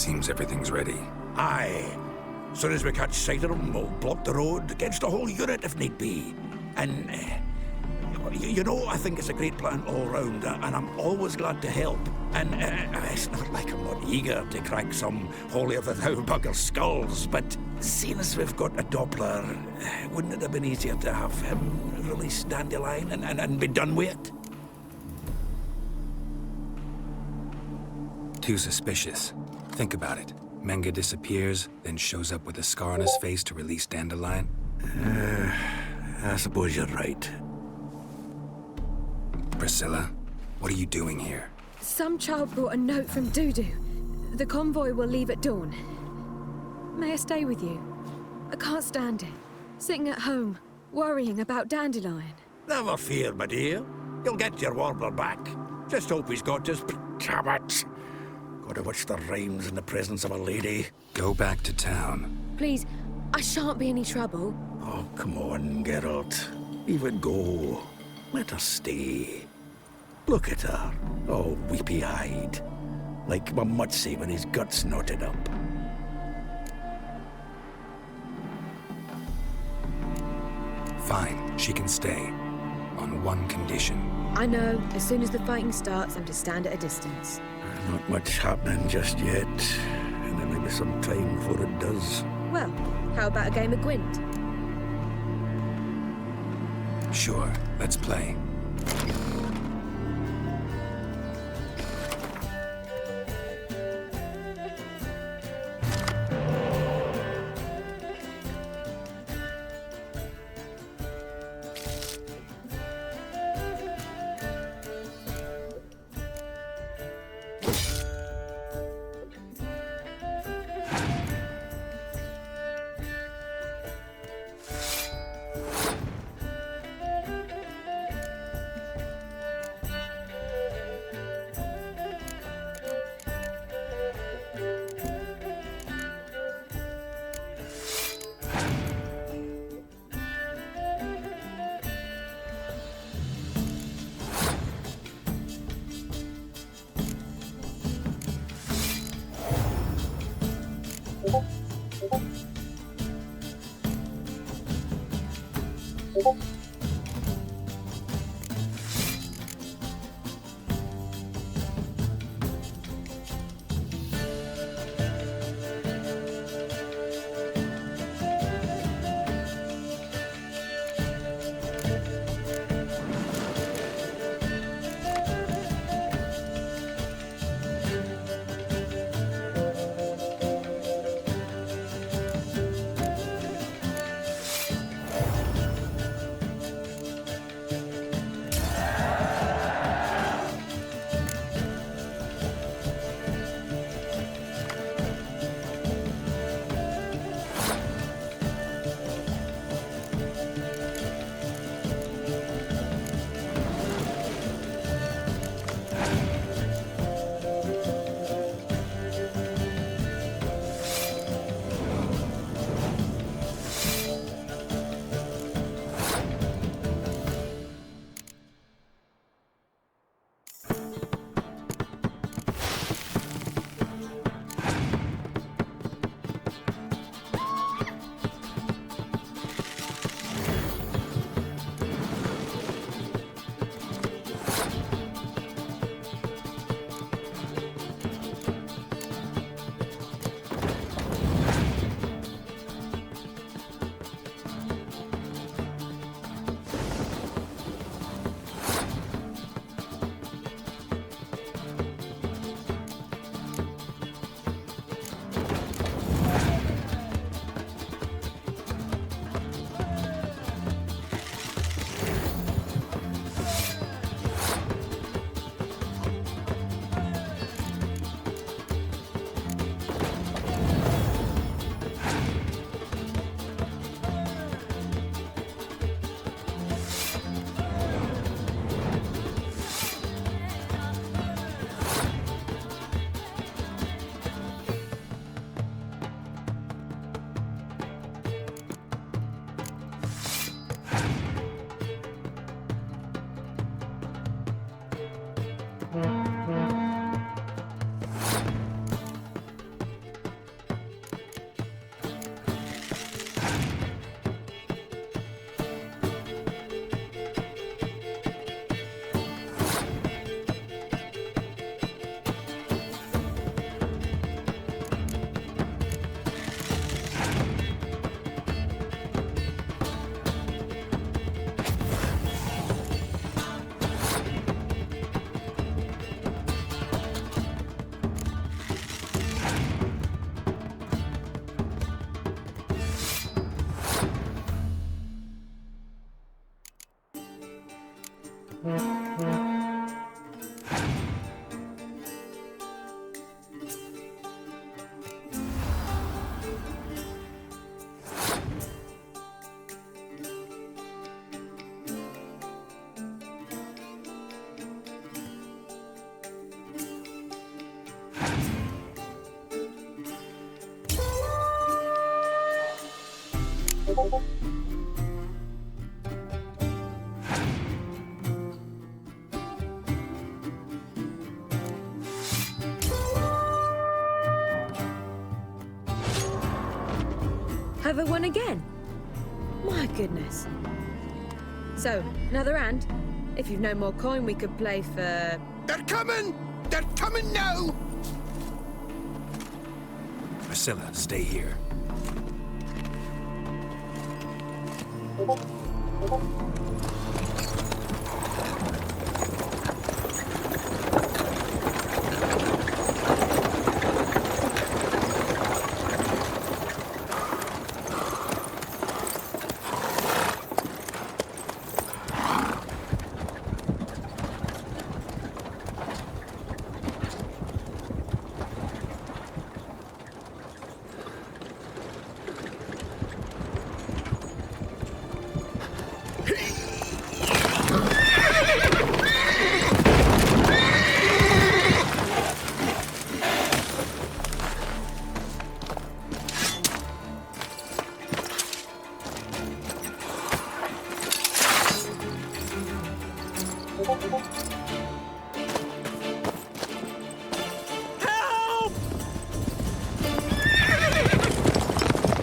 Seems everything's ready. Aye. Soon as we catch sight of them, we'll block the road against the whole unit if need be. And, you know, I think it's a great plan all round, and I'm always glad to help. And it's not like I'm not eager to crack some holier-than-thou bugger skulls, but seeing as we've got a Doppler, wouldn't it have been easier to have him release Dandelion and be done with it? Too suspicious. Think about it. Menga disappears, then shows up with a scar on his face to release Dandelion. I suppose you're right. Priscilla, what are you doing here? Some child brought a note from Dudu. The convoy will leave at dawn. May I stay with you? I can't stand it. Sitting at home, worrying about Dandelion. Never fear, my dear. You'll get your warbler back. Just hope he's got his pajamas. Gotta watch the rhymes in the presence of a lady. Go back to town. Please, I shan't be any trouble. Oh, come on, Geralt. Leave it go. Let her stay. Look at her, all weepy-eyed. Like my Mutsy with his guts knotted up. Fine, she can stay. On one condition. I know, as soon as the fighting starts, I'm to stand at a distance. Not much happening just yet. And there may be some time before it does. Well, how about a game of Gwent? Sure, let's play. Have I won again? My goodness. So, another hand? If you've no more coin, we could play for... They're coming! They're coming now! Priscilla, stay here.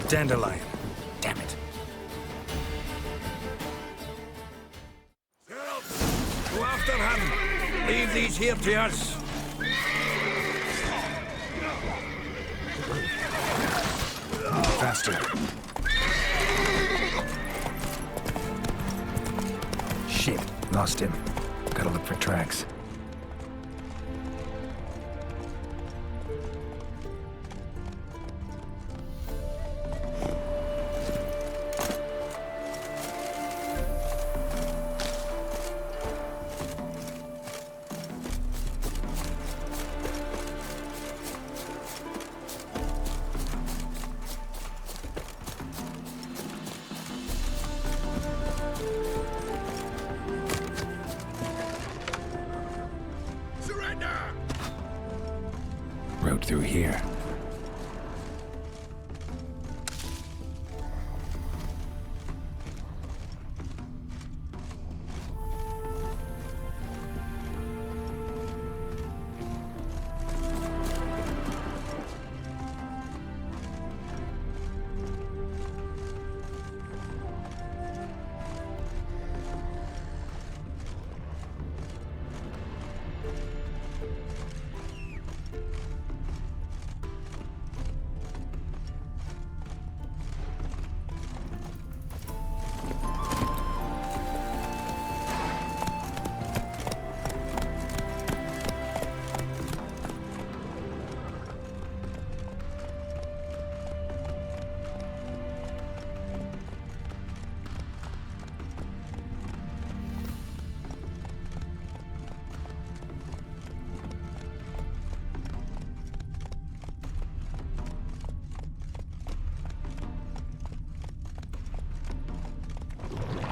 Dandelion. Damn it. Geralt, go after him. Leave these here to us. Faster. Shit. Lost him. Gotta look for tracks. Road through here.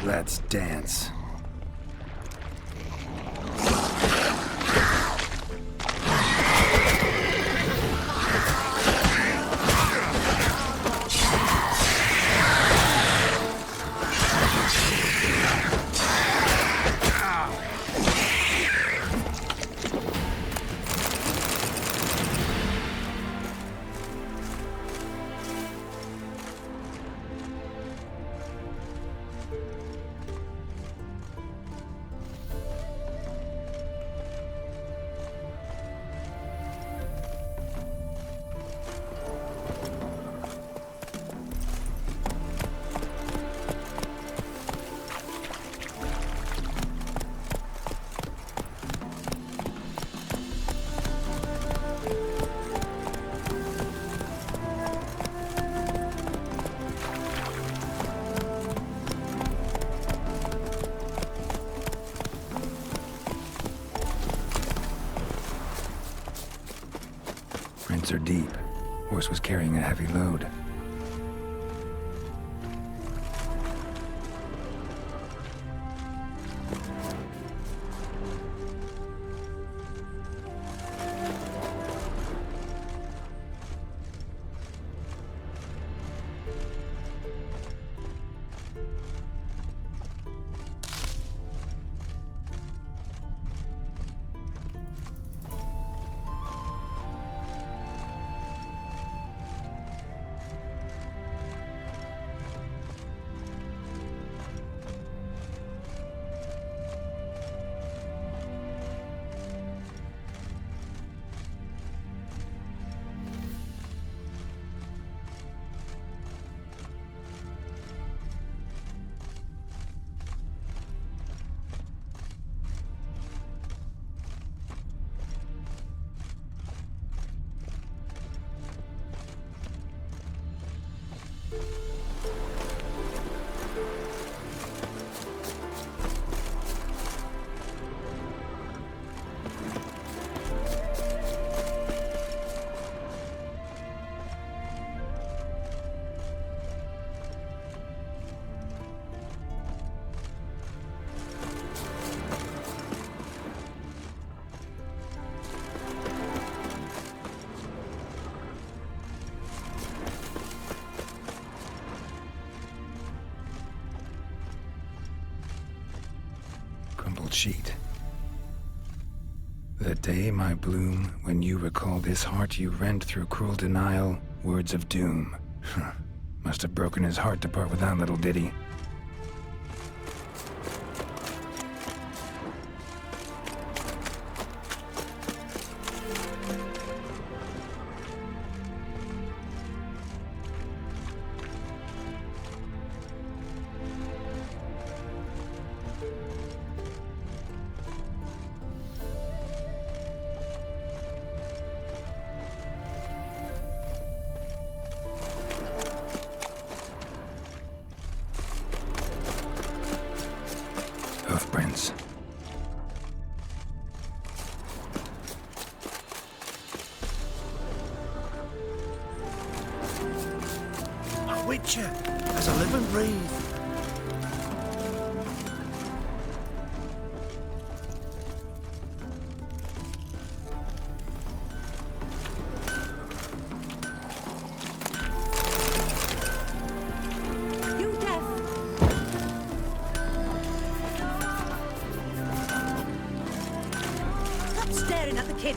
Let's dance. roots are deep. Horse was carrying a heavy load. Sheet. The day, my bloom, when you recall this heart you rent through cruel denial, words of doom. Must have broken his heart to part with that little ditty. Hoofprints. A witcher, as I live and breathe.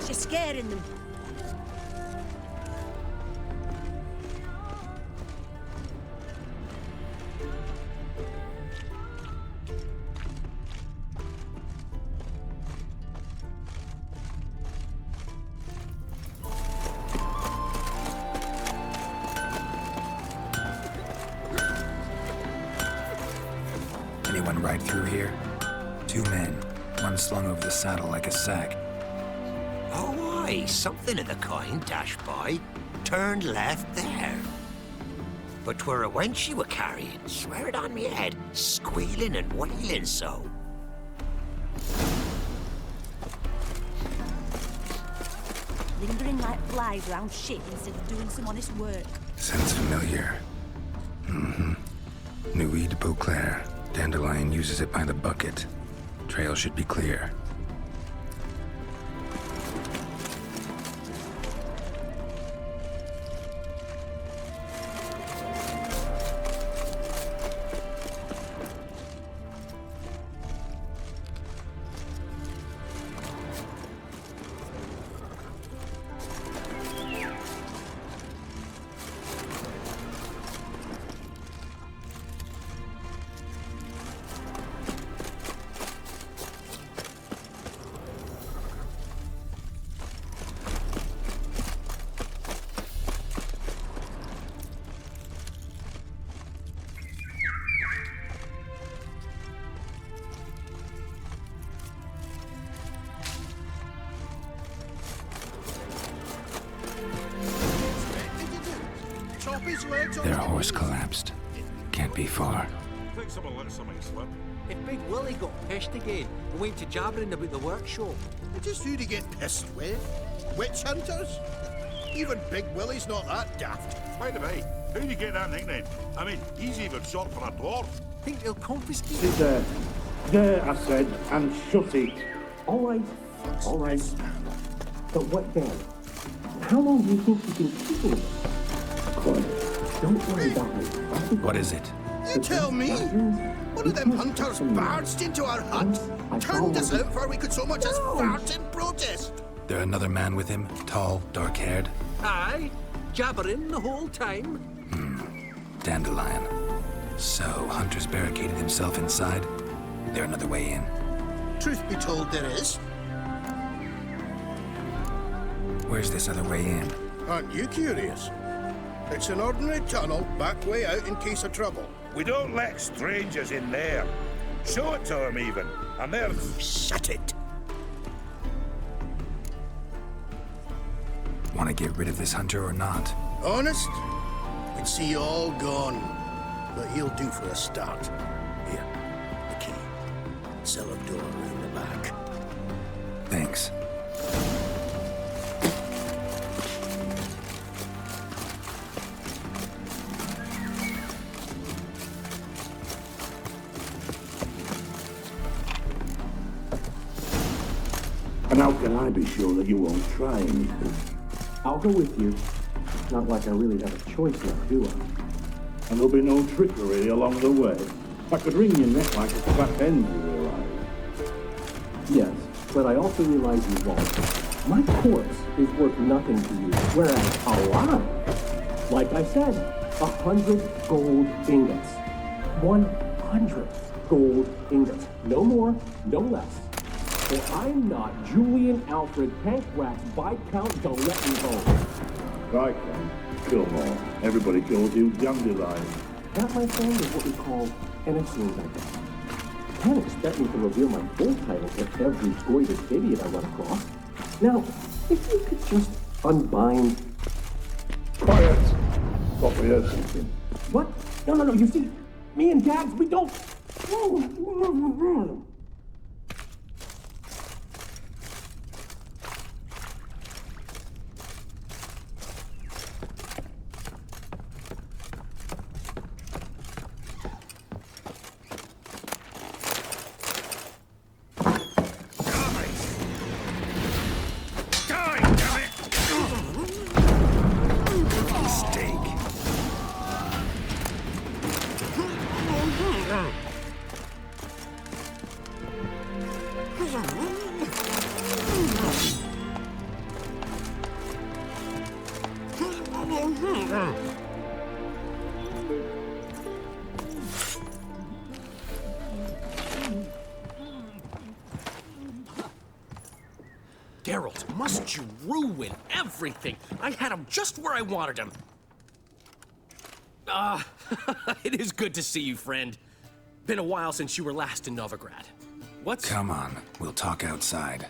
You're scaring them. Anyone ride through here? 2 men, one slung over the saddle like a sack. Oh, aye, something of the kind dashed by. Turned left there. But 'twere a wench you were carrying, swear it on me head, squealing and wailing so. Lingering like flies around shit instead of doing some honest work. Sounds familiar. Nuit de Beauclair. Dandelion uses it by the bucket. Trail should be clear. Their horse collapsed. Can't be far. Think someone let something slip. If Big Willie got pissed again and went to jabbering about the workshop. Just who to get pissed with? Witch hunters? Even Big Willie's not that daft. By the way, how do you get that nickname? I mean, he's even short for a dwarf. Think they'll confiscate? Sit there. There, I said, and shut it. All right. But what then? How long do you think you can keep it? Quiet. Don't worry about me. What is it? You tell me. One of them hunters barged into our hut, turned us out before we could so much as fart in protest. There another man with him? Tall, dark-haired? Aye, jabbering the whole time. Dandelion. So, Hunter's barricaded himself inside? There another way in? Truth be told, there is. Where's this other way in? Aren't you curious? It's an ordinary tunnel back way out in case of trouble. We don't let strangers in there. Show it to them even. And they're... Shut it. Want to get rid of this hunter or not? Honest? We'd see you all gone. But he'll do for a start. Here, the key. Cellar door round the back. Thanks. And how can I be sure that you won't try anything? I'll go with you. Not like I really have a choice now, do I? And there'll be no trickery along the way. I could wring your neck like a fat end, you realize. Yes, but I also realize you won't. My corpse is worth nothing to you, whereas alive, like I said, 100 gold ingots. 100 gold ingots. No more, no less. For I'm not Julian Alfred Pancrax Viscount Galetten. I can. Kill more. Everybody calls you Dandelion. That, my friend, is what we call an assumed identity. You can't expect me to reveal my full title to every goited idiot I run across. Now, if you could just unbind... Quiet! Thought we heard something. What? No, you see, me and Gags, we don't... Geralt, must you ruin everything? I had him just where I wanted him. It is good to see you, friend. Been a while since you were last in Novigrad. What's... Come on, we'll talk outside.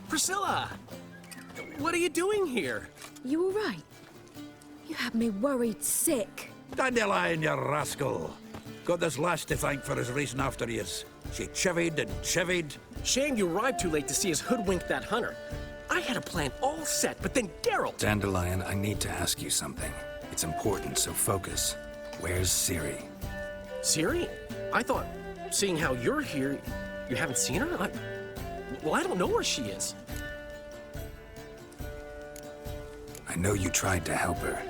Priscilla! What are you doing here? You all right? You had me worried sick. Dandelion, you rascal. Got this lass to thank for his racing after yous. She chivied and chivied. Shame you arrived too late to see us hoodwink that hunter. I had a plan all set, but then Geralt... Dandelion, I need to ask you something. It's important, so focus. Where's Ciri? Ciri? I thought, seeing how you're here, you haven't seen her? Well, I don't know where she is. I know you tried to help her.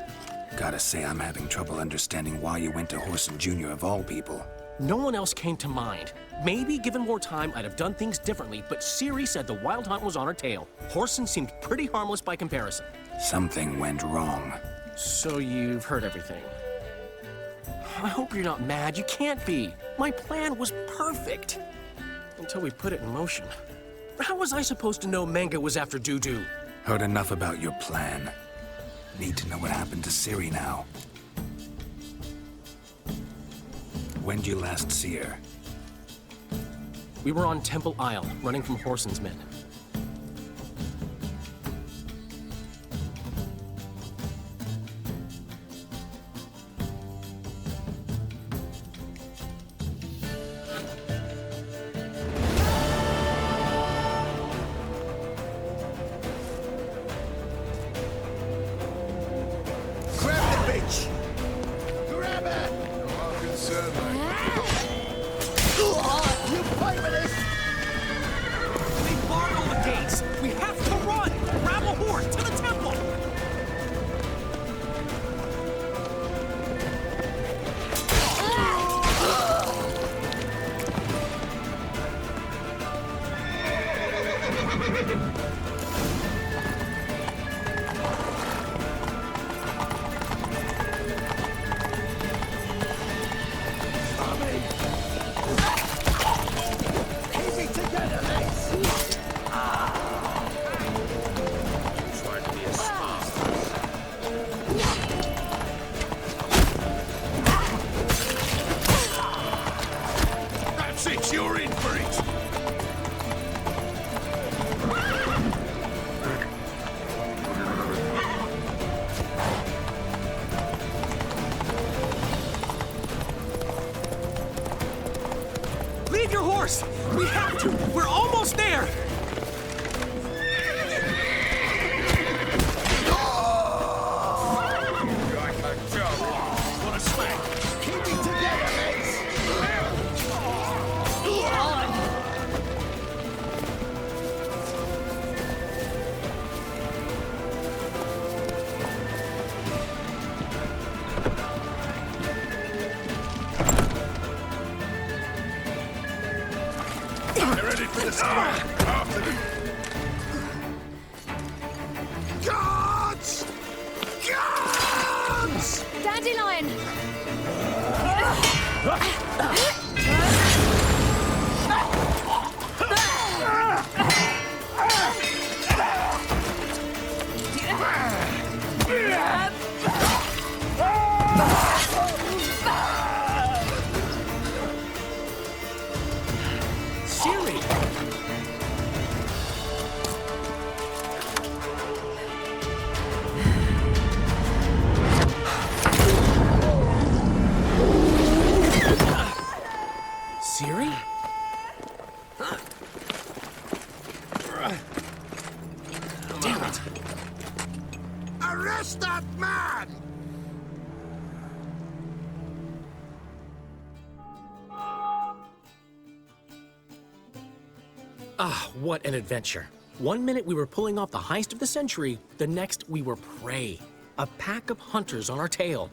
Gotta say, I'm having trouble understanding why you went to Horson Jr. of all people. No one else came to mind. Maybe, given more time, I'd have done things differently, but Ciri said the Wild Hunt was on her tail. Horson seemed pretty harmless by comparison. Something went wrong. So you've heard everything. I hope you're not mad. You can't be. My plan was perfect. Until we put it in motion. How was I supposed to know Manga was after Dudu? Heard enough about your plan. Need to know what happened to Ciri now. When'd you last see her? We were on Temple Isle, running from Horson's men. You're in for it! Leave your horse! We have to! We're almost there! What a smack! Keep it together, mates! They're ready for the squad! After them! Guards! Guards! Dandelion! Siri! Siri? Damn it! Arrest that man! Ah, what an adventure. One minute we were pulling off the heist of the century, the next we were prey. A pack of hunters on our tail.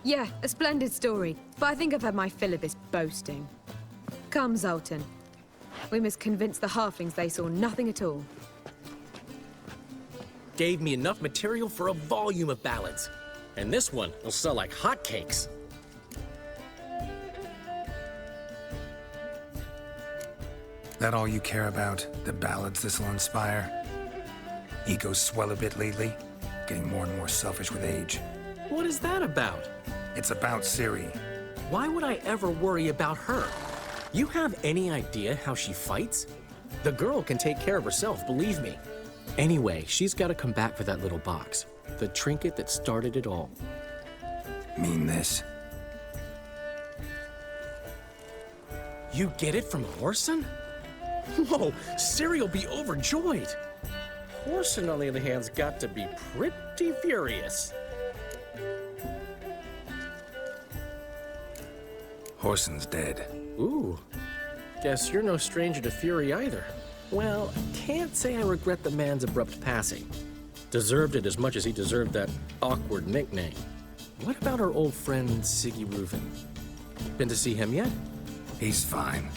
Yeah, a splendid story, but I think I've had my fill of this boasting. Come, Zoltan. We must convince the halflings they saw nothing at all. Gave me enough material for a volume of ballads. And this one will sell like hotcakes. That all you care about? The ballads this'll inspire? Egos swell a bit lately? Getting more and more selfish with age. What is that about? It's about Ciri. Why would I ever worry about her? You have any idea how she fights? The girl can take care of herself, believe me. Anyway, she's got to come back for that little box. The trinket that started it all. Mean this? You get it from Whoreson? Whoa, Ciri'll be overjoyed. Whoreson, on the other hand's got to be pretty furious. Whoreson's dead. Ooh, guess you're no stranger to fury either. Well, can't say I regret the man's abrupt passing. Deserved it as much as he deserved that awkward nickname. What about our old friend Siggy Reuven? Been to see him yet? He's fine.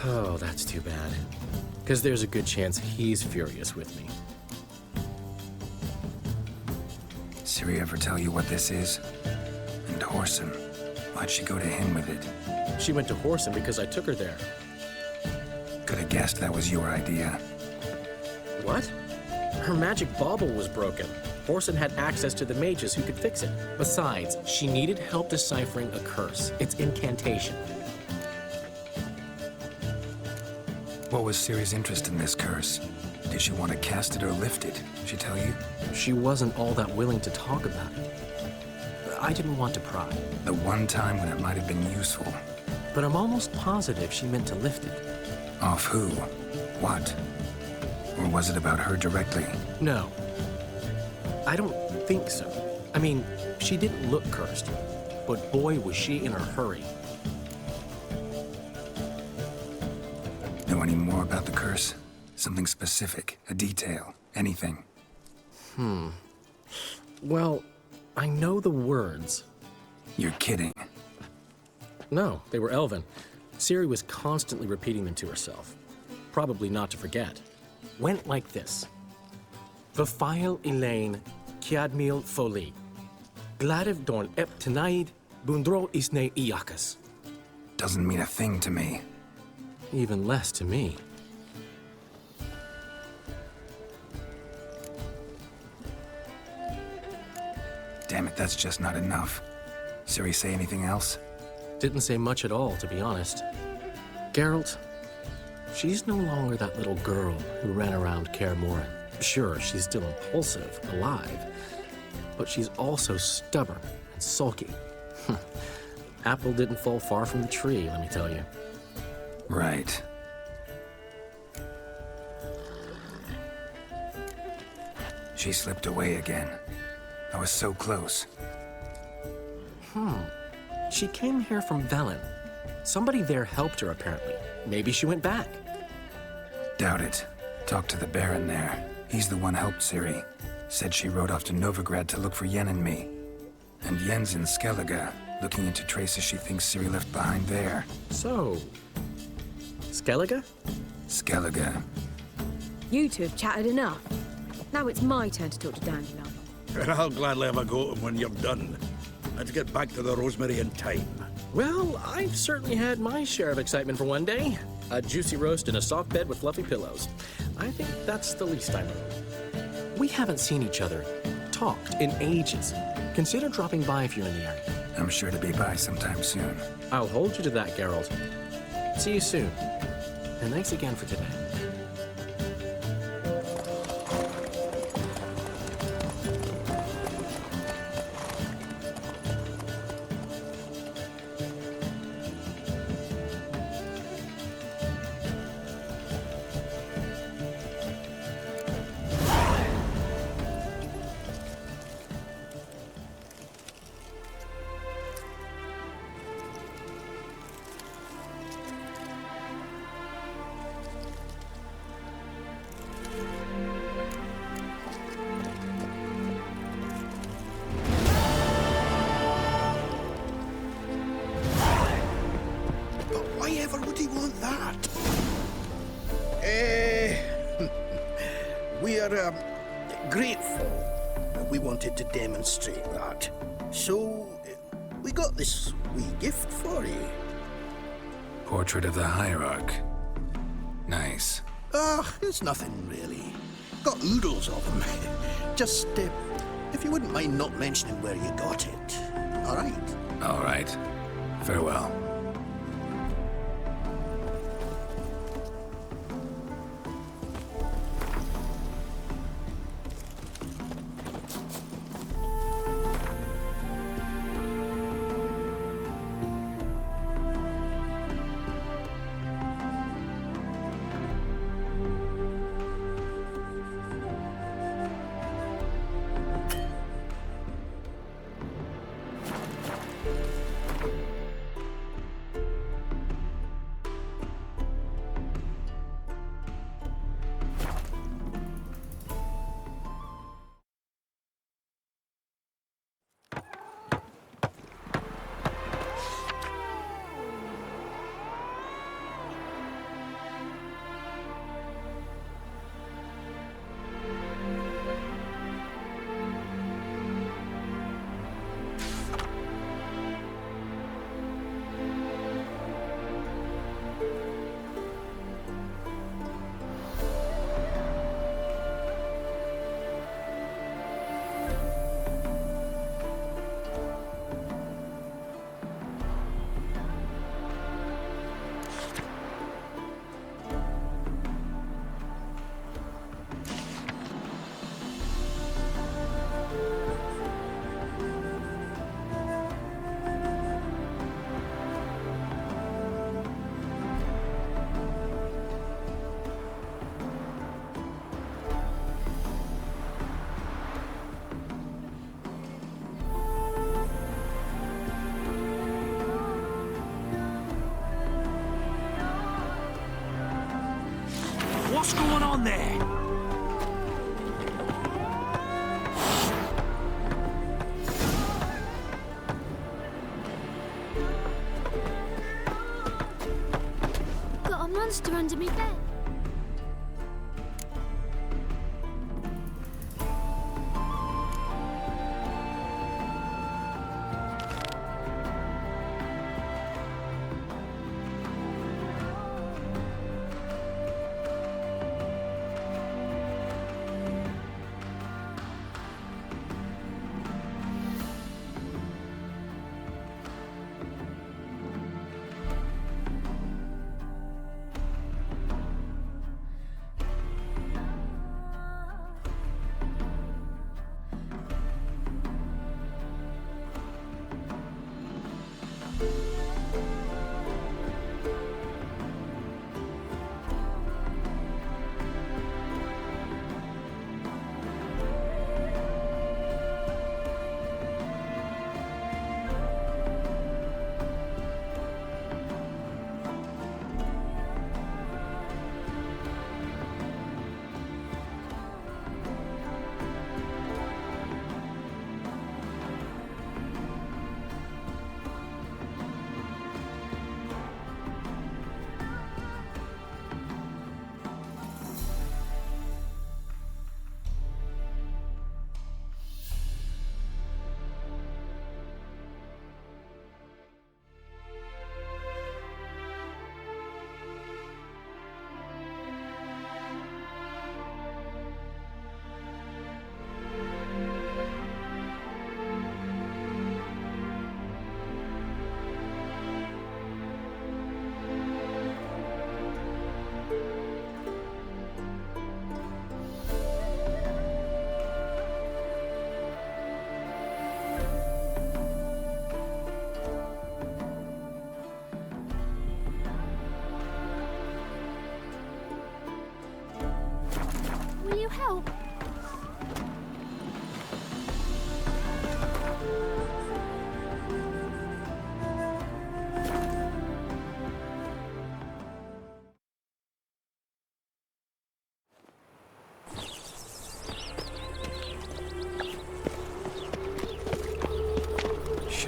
Oh, that's too bad. Because there's a good chance he's furious with me. Ciri ever tell you what this is? And Whoreson, why'd she go to him with it? She went to Whoreson because I took her there. Could have guessed that was your idea. What? Her magic bauble was broken. Whoreson had access to the mages who could fix it. Besides, she needed help deciphering a curse. It's incantation. What was Ciri's interest in this curse? Did she want to cast it or lift it? She tell you? She wasn't all that willing to talk about it. I didn't want to pry. The one time when it might have been useful. But I'm almost positive she meant to lift it. Off who? What? Or was it about her directly? No. I don't think so. I mean, she didn't look cursed. But boy, was she in a hurry. Know any more about the curse? Something specific, a detail, anything? Well, I know the words. You're kidding. No, they were Elven. Ciri was constantly repeating them to herself. Probably not to forget. Went like this. Vafail Elaine, Kiadmil Foli. Gladiv Dorn Ep Tenaid, Bundro Isne Iakas. Doesn't mean a thing to me. Even less to me. Damn it, that's just not enough. Ciri say anything else? Didn't say much at all, to be honest. Geralt, she's no longer that little girl who ran around Kaer Morhen. Sure, she's still impulsive, alive, but she's also stubborn and sulky. Apple didn't fall far from the tree, let me tell you. Right. She slipped away again. I was so close. She came here from Velen. Somebody there helped her, apparently. Maybe she went back. Doubt it. Talked to the Baron there. He's the one helped Ciri. Said she rode off to Novigrad to look for Yen and me. And Yen's in Skellige, looking into traces she thinks Ciri left behind there. So, Skellige? Skellige. You two have chatted enough. Now it's my turn to talk to Dandelion. I'll gladly have a go at him when you're done. Let's get back to the Rosemary in time. Well, I've certainly had my share of excitement for one day. A juicy roast in a soft bed with fluffy pillows. I think that's the least I know. We haven't seen each other, talked in ages. Consider dropping by if you're in the area. I'm sure to be by sometime soon. I'll hold you to that, Geralt. See you soon. And thanks again for today. Why ever would he want that? We are grateful that we wanted to demonstrate that. So, we got this wee gift for you. Portrait of the Hierarch. Nice. It's nothing really. Got oodles of them. Just, if you wouldn't mind not mentioning where you got it. All right? All right. Farewell. What's going on there? Got a monster under me bed.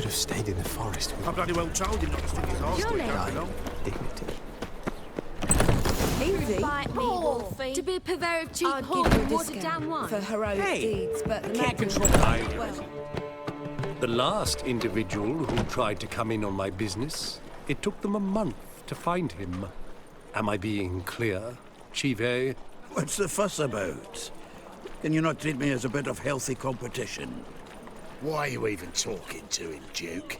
should have stayed in the forest with I bloody well told him not to stick his arse to it, don't you know? dignity. Easy. Fight me, Wolfie. To be a purveyor of cheap I'd pork give you a and watered discount down wine. for heroic deeds, but the Can't man control my well. The last individual who tried to come in on my business, it took them a month to find him. Am I being clear, Chive? What's the fuss about? Can you not treat me as a bit of healthy competition? Why are you even talking to him, Duke?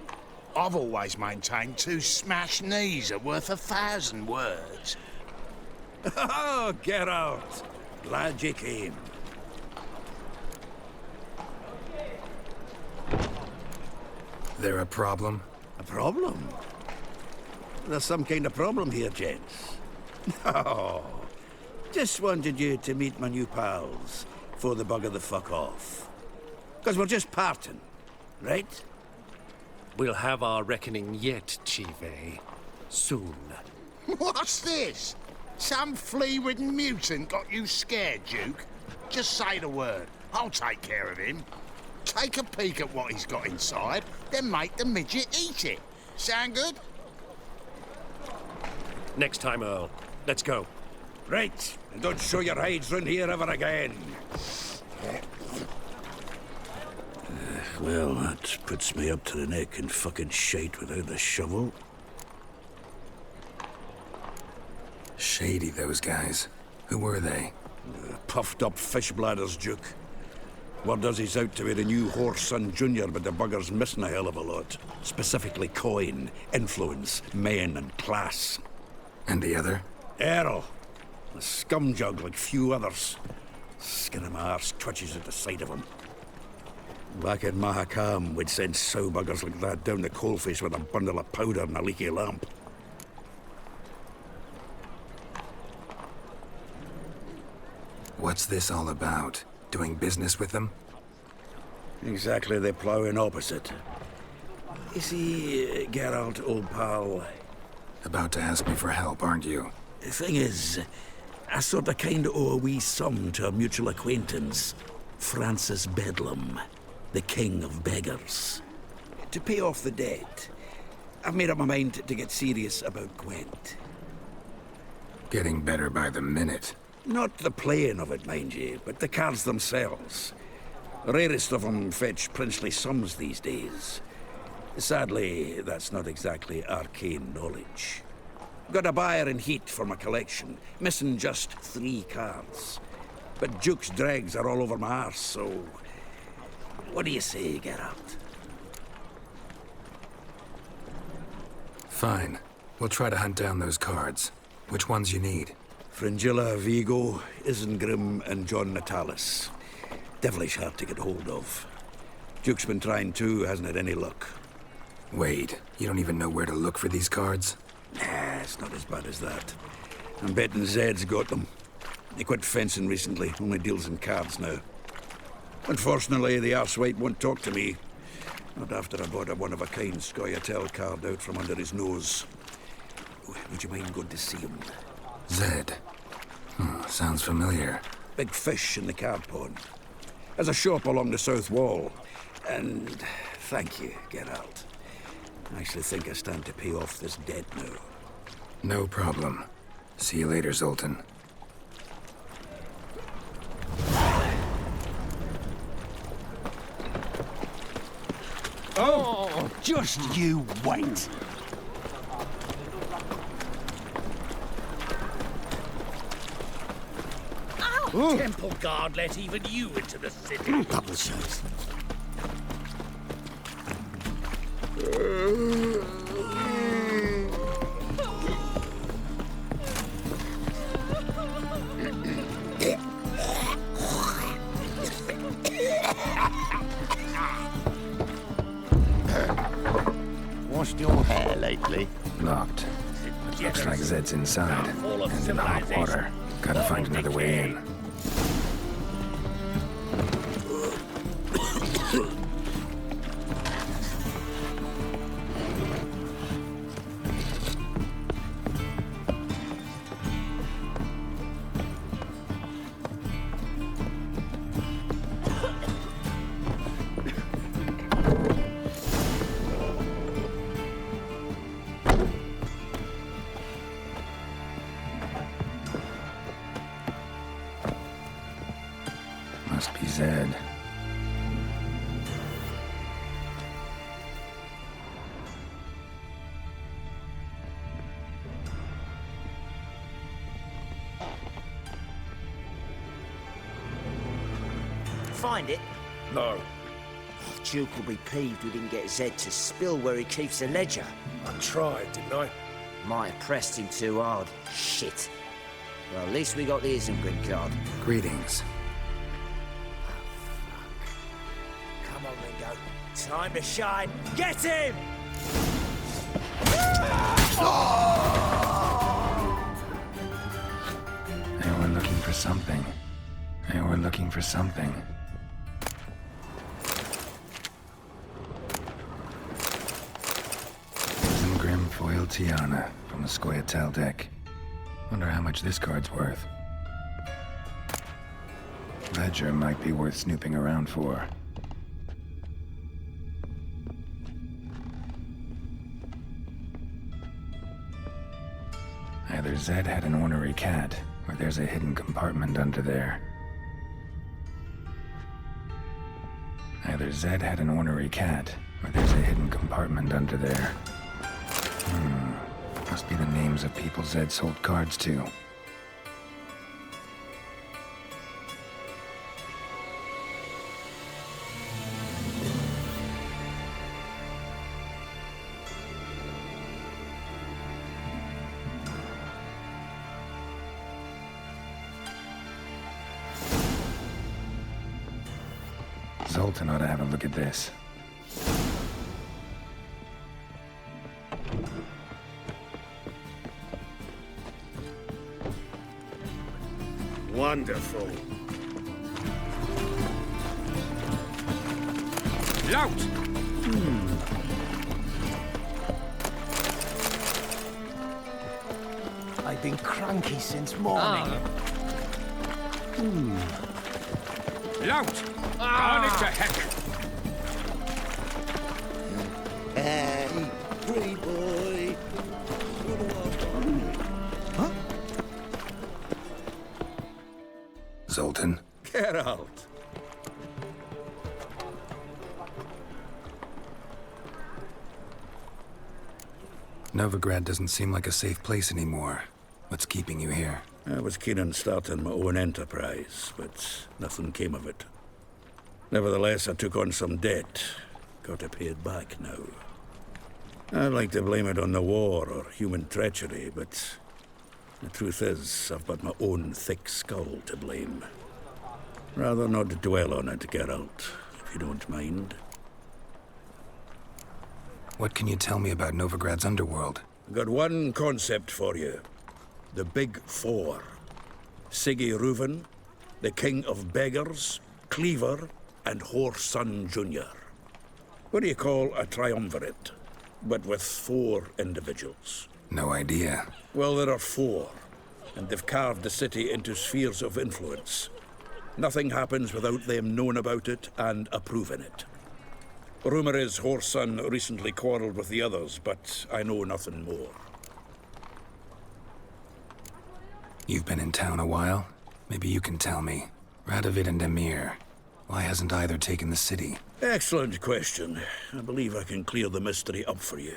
I've always maintained 2 smashed knees are worth 1,000 words. Oh, Geralt! Glad you came. There a problem? A problem? There's some kind of problem here, gents. Oh, just wanted you to meet my new pals before they bugger the fuck off. Because we're just parting, right? We'll have our reckoning yet, Chive. Soon. What's this? Some flea-ridden mutant got you scared, Duke? Just say the word. I'll take care of him. Take a peek at what he's got inside, then make the midget eat it. Sound good? Next time, Earl. Let's go. Right, and don't show your hides round here ever again. Well, that puts me up to the neck in fucking shite without a shovel. Shady, those guys. Who were they? Puffed up fish bladders, Duke. Word does he's out to be the new horse son junior, but the bugger's missing a hell of a lot. Specifically coin, influence, men, and class. And the other? Earl. A scumjug like few others. Skin of my arse twitches at the sight of him. Back in Mahakam, we'd send sow buggers like that down the coalface with a bundle of powder and a leaky lamp. What's this all about? Doing business with them? Exactly the ploughing opposite. You see, Geralt, old pal... About to ask me for help, aren't you? The thing is, I sort of kind of owe a wee sum to a mutual acquaintance. Francis Bedlam, the king of beggars. To pay off the debt, I've made up my mind to get serious about Gwent. Getting better by the minute. Not the playing of it, mind you, but the cards themselves. The rarest of them fetch princely sums these days. Sadly, that's not exactly arcane knowledge. Got a buyer in heat for my collection, missing just 3 cards. But Duke's dregs are all over my arse, so... What do you say, Geralt? Fine. We'll try to hunt down those cards. Which ones you need? Fringilla, Vigo, Isengrim, and John Natalis. Devilish hard to get hold of. Duke's been trying too, hasn't had any luck. Wait, you don't even know where to look for these cards? Nah, it's not as bad as that. I'm betting Zed's got them. He quit fencing recently, only deals in cards now. Unfortunately, the arsewite won't talk to me. Not after I bought a one-of-a-kind Scoia'tael card out from under his nose. Would you mind going to see him? Zed. Sounds familiar. Big fish in the card pond. Has a shop along the south wall. And thank you, Geralt. I actually think I stand to pay off this debt now. No problem. See you later, Zoltan. Oh, just you wait. Ow! Temple guard let even you into the city. Double shots. Washed your hair lately? Locked. Looks like Zed's inside. And in the hot water. Gotta find another way in. find it? No. Oh, Duke will be peeved we didn't get Zed to spill where he keeps the ledger. I tried, didn't I? Might have pressed him too hard. Shit. Well, at least we got the Isengrim card. Greetings. Come on, Ringo. Time to shine. Get him! They were looking for something. They were looking for something. Isengrim foil Tiana from the Scoia'tael deck. Wonder how much this card's worth. Ledger might be worth snooping around for. Either Zed had an ornery cat, or there's a hidden compartment under there. Either Zed had an ornery cat, or there's a hidden compartment under there. Must be the names of people Zed sold cards to. Zoltan ought to have a look at this. Wonderful. Lout! I've been cranky since morning. Lout! Gone it to heck! Hey, free boy. Huh? Zoltan? Geralt. Novigrad doesn't seem like a safe place anymore. What's keeping you here? I was keen on starting my own enterprise, but nothing came of it. Nevertheless, I took on some debt. Got to pay it back now. I'd like to blame it on the war or human treachery, but the truth is, I've got my own thick skull to blame. Rather not dwell on it, Geralt, if you don't mind. What can you tell me about Novigrad's underworld? Got one concept for you. The Big Four. Siggy Reuven, the King of Beggars, Cleaver, and Whoreson Jr. What do you call a triumvirate, but with 4 individuals? No idea. Well, there are 4, and they've carved the city into spheres of influence. Nothing happens without them knowing about it and approving it. Rumor is Whoreson recently quarreled with the others, but I know nothing more. You've been in town a while? Maybe you can tell me. Radovid and Emir. Why hasn't either taken the city? Excellent question. I believe I can clear the mystery up for you.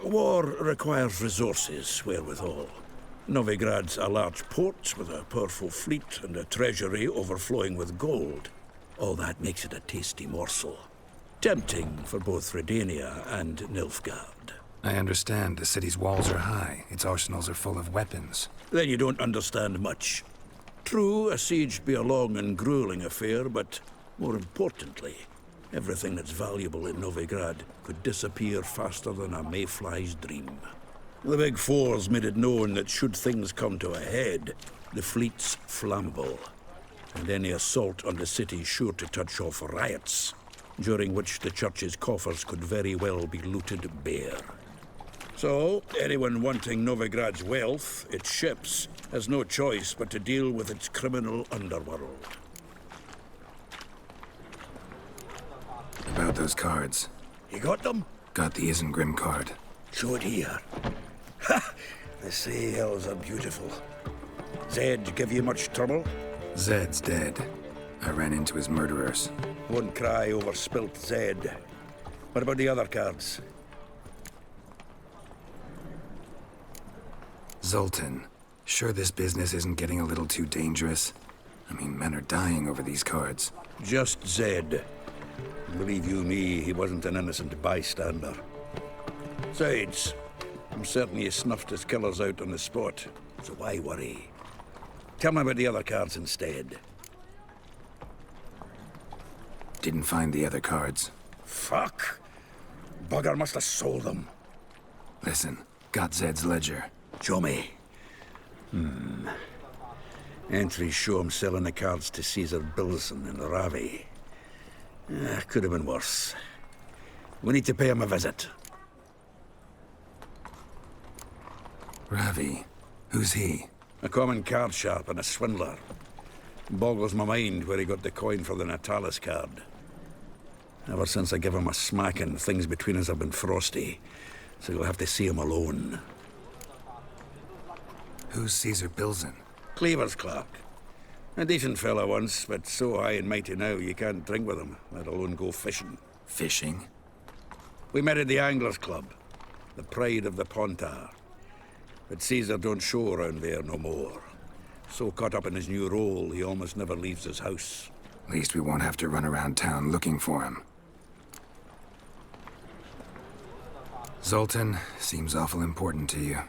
War requires resources, wherewithal. Novigrad's a large port with a powerful fleet and a treasury overflowing with gold. All that makes it a tasty morsel. Tempting for both Redania and Nilfgaard. I understand the city's walls are high. Its arsenals are full of weapons. Then you don't understand much. True, a siege be a long and grueling affair, but more importantly, everything that's valuable in Novigrad could disappear faster than a mayfly's dream. The Big Four's made it known that should things come to a head, the fleet's flammable, and any assault on the city's sure to touch off riots, during which the church's coffers could very well be looted bare. So, anyone wanting Novigrad's wealth, its ships, has no choice but to deal with its criminal underworld. About those cards. You got them? Got the Isengrim card. Show it here. Ha! The sea hills are beautiful. Zed give you much trouble? Zed's dead. I ran into his murderers. Won't cry over spilt Zed. What about the other cards? Zoltan, sure this business isn't getting a little too dangerous? I mean, men are dying over these cards. Just Zed. Believe you me, he wasn't an innocent bystander. Besides, I'm certain he snuffed his killers out on the spot, so why worry? Tell me about the other cards instead. Didn't find the other cards. Fuck! Bugger must have sold them. Listen, got Zed's ledger. Show me. Entries show him selling the cards to Caesar Bilson in Ravi. Could have been worse. We need to pay him a visit. Ravi? Who's he? A common card sharp and a swindler. Boggles my mind where he got the coin for the Natalis card. Ever since I gave him a smacking, things between us have been frosty. So you'll have to see him alone. Who's Caesar Bilson? Cleaver's clerk. A decent fellow once, but so high and mighty now you can't drink with him, let alone go fishing. Fishing? We met at the Anglers Club, the pride of the Pontar. But Caesar don't show around there no more. So caught up in his new role, he almost never leaves his house. At least we won't have to run around town looking for him. Zoltan, seems awful important to you.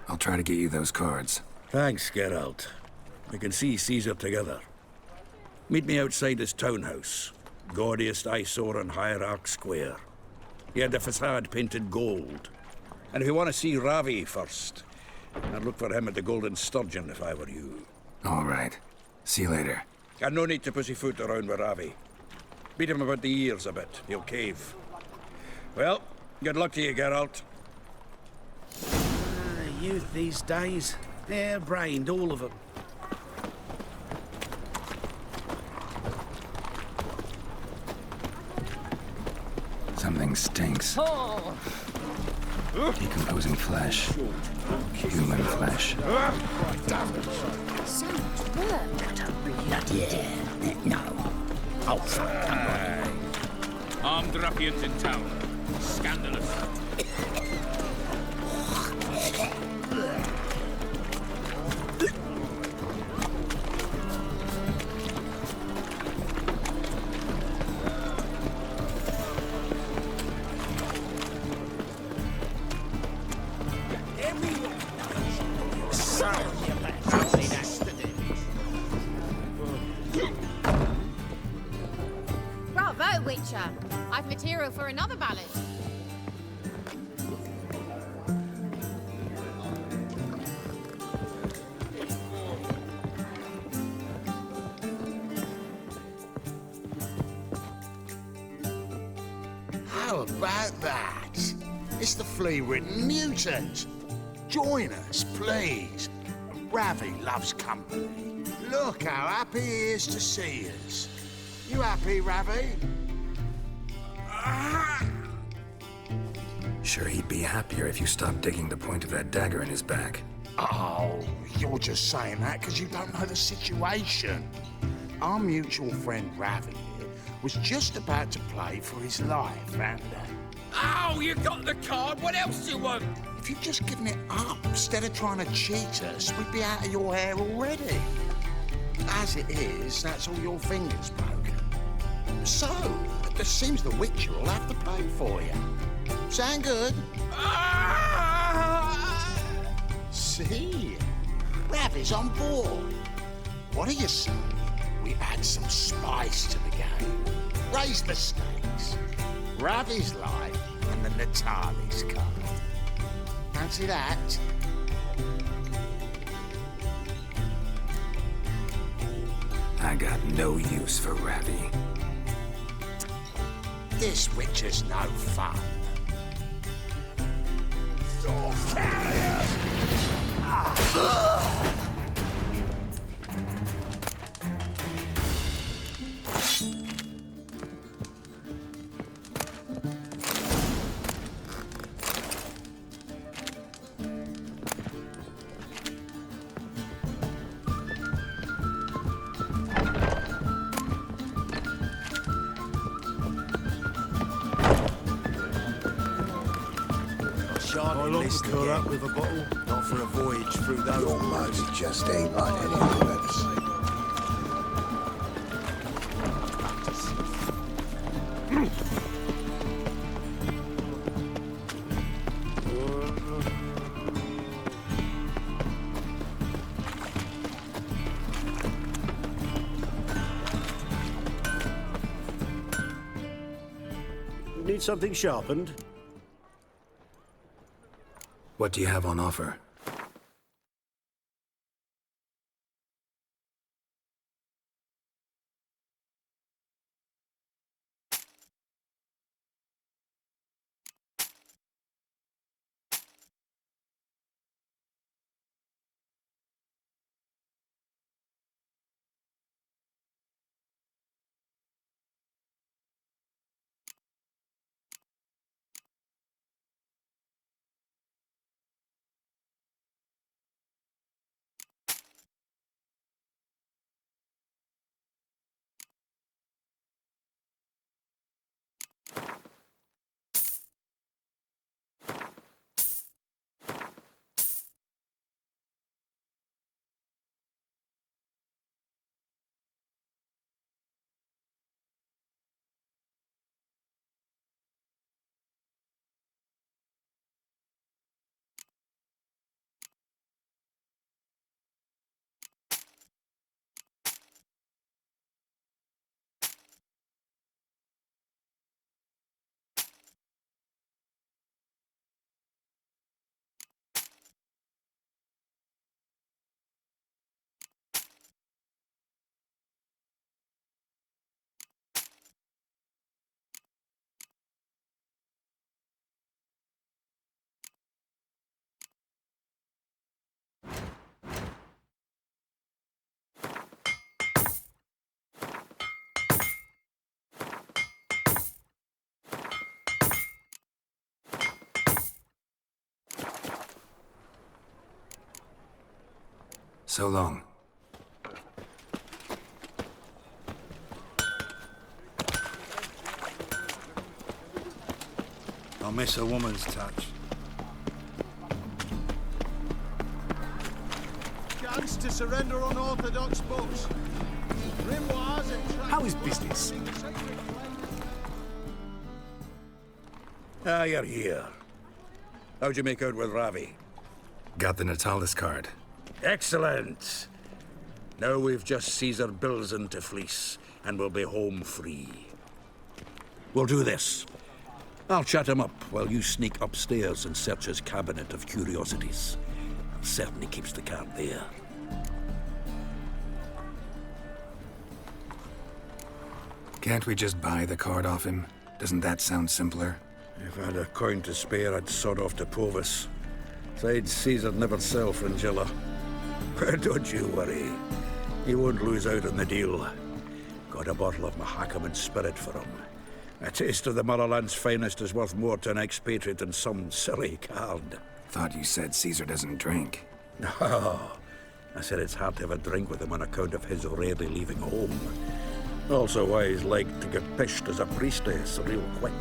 I'll try to get you those cards. Thanks, Geralt. We can see Caesar together. Meet me outside his townhouse. Gaudiest eyesore on Hierarch Square. He had the facade painted gold. And if you want to see Ravi first, I'd look for him at the Golden Sturgeon if I were you. All right. See you later. And no need to pussyfoot around with Ravi. Beat him about the ears a bit. He'll cave. Well, good luck to you, Geralt. Youth these days. Hair-brained, all of them. Something stinks. Decomposing flesh. Human flesh. So much work. Yeah, no. Oh, fuck, come on. Armed ruffians in town. Scandalous. Bravo, Witcher. I've material for another ballad. How about that? It's the flea-ridden mutant. Join us, please. Ravi loves company. Look how happy he is to see us. You happy, Ravi? Sure, he'd be happier if you stopped digging the point of that dagger in his back. Oh, you're just saying that because you don't know the situation. Our mutual friend Ravi here was just about to play for his life, and... Oh, you got the card. What else do you want? If you'd just given it up instead of trying to cheat us, we'd be out of your hair already. As it is, that's all your fingers broken. So, it seems the Witcher will have to pay for you. Sound good? See? Ravi's on board. What do you say? We add some spice to the game. Raise the stakes. Ravi's life and the Natalis card. Fancy that? I got no use for Ravi. This Witcher's no fun. How long to curl up with a bottle? Not for a voyage through those. Your motive just ain't like any of us. Need something sharpened? What do you have on offer? So long. I'll miss a woman's touch. Chance to surrender unorthodox books. Grimoires and How is business? Ah, you're here. How'd you make out with Ravi? Got the Natalis card. Excellent. Now we've just Caesar Bilzen to fleece, and we'll be home free. We'll do this. I'll chat him up while you sneak upstairs and search his cabinet of curiosities. Certainly keeps the card there. Can't we just buy the card off him? Doesn't that sound simpler? If I had a coin to spare, I'd sod off to Provis. Besides, Caesar'd never sell Fringilla. But don't you worry. He won't lose out on the deal. Got a bottle of Mahakaman spirit for him. A taste of the motherland's finest is worth more to an expatriate than some silly card. Thought you said Caesar doesn't drink. No. I said it's hard to have a drink with him on account of his rarely leaving home. Also why he's like to get pished as a priestess real quick.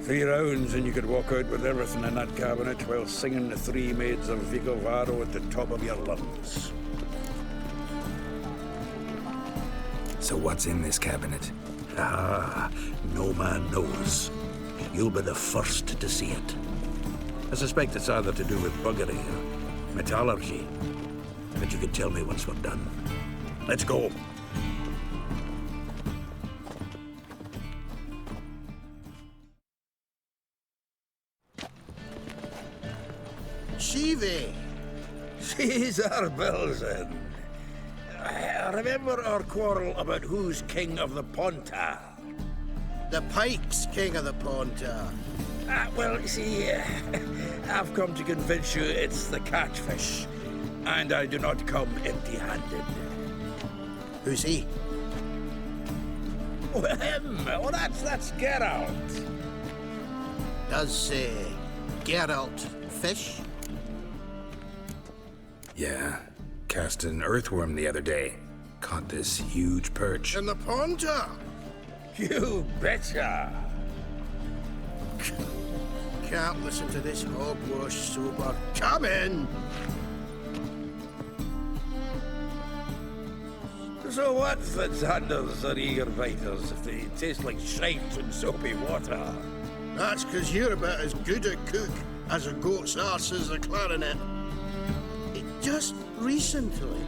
3 rounds and you could walk out with everything in that cabinet while singing the 3 maids of Vicovaro at the top of your lungs. So what's in this cabinet? Ah, no man knows. You'll be the first to see it. I suspect it's either to do with buggery or metallurgy. But you can tell me once we're done. Let's go. Shivi! Caesar Bilzen. Remember our quarrel about who's king of the Pontar? The Pike's king of the Pontar. Well, you see, I've come to convince you it's the catfish. And I do not come empty-handed. Who's he? Oh, him! Oh, that's Geralt. Does, Geralt fish? Yeah. Cast an earthworm the other day. Caught this huge perch. In the Pontar? You betcha! Can't listen to this hogwash sober. Come in! So what, Fitzhanders or eager biters, if they taste like shite and soapy water? That's 'cause you're about as good a cook as a goat's arse is a clarinet. Just recently,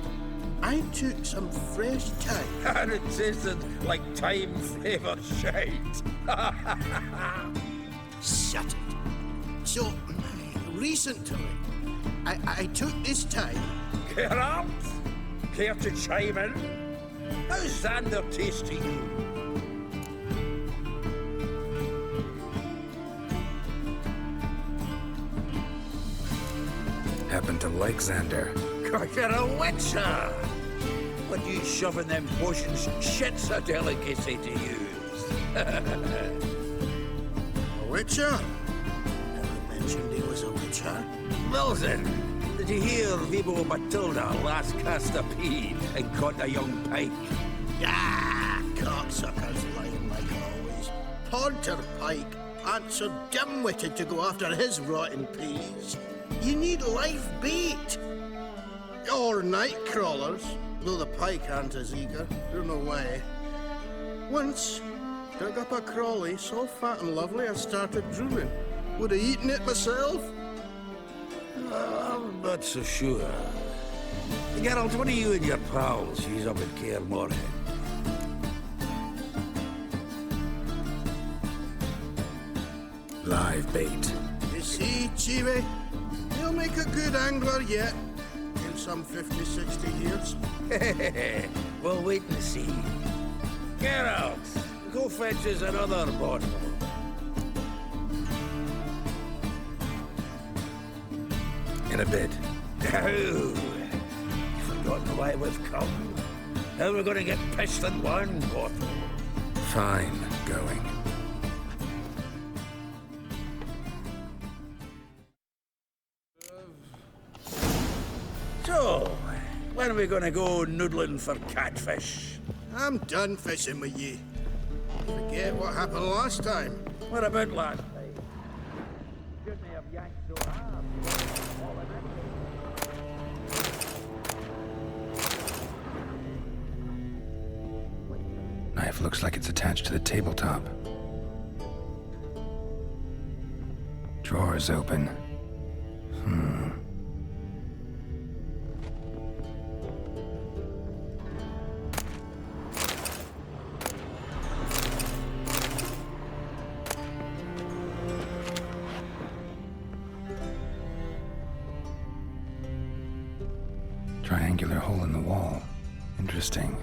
I took some fresh time. And it tasted like time-flavoured shite. Shut it. So, recently, I took this time. Geralt, care to chime in? How's Xander taste to you? Happen to like Xander. God, you're a witcher! But you shoving them potions, shit's a delicacy to use. A witcher? Never mentioned he was a witcher. Wilson, did you hear Vibo Matilda last cast a pea and caught a young pike? Ah, cocksuckers lying like always. Porter Pike aren't so dim-witted to go after his rotten peas. You need live bait. Or night crawlers, though the pike aren't as eager. They're no way. Once, dug up a crawly so fat and lovely I started drooling. Would have eaten it myself. I'm not so sure. Geralt, what are you and your pals use up at Kaer Morhen? Live bait. You see, Chibi? He'll make a good angler yet. In some 50, 60 years. We'll wait and see. Geralt, go fetch us another bottle. In a bit. Oh, you've forgotten why we've come. How we're going to get pissed in one bottle. Fine, going. So, when are we going to go noodling for catfish? I'm done fishing with ye. Forget what happened last time. What about last time? Shouldn't have yanked so hard. Knife looks like it's attached to the tabletop. Drawer's open. Triangular hole in the wall. Interesting.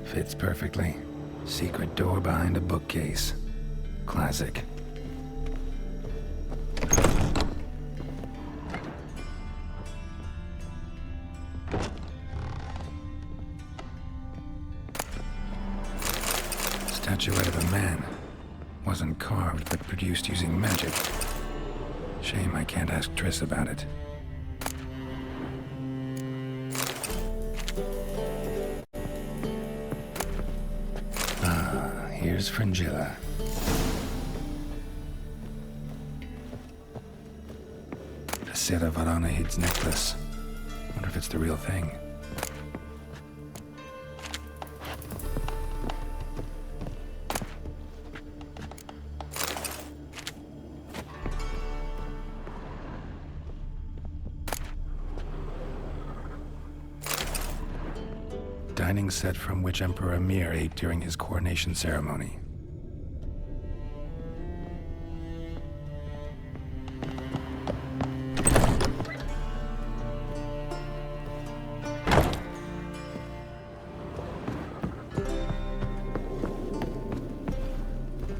Fits perfectly. Secret door behind a bookcase. Classic. Statuette of a man. Wasn't carved, but produced using magic. Shame I can't ask Triss about it. Here's Fringilla. A Sarah Varanahid's necklace. Wonder if it's the real thing. Dining set from which Emperor Mir ate during his coronation ceremony.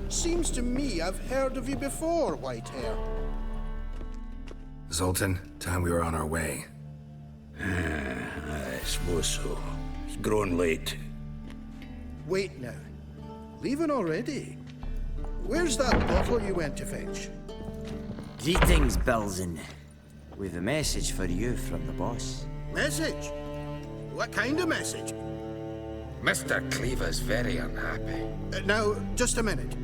Seems to me I've heard of you before, Whitehair. Zoltan, time we were on our way. I suppose so. It's grown late. Wait now. Leaving already? Where's that bottle you went to fetch? Greetings, Belzen. We've a message for you from the boss. Message? What kind of message? Mr. Cleaver's very unhappy. Now, just a minute.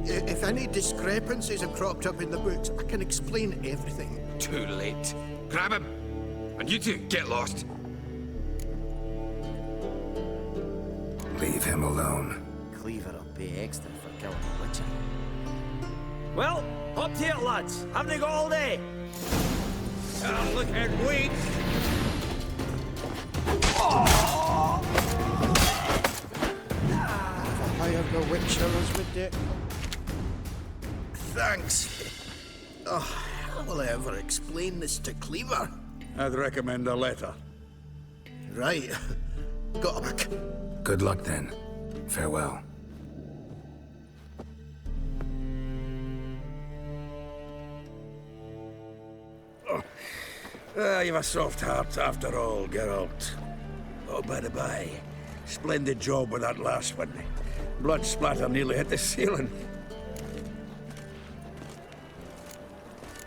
If any discrepancies have cropped up in the books, I can explain everything. Too late. Grab him! And you two, get lost. Leave him alone. Cleaver will pay extra for killing the Witcher. Well, hop to it, lads. Haven't they got all day? Look and wait. Hired the Witcher as we did. Thanks. Oh, how will I ever explain this to Cleaver? I'd recommend a letter. Right. Got a back. Good luck then. Farewell. You've a soft heart after all, Geralt. Oh, by the by, splendid job with that last one. Blood splatter nearly hit the ceiling.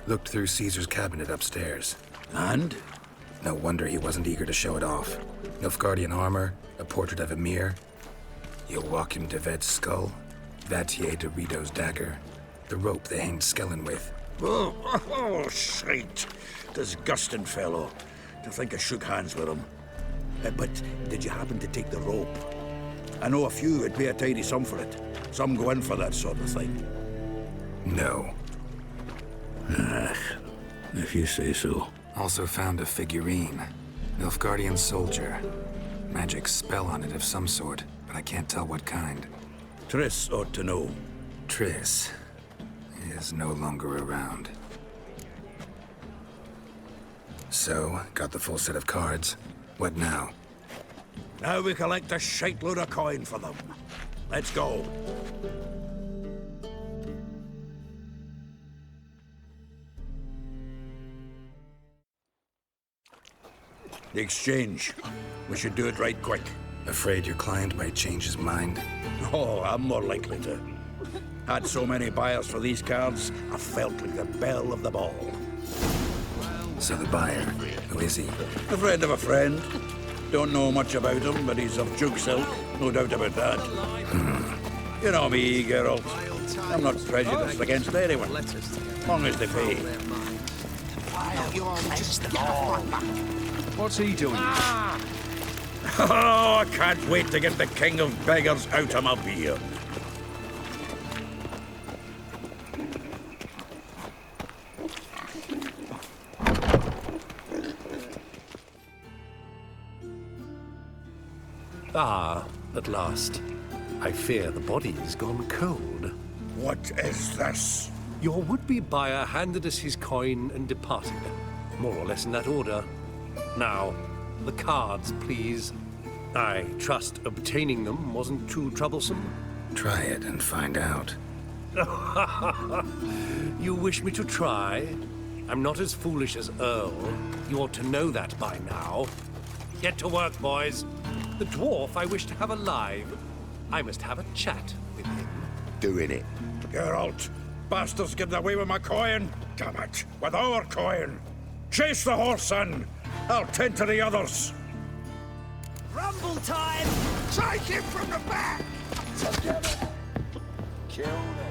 Looked through Caesar's cabinet upstairs. And? No wonder he wasn't eager to show it off. Nilfgaardian armor, a portrait of Emir, Joachim de Ved's skull, Vatier de Rideau's dagger, the rope they hanged Skellen with. Oh, shite. Disgusting fellow. To think I shook hands with him. But did you happen to take the rope? I know a few would pay a tidy sum for it. Some go in for that sort of thing. No. If you say so. Also found a figurine. Nilfgaardian soldier. Magic spell on it of some sort, but I can't tell what kind. Triss ought to know. Triss is no longer around. So, got the full set of cards. What now? Now we collect a shite-load of coin for them. Let's go. The exchange. We should do it right quick. Afraid your client might change his mind? Oh, I'm more likely to. Had so many buyers for these cards, I felt like the belle of the ball. So the buyer, who is he? A friend of a friend. Don't know much about him, but he's of Duke silk, no doubt about that. You know me, Geralt. I'm not prejudiced against anyone, as long as they pay. What's he doing? Oh, I can't wait to get the king of beggars out of my beard. Ah, at last. I fear the body's gone cold. What is this? Your would-be buyer handed us his coin and departed. More or less in that order. Now, the cards, please. I trust obtaining them wasn't too troublesome? Try it and find out. You wish me to try? I'm not as foolish as Earl. You ought to know that by now. Get to work, boys. The dwarf I wish to have alive. I must have a chat with him. Doing it. Geralt, bastards getting away with my coin. Damn it, with our coin. Chase the horse, son. I'll tend to the others. Rumble time! Take him from the back! Together. Kill them.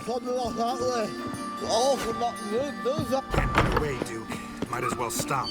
Something like that, Lee. Awful not good, does that? Get away, Duke. Might as well stop.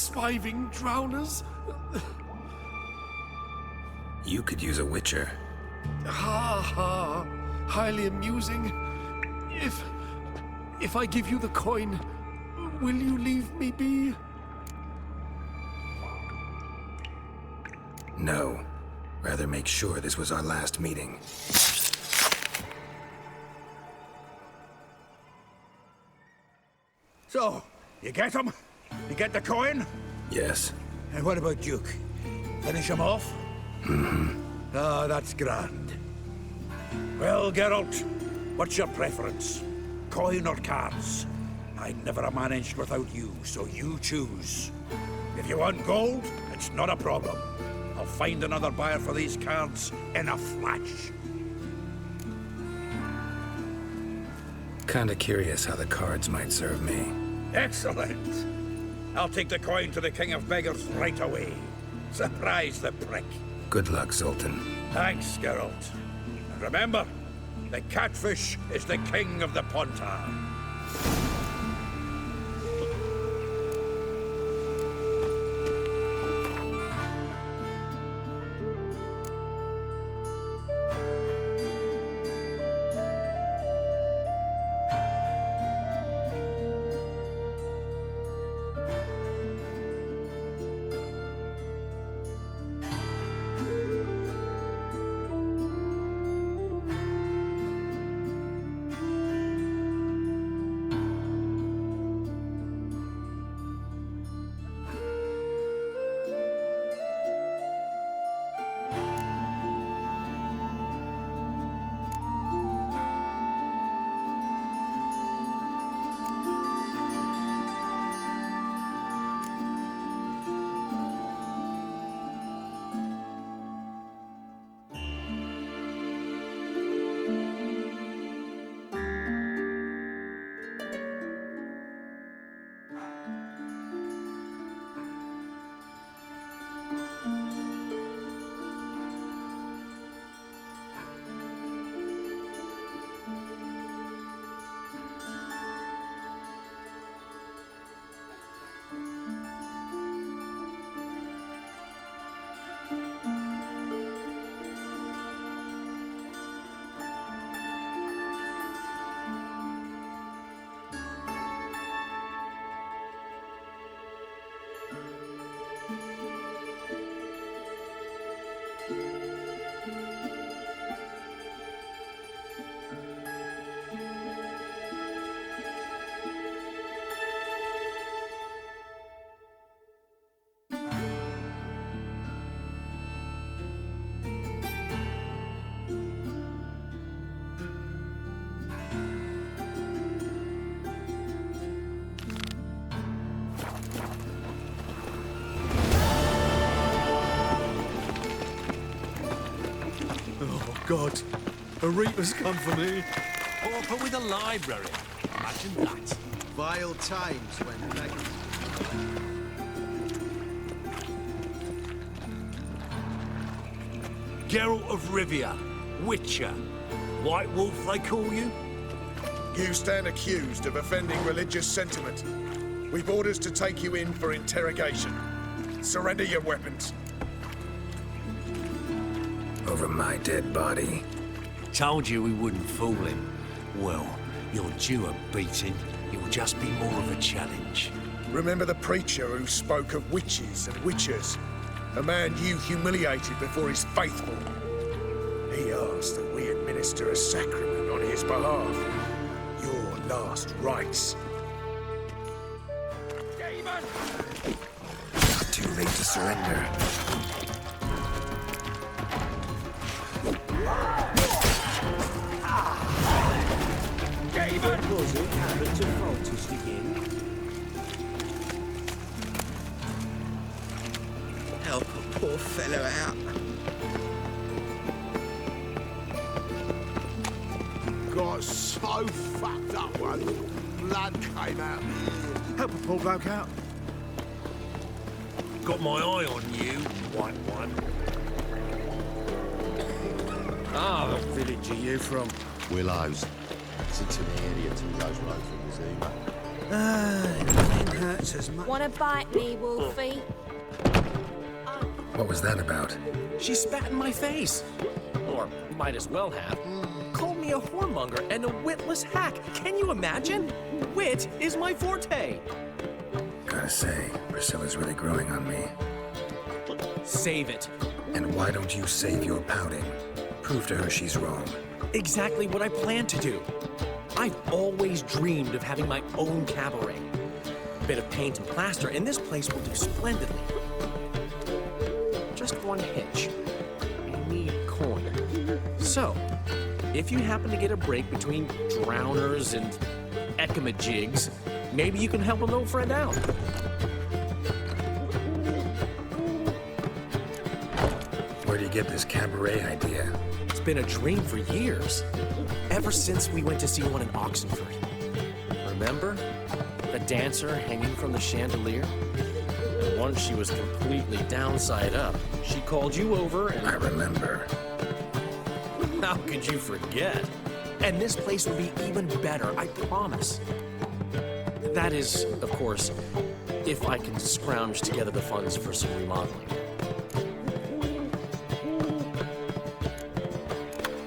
swiving drowners. You could use a witcher. Ha ha. Highly amusing. If I give you the coin, will you leave me be? No. Rather make sure this was our last meeting. So, you get him? You get the coin? Yes. And what about Duke? Finish him off? Mm-hmm. Ah, that's grand. Well, Geralt, what's your preference? Coin or cards? I'd never have managed without you, so you choose. If you want gold, it's not a problem. I'll find another buyer for these cards in a flash. Kinda curious how the cards might serve me. Excellent. I'll take the coin to the King of Beggars right away. Surprise the prick. Good luck, Sultan. Thanks, Geralt. And remember, the catfish is the king of the Pontar. God, a reaper's come for me. Pauper with a library. Imagine that. Vile times when beggars. Geralt of Rivia, Witcher. White Wolf, they call you? You stand accused of offending religious sentiment. We've orders to take you in for interrogation. Surrender your weapons. Over my dead body. Told you we wouldn't fool him. Well, you're due a beating. It will just be more of a challenge. Remember the preacher who spoke of witches and witchers? A man you humiliated before his faithful. He asked that we administer a sacrament on his behalf. Your last rites. Too late to surrender. Was it happened to Francis again? Help a poor fellow out. Got so fucked up once, blood came out. Help a poor bloke out. Got my eye on you, white one. Ah, what village are you from? Willows. It's an area 2 days road from the Zuma. Nothing hurts as much. Wanna bite me, Wolfie? What was that about? She spat in my face. Or might as well have. Called me a whoremonger and a witless hack. Can you imagine? Wit is my forte. Gotta say, Priscilla's really growing on me. Save it. And why don't you save your pouting? Prove to her she's wrong. Exactly what I plan to do. I've always dreamed of having my own cabaret. A bit of paint and plaster, and this place will do splendidly. Just one hitch. I need coin. So, if you happen to get a break between drowners and ecamajigs, maybe you can help an old friend out. Where do you get this cabaret idea? It's been a dream for years. Ever since we went to see one in Oxenford. Remember? The dancer hanging from the chandelier? And once she was completely downside up, she called you over and... I remember. How could you forget? And this place will be even better, I promise. That is, of course, if I can scrounge together the funds for some remodeling.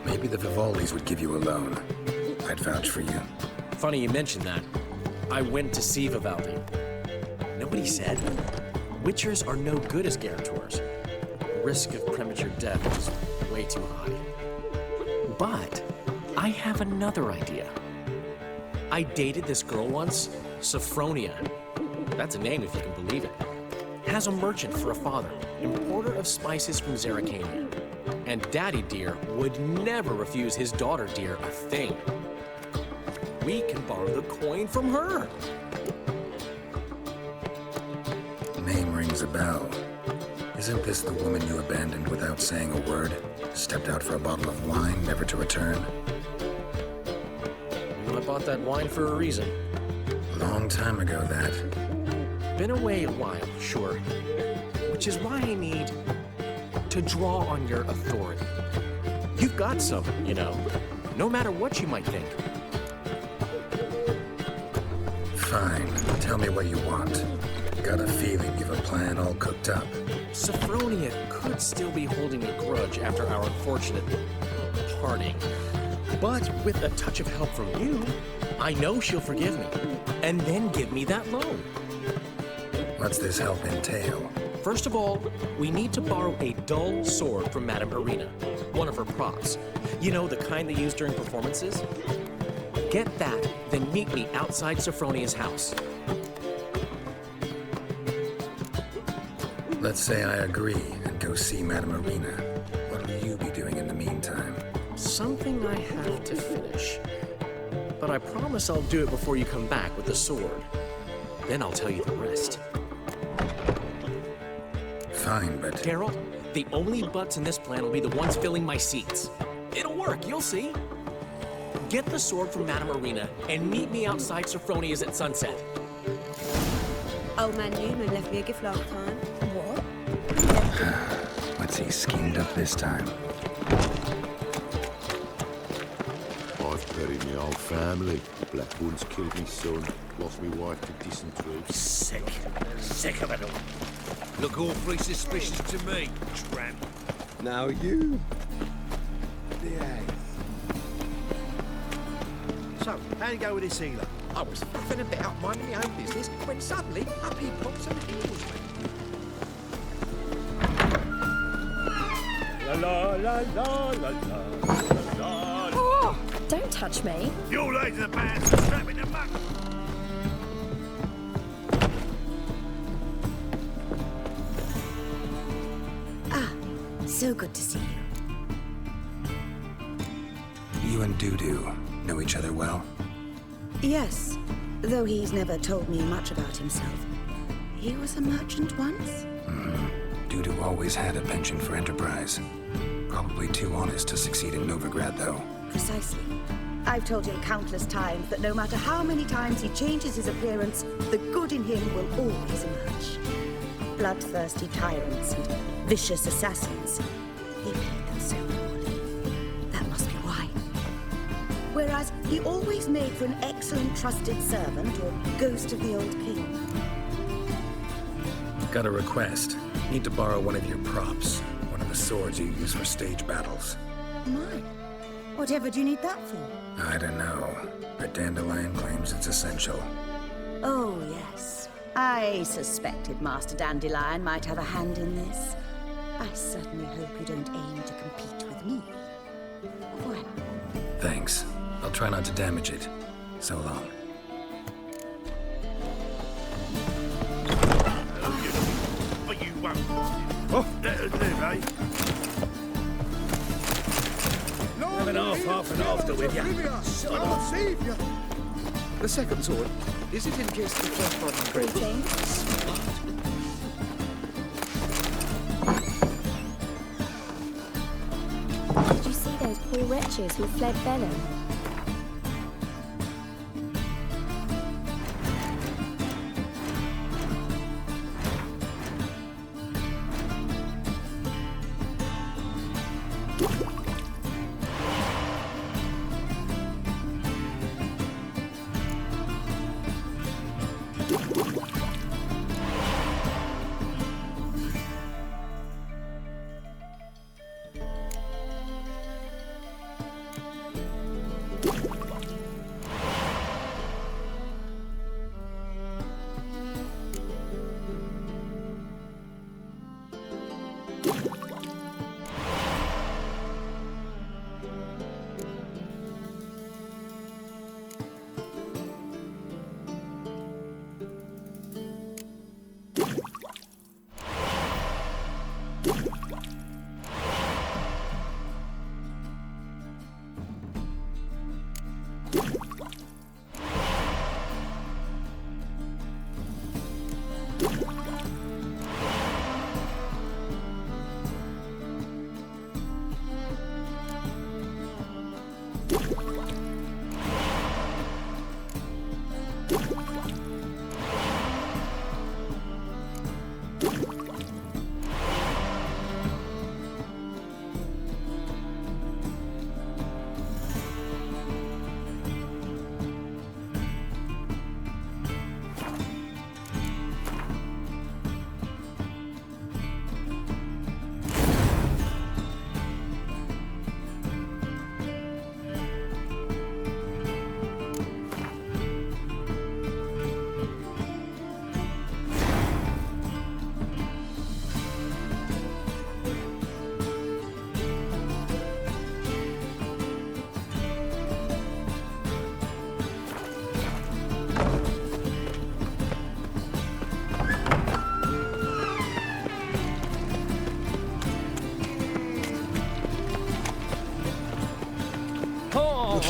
Maybe the Vivaldis would give you a loan. I'd vouch for you. Funny you mentioned that. I went to see Vivaldi. Nobody said. Witchers are no good as guarantors. The risk of premature death is way too high. But I have another idea. I dated this girl once, Sophronia. That's a name if you can believe it. Has a merchant for a father, importer of spices from Zerrikania. And Daddy Dear would never refuse his daughter Dear a thing. We can borrow the coin from her. Name rings a bell. Isn't this the woman you abandoned without saying a word? Stepped out for a bottle of wine, never to return? I bought that wine for a reason. Long time ago, that. Been away a while, sure. Which is why I need to draw on your authority. You've got some, you know, no matter what you might think. Fine. Tell me what you want. Got a feeling you've a plan all cooked up. Sophronia could still be holding a grudge after our unfortunate parting. But with a touch of help from you, I know she'll forgive me. And then give me that loan. What's this help entail? First of all, we need to borrow a dull sword from Madame Irina, one of her props. You know, the kind they use during performances? Get that, then meet me outside Sophronia's house. Let's say I agree and go see Madame Irina. What will you be doing in the meantime? Something I have to finish. But I promise I'll do it before you come back with the sword. Then I'll tell you the rest. Fine, but... Geralt, the only butts in this plan will be the ones filling my seats. It'll work, you'll see. Get the sword from Madame Irina and meet me outside Sophronia's at sunset. Old man Newman left me a gift last time. What? What's he schemed up this time? I've buried my whole family. Black Ones killed me son, lost me wife to dysentery. Sick of it all. Look awfully suspicious to me, tramp. Now you behave. So, how you go with this healer? I was faffing about minding my own business when suddenly up he pops and heals me. La la la la la la la. Oh, don't touch me. You ladies of the band, strap in the muck. So good to see you. You and Dudu know each other well? Yes, though he's never told me much about himself. He was a merchant once? Dudu always had a penchant for enterprise. Probably too honest to succeed in Novigrad, though. Precisely. I've told him countless times that no matter how many times he changes his appearance, the good in him will always emerge. Bloodthirsty tyrants and vicious assassins. He paid them so poorly. That must be why. Whereas He always made for an excellent trusted servant or ghost of the old king. Got a request. Need to borrow one of your props. One of the swords you use for stage battles. Mine? Whatever do you need that for? I don't know, but Dandelion claims it's essential. Oh, yes. I suspected Master Dandelion might have a hand in this. I certainly hope you don't aim to compete with me. Voilà. Thanks. I'll try not to damage it. So long. But you won't. Oh, that'll do, eh? Half and after with you. I'll save you. The second sword, is it in case the first one breaks? Did you see those poor wretches who fled Velen?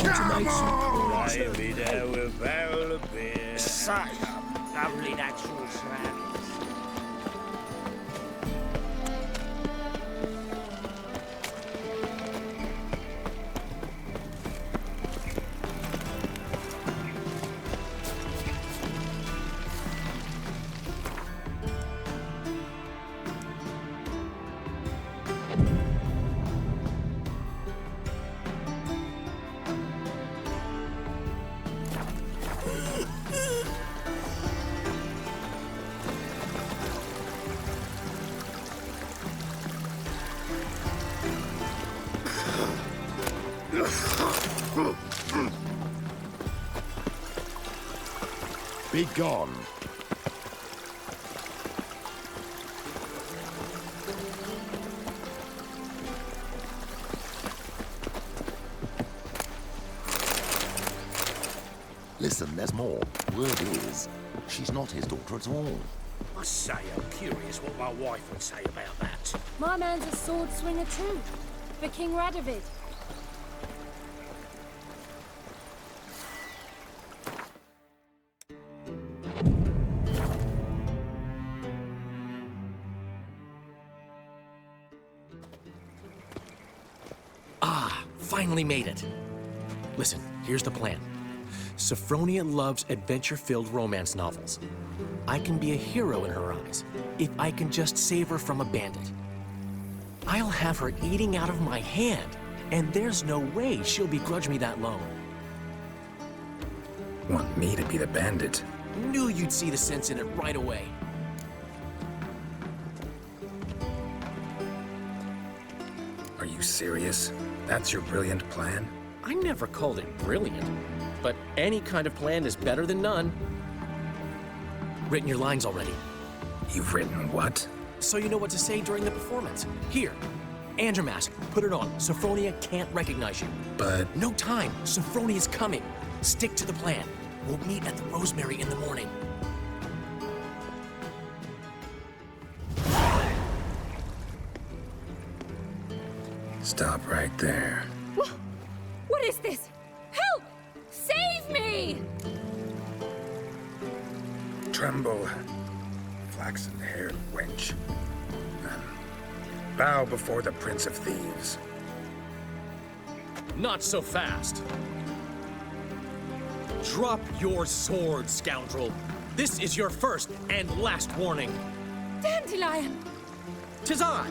Come on! I'll be there with a barrel of beer. Such lovely natural surroundings. Be gone. Listen, there's more. Word is, she's not his daughter at all. I say, I'm curious what my wife would say about that. My man's a sword swinger too, for King Radovid. Finally made it. Listen, here's the plan. Sophronia loves adventure-filled romance novels. I can be a hero in her eyes if I can just save her from a bandit. I'll have her eating out of my hand, and there's no way she'll begrudge me that loan. Want me to be the bandit? Knew you'd see the sense in it right away. Are you serious? That's your brilliant plan? I never called it brilliant, but any kind of plan is better than none. Written your lines already. You've written what? So you know what to say during the performance. Here, and your mask. Put it on. Sophronia can't recognize you. But... No time. Sophronia's coming. Stick to the plan. We'll meet at the Rosemary in the morning. Stop right there. What is this? Help! Save me! Tremble, flaxen-haired wench. Bow before the Prince of Thieves. Not so fast. Drop your sword, scoundrel. This is your first and last warning. Dandelion! 'Tis I,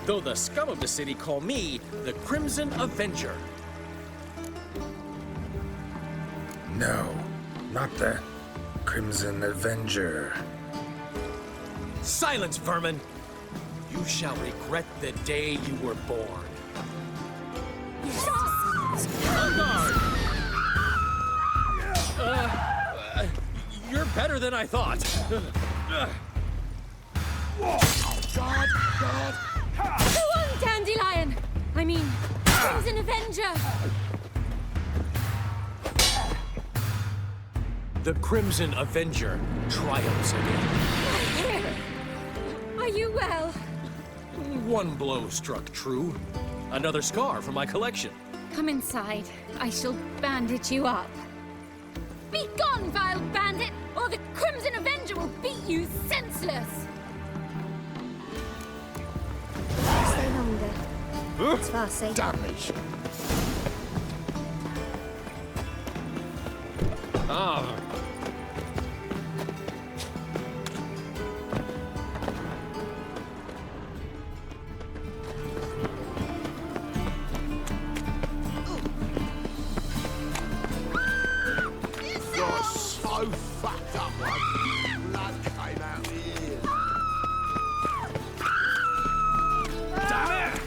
though the scum of the city call me the Crimson Avenger. No, not the Crimson Avenger. Silence, vermin! You shall regret the day you were born. On guard! You're better than I thought. God! Go on, Dandelion! I mean, Crimson Avenger! The Crimson Avenger triumphs again. Are you well? One blow struck true. Another scar from my collection. Come inside. I shall bandage you up. Be gone, vile bandit, or the Crimson Avenger will beat you senseless! Stay longer. It's far safer. Damnation. Ah. You're so fucked up, man. Blood came out of your ears. Damn it!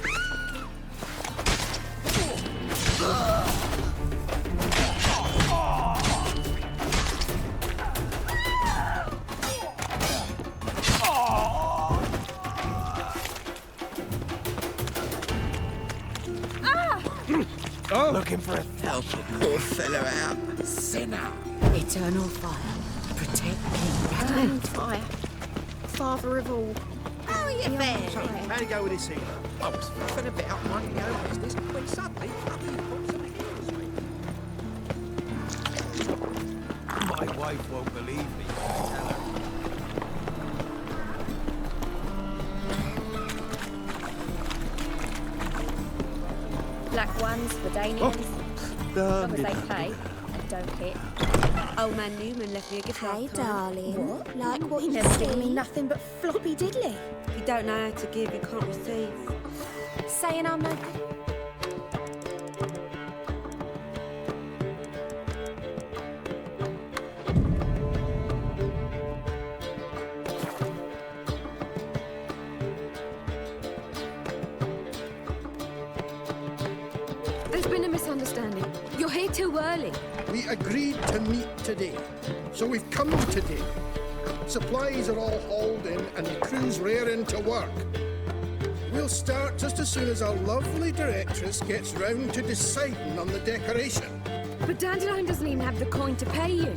Looking for a help the poor fellow out. Sinner. Eternal fire. Protect me. And fire. Father of all. How are you faring? How'd it go with this healer? I was faffing about minding my own business when suddenly My wife won't believe me. Tell her. Black ones, Redanians. As long as they pay and don't hit. Old man Newman left me a gift. Hey, darling. What? Like what you Never see? given me nothing but floppy diddly. If you don't know how to give, you can't receive. Saying I'm a... There's been a misunderstanding. You're here too early. We agreed to meet today, so we've come today. Supplies are all hauled in and the crew's raring to work. We'll start just as soon as our lovely directress gets round to deciding on the decoration. But Dandelion doesn't even have the coin to pay you.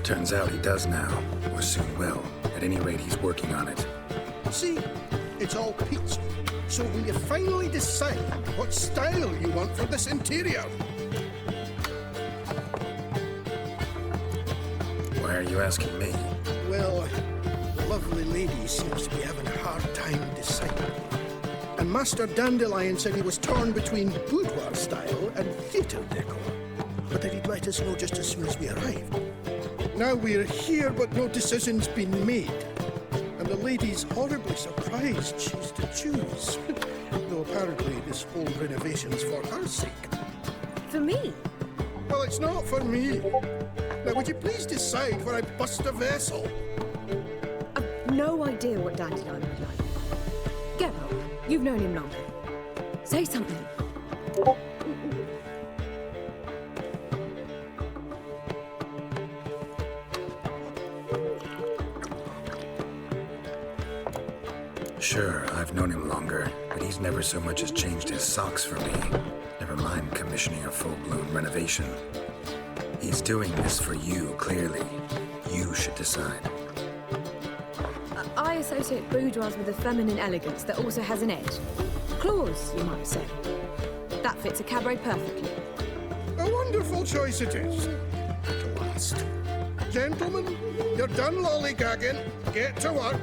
Turns out he does now, or soon will. At any rate, he's working on it. See, it's all peachy. So will you finally decide what style you want for this interior? Why are you asking me? Well, the lovely lady seems to be having a hard time deciding. And Master Dandelion said he was torn between boudoir style and theatre decor, but that he'd let us know just as soon as we arrived. Now we're here, but no decision's been made. And the lady's horribly surprised she's to choose. Though apparently this whole renovation's for her sake. For me? Well, it's not for me. Now, would you please decide where I bust a vessel? I've no idea what Dandelion would like. Geralt, you've known him longer. Say something. Sure, I've known him longer, but he's never so much as changed his socks for me. Never mind commissioning a full-blown renovation. He's doing this for you, clearly. You should decide. I associate boudoirs with a feminine elegance that also has an edge. Claws, you might say. That fits a cabaret perfectly. A wonderful choice it is. At last. Gentlemen, you're done lollygagging. Get to work.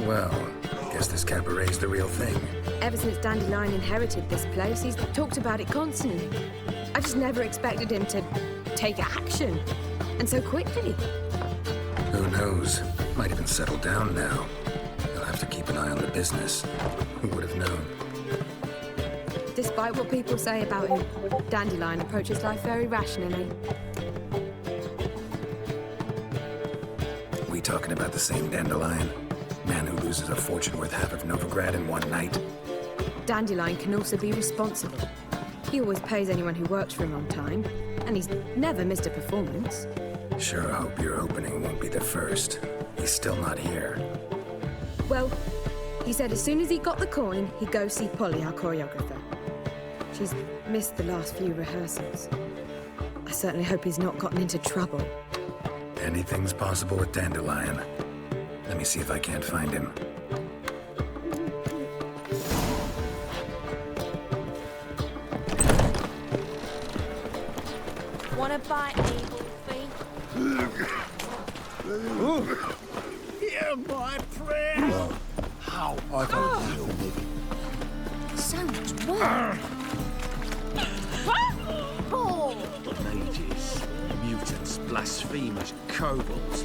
Well, I guess this cabaret's the real thing. Ever since Dandelion inherited this place, he's talked about it constantly. I just never expected him to take action. And so quickly. Who knows? Might even settle down now. He'll have to keep an eye on the business. Who would have known? Despite what people say about him, Dandelion approaches life very rationally. We talking about the same Dandelion? Man who loses a fortune worth half of Novigrad in one night? Dandelion can also be responsible. He always pays anyone who works for him on time, and he's never missed a performance. Sure hope your opening won't be the first. He's still not here. Well, he said as soon as he got the coin, he'd go see Polly, our choreographer. She's missed the last few rehearsals. I certainly hope he's not gotten into trouble. Anything's possible with Dandelion. Let me see if I can't find him. Wanna bite me, Wolfie? Hear my prayer! How I can deal with it. So much work. Oh. Mages, mutants, blasphemers, kobolds.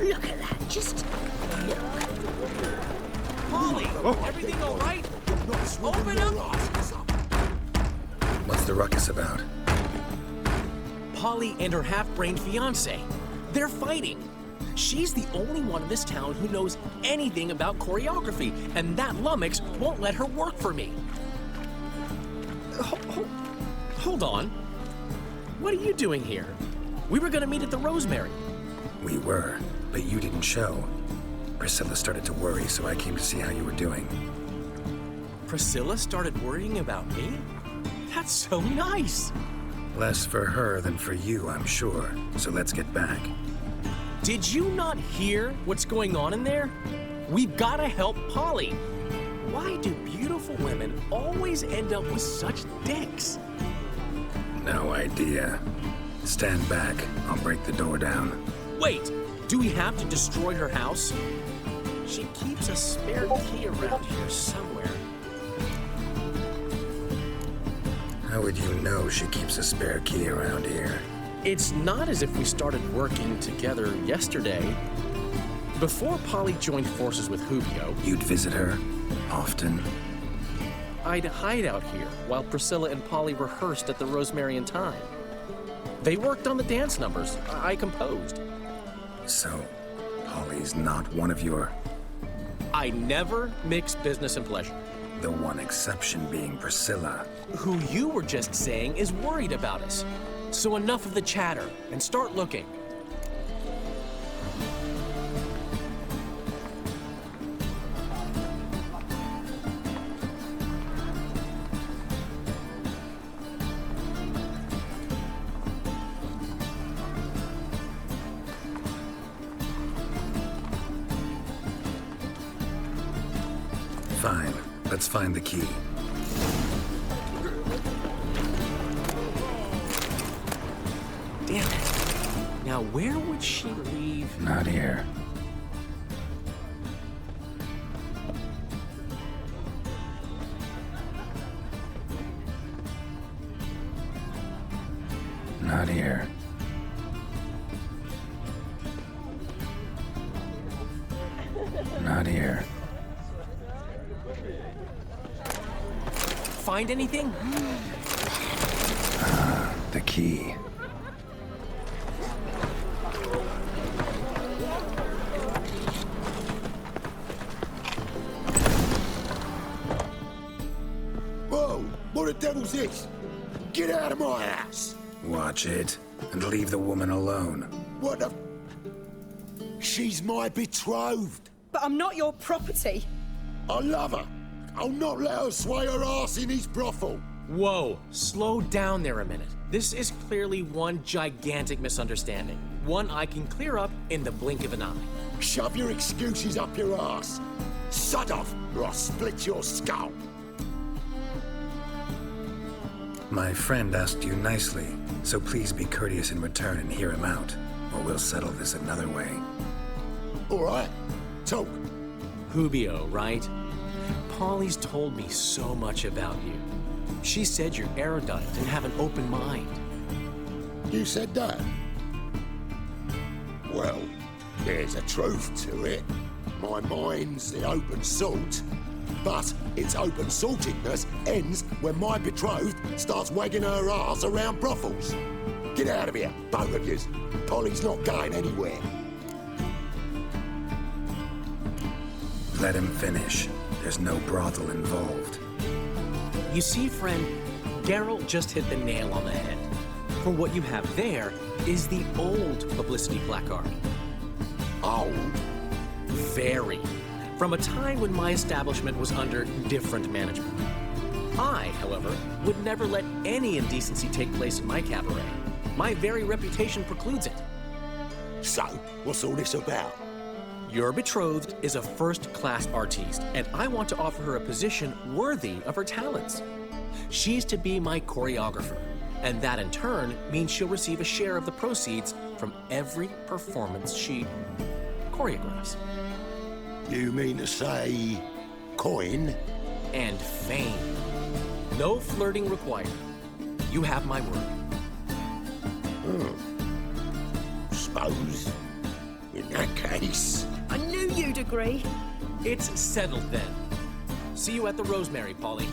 Look at that, just look. Polly, everything all right? Open up! What's the ruckus about? Polly and her half-brained fiancé. They're fighting. She's the only one in this town who knows anything about choreography, and that lummox won't let her work for me. Hold on. What are you doing here? We were gonna meet at the Rosemary. We were, but you didn't show. Priscilla started to worry, so I came to see how you were doing. Priscilla started worrying about me? That's so nice. Less for her than for you, I'm sure. So let's get back. Did you not hear what's going on in there? We've got to help Polly. Why do beautiful women always end up with such dicks? No idea. Stand back. I'll break the door down. Wait, do we have to destroy her house? She keeps a spare key around here somewhere. How would you know she keeps a spare key around here? It's not as if we started working together yesterday. Before Polly joined forces with Hubio, you'd visit her often? I'd hide out here while Priscilla and Polly rehearsed at the Rosemary and Thyme. They worked on the dance numbers I composed. So, Polly's not one of your... I never mix business and pleasure. The one exception being Priscilla. Who you were just saying is worried about us. So enough of the chatter, and start looking. Fine. Let's find the key. Damn it. Now where would she leave? Not here. Not here. Not here. find anything? The key. Whoa! What the devil's this? Get out of my house! Watch it, and leave the woman alone. What the... She's my betrothed. But I'm not your property. I love her. I'll not let her sway her ass in his brothel. Whoa, slow down there a minute. This is clearly one gigantic misunderstanding. One I can clear up in the blink of an eye. Shove your excuses up your ass. Sod off, or I'll split your skull. My friend asked you nicely, so please be courteous in return and hear him out, or we'll settle this another way. All right, talk. Hubio, right? Polly's told me so much about you. She said you're erudite and have an open mind. You said that? Well, there's a truth to it. My mind's the open salt, but its open saltedness ends when my betrothed starts wagging her ass around brothels. Get out of here, both of yous. Polly's not going anywhere. Let him finish. There's no brothel involved. You see, friend, Geralt just hit the nail on the head. For what you have there is the old publicity placard. Old? Very. From a time when my establishment was under different management. I, however, would never let any indecency take place in my cabaret. My very reputation precludes it. So, what's all this about? Your betrothed is a first-class artiste, and I want to offer her a position worthy of her talents. She's to be my choreographer, and that in turn means she'll receive a share of the proceeds from every performance she choreographs. You mean to say coin? And fame. No flirting required. You have my word. Suppose, in that case... I knew you'd agree. It's settled then. See you at the Rosemary, Polly.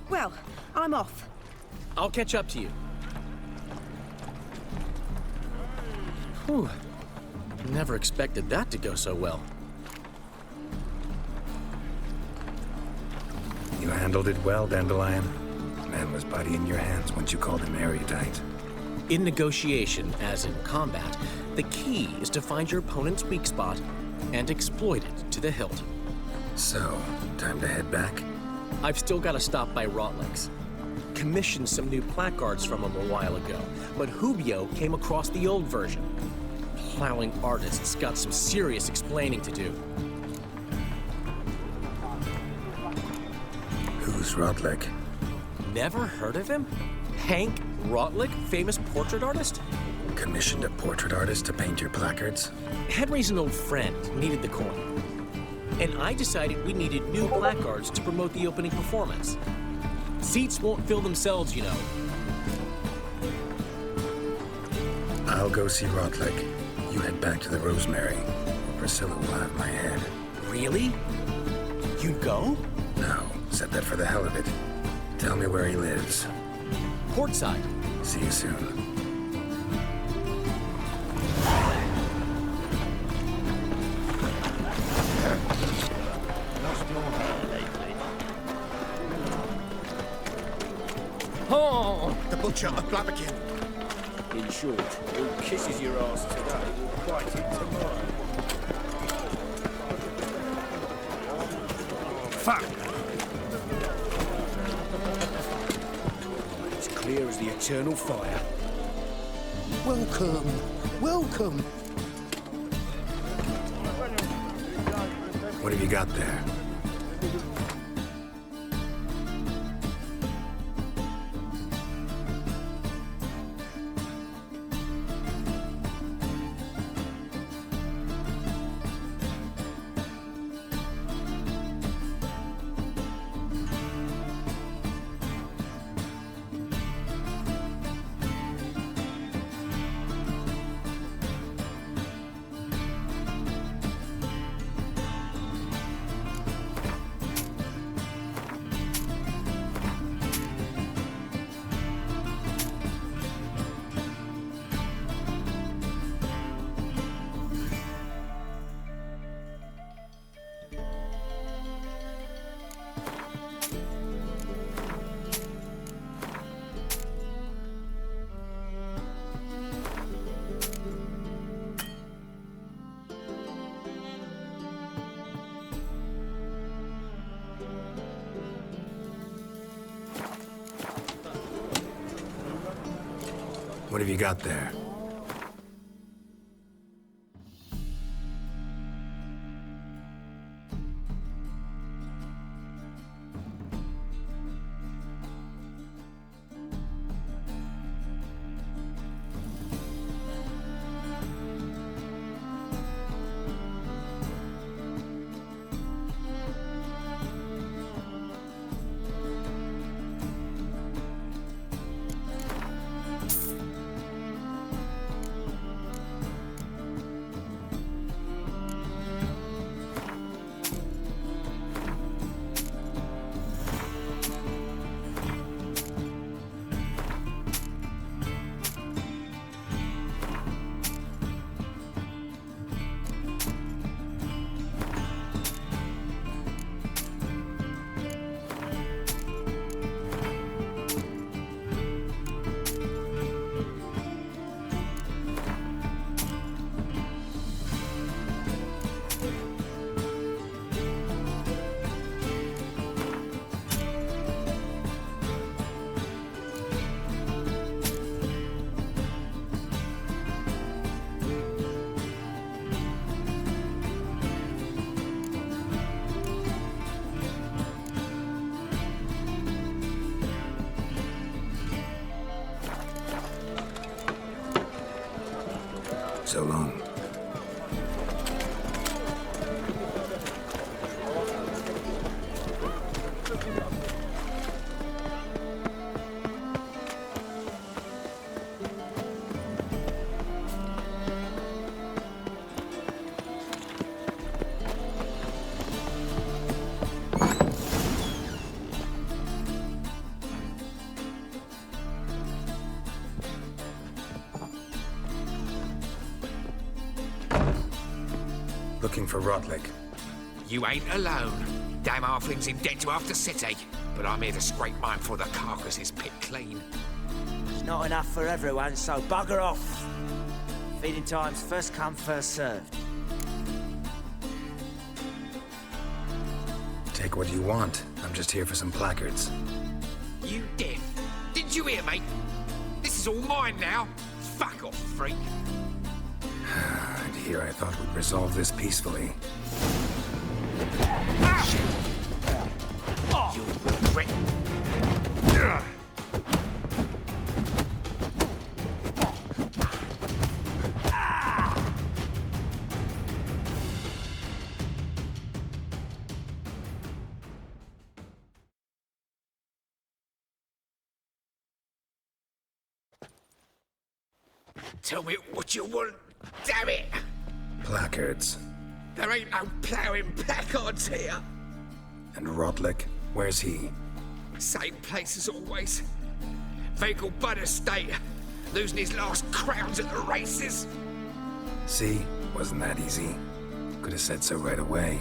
Well, I'm off. I'll catch up to you. Whew. Never expected that to go so well. You handled it well, Dandelion. Man was body in your hands once you called him erudite. In negotiation, as in combat, the key is to find your opponent's weak spot and exploit it to the hilt. So, time to head back? I've still got to stop by Rotlick's. Commissioned some new placards from him a while ago, but Hubio came across the old version. Plowing artists got some serious explaining to do. Who's Rotlick? Never heard of him? Hank Rotlick, famous portrait artist? Commissioned a portrait artist to paint your placards? Henry's an old friend, needed the coin. And I decided we needed new placards to promote the opening performance. Seats won't fill themselves, you know. I'll go see Rotlick. You head back to the Rosemary, or Priscilla will have my head. Really? You'd go? No, said that for the hell of it. Tell me where he lives. Portside. See you soon. Oh! The butcher of Blaviken. In short, who kisses your ass today will bite it tomorrow. Fuck! It's clear as the eternal fire. Welcome, welcome. What have you got there? What have you got there? So long. Looking for Rodlick. You ain't alone. Damn halfling's in debt to half the city. But I'm here to scrape mine before the carcass is picked clean. It's not enough for everyone, so bugger off. Feeding time's first come, first served. Take what you want. I'm just here for some placards. You deaf? Didn't you hear me? This is all mine now. Fuck off, freak. And here I thought we'd resolve this peacefully. You regret. Tell me what you want, damn it! Placards. There ain't no ploughing placards here. And Rodlick, where's he? Same place as always. Vehicle Bud Estate, losing his last crowns at the races. See? Wasn't that easy? Could have said so right away.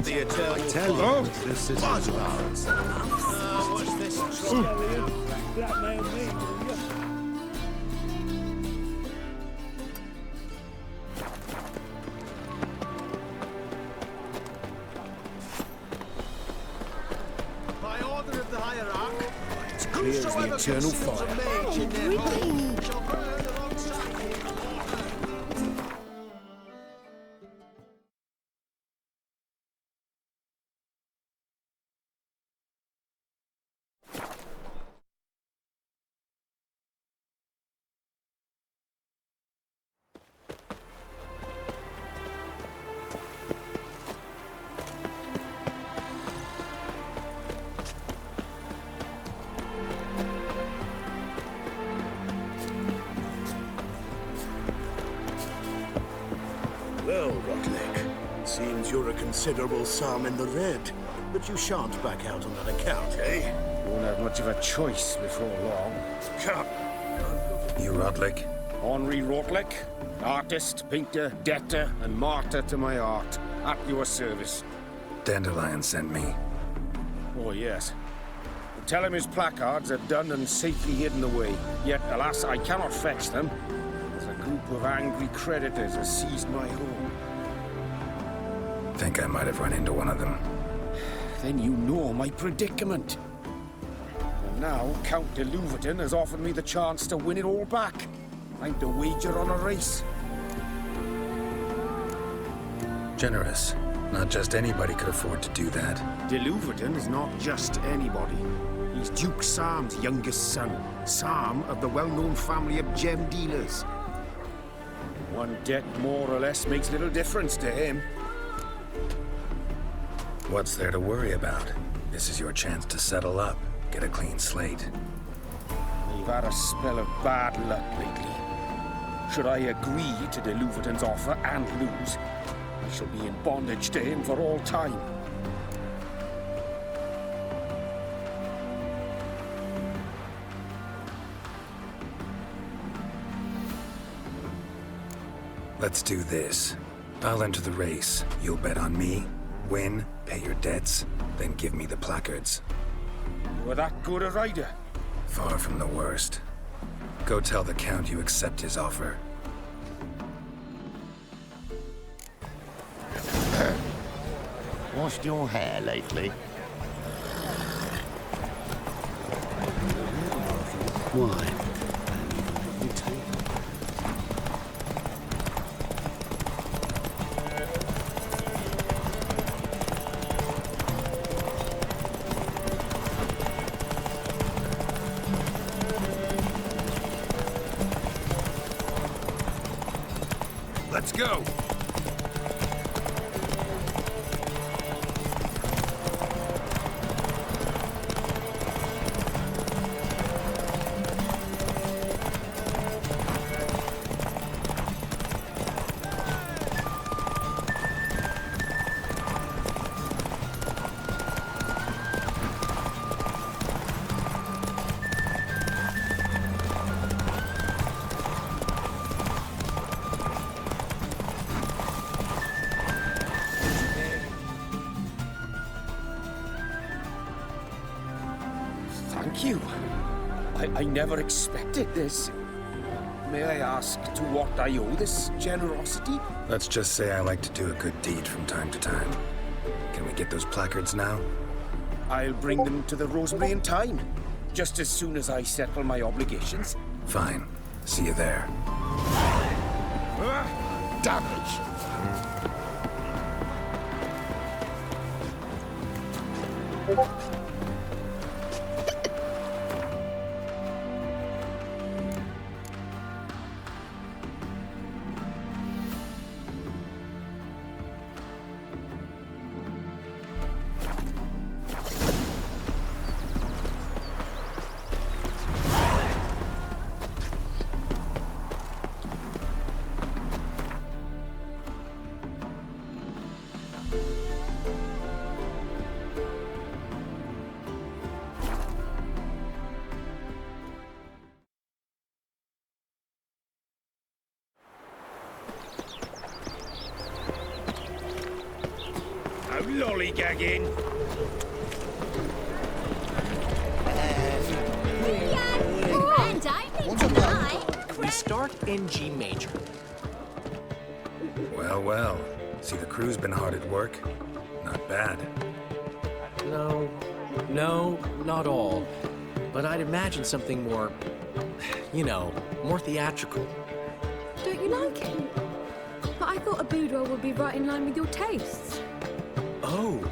The eternal tell you, this is what's this? Blackmail me, will you? By order of the hierarch, It's clear as the eternal fire. Well, Rotlick, seems you're a considerable sum in the red, but you shan't back out on that account, eh? Won't have much of a choice before long. You Rodlick? Henri Rotlick, artist, painter, debtor, and martyr to my art. At your service. Dandelion sent me. Oh, yes. Tell him his placards are done and safely hidden away. Yet, alas, I cannot fetch them, as a group of angry creditors has seized my home. Think I might have run into one of them. Then you know my predicament. And now, Count de Louverton has offered me the chance to win it all back. I'm to wager on a race. Generous. Not just anybody could afford to do that. De Louverton is not just anybody. He's Duke Sam's youngest son. Sam of the well-known family of gem dealers. One debt more or less makes little difference to him. What's there to worry about? This is your chance to settle up, get a clean slate. We've had a spell of bad luck lately. Should I agree to de Louverton's offer and lose, I shall be in bondage to him for all time. Let's do this. I'll enter the race. You'll bet on me, win, pay your debts, then give me the placards. You are that good a rider? Far from the worst. Go tell the Count you accept his offer. Washed your hair lately? Why? Let's go! Thank you. I never expected this. May I ask to what I owe this generosity? Let's just say I like to do a good deed from time to time. Can we get those placards now? I'll bring them to the Rosemary in time, just as soon as I settle my obligations. Fine. See you there. Damage! Lollygagging. And I need to die. We start in G major. Well, well. See, the crew's been hard at work. Not bad. No, not all. But I'd imagine something more, more theatrical. Don't you like it? But I thought a boudoir would be right in line with your tastes. Oh,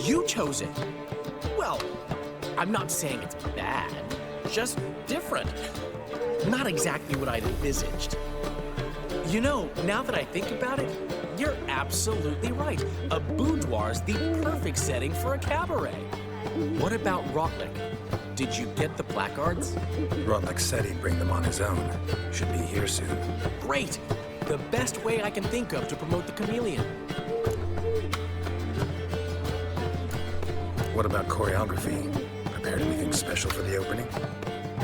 you chose it. Well, I'm not saying it's bad, just different. Not exactly what I'd envisaged. Now that I think about it, you're absolutely right. A boudoir's the perfect setting for a cabaret. What about Rotlick? Did you get the placards? Rotlick said he'd bring them on his own. Should be here soon. Great! the best way I can think of to promote the chameleon. What about choreography? Prepared anything special for the opening?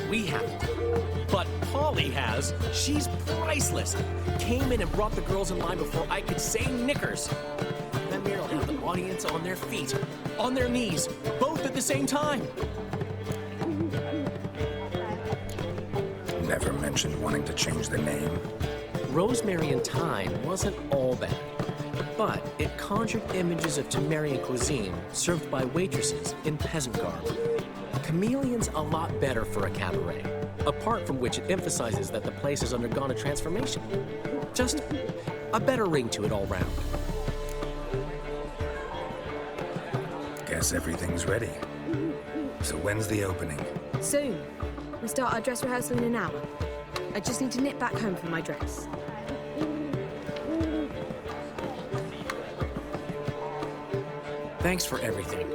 We haven't. But Polly has. She's priceless. Came in and brought the girls in line before I could say knickers. That made will have the audience on their feet, on their knees, both at the same time. Never mentioned wanting to change the name. Rosemary and Thyme wasn't all bad, but it conjured images of Temerian cuisine served by waitresses in peasant garb. Chameleon's a lot better for a cabaret, apart from which it emphasizes that the place has undergone a transformation. Just a better ring to it all round. Guess everything's ready. So when's the opening? Soon. We start our dress rehearsal in an hour. I just need to nip back home for my dress. Thanks for everything.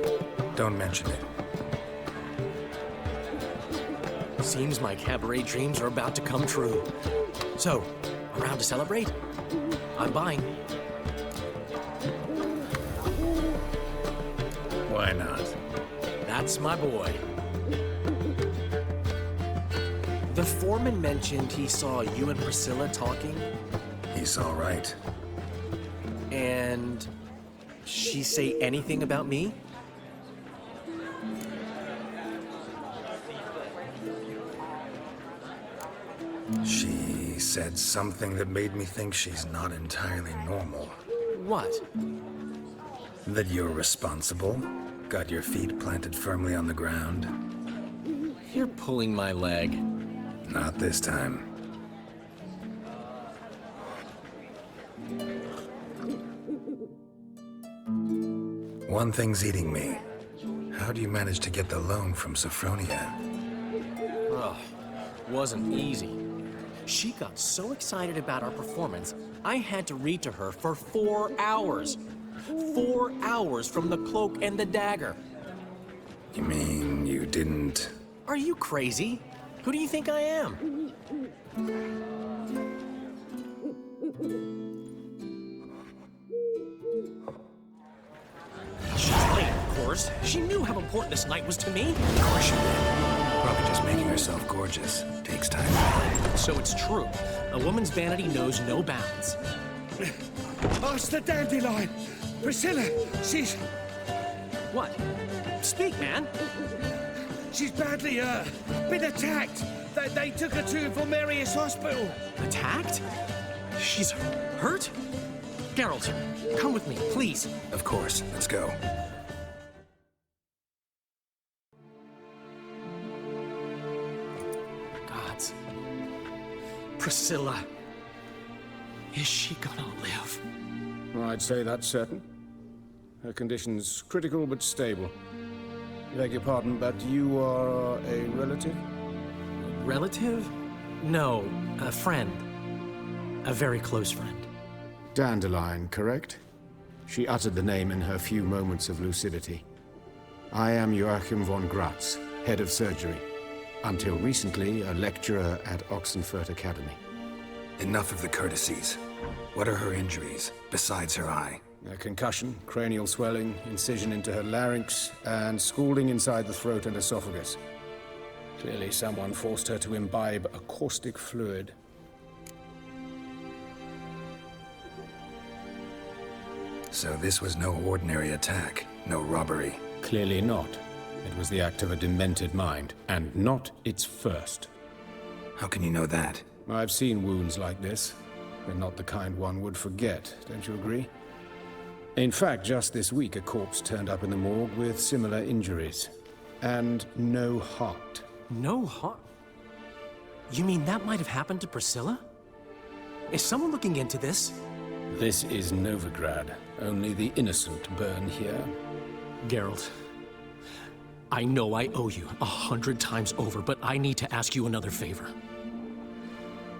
Don't mention it. Seems my cabaret dreams are about to come true. So, around to celebrate? I'm buying. Why not? That's my boy. The foreman mentioned he saw you and Priscilla talking. He's all right. And she say anything about me? She said something that made me think she's not entirely normal. What? That you're responsible, got your feet planted firmly on the ground. You're pulling my leg. Not this time. One thing's eating me. How do you manage to get the loan from Sophronia? Ugh, wasn't easy. She got so excited about our performance, I had to read to her for 4 hours. 4 hours from the cloak and the dagger. You mean you didn't... Are you crazy? Who do you think I am? She's late, of course. She knew how important this night was to me. Of course she did. Probably just making herself gorgeous. Takes time. So it's true. A woman's vanity knows no bounds. Ask the dandelion! Priscilla, she's... What? Speak, man. She's badly, been attacked. They took her to Valmerius Hospital. Attacked? She's hurt? Geralt, come with me, please. Of course. Let's go. Gods. Priscilla. Is she gonna live? I'd say that's certain. Her condition's critical but stable. Beg your pardon, but you are a relative? Relative? No, a friend. A very close friend. Dandelion, correct? She uttered the name in her few moments of lucidity. I am Joachim von Gratz, head of surgery. Until recently, a lecturer at Oxenfurt Academy. Enough of the courtesies. What are her injuries, besides her eye? A concussion, cranial swelling, incision into her larynx, and scalding inside the throat and esophagus. Clearly someone forced her to imbibe a caustic fluid. So this was no ordinary attack, no robbery. Clearly not. It was the act of a demented mind, and not its first. How can you know that? I've seen wounds like this. They're not the kind one would forget, don't you agree? In fact, just this week, a corpse turned up in the morgue with similar injuries. And no heart. No heart? You mean that might have happened to Priscilla? Is someone looking into this? This is Novigrad. Only the innocent burn here. Geralt, I know I owe you 100 times over, but I need to ask you another favor.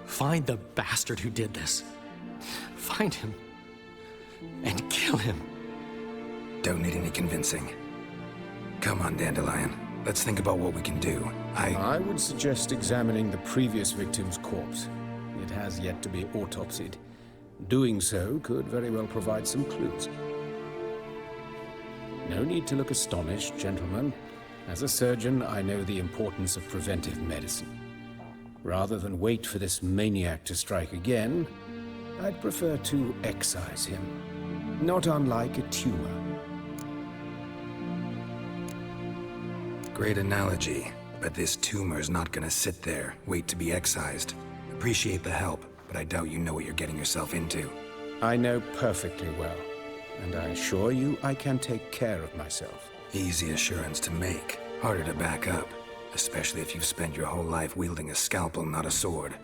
Find the bastard who did this. Find him. And kill him. Don't need any convincing. Come on, Dandelion. Let's think about what we can do. I would suggest examining the previous victim's corpse. It has yet to be autopsied. Doing so could very well provide some clues. No need to look astonished, gentlemen. As a surgeon, I know the importance of preventive medicine. Rather than wait for this maniac to strike again, I'd prefer to excise him. Not unlike a tumor. Great analogy, but this tumor's not gonna sit there, wait to be excised. Appreciate the help, but I doubt you know what you're getting yourself into. I know perfectly well, and I assure you I can take care of myself. Easy assurance to make, harder to back up, especially if you've spent your whole life wielding a scalpel, not a sword.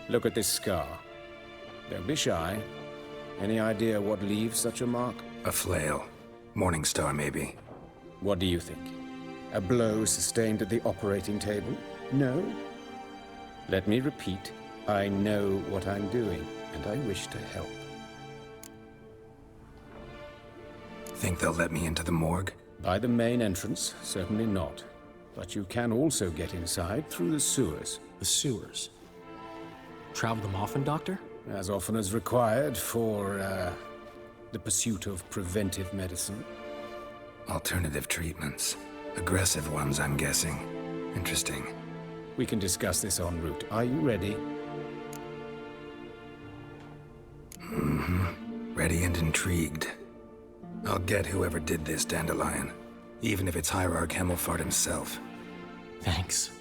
Look at this scar. Don't be shy. Any idea what leaves such a mark? A flail. Morningstar, maybe. What do you think? A blow sustained at the operating table? No? Let me repeat. I know what I'm doing, and I wish to help. Think they'll let me into the morgue? By the main entrance, certainly not. But you can also get inside through the sewers. The sewers? Travel them often, Doctor? As often as required for, the pursuit of preventive medicine. Alternative treatments. Aggressive ones, I'm guessing. Interesting. We can discuss this en route. Are you ready? Mm-hmm. Ready and intrigued. I'll get whoever did this, Dandelion. Even if it's Hierarch Hemmelfart himself. Thanks.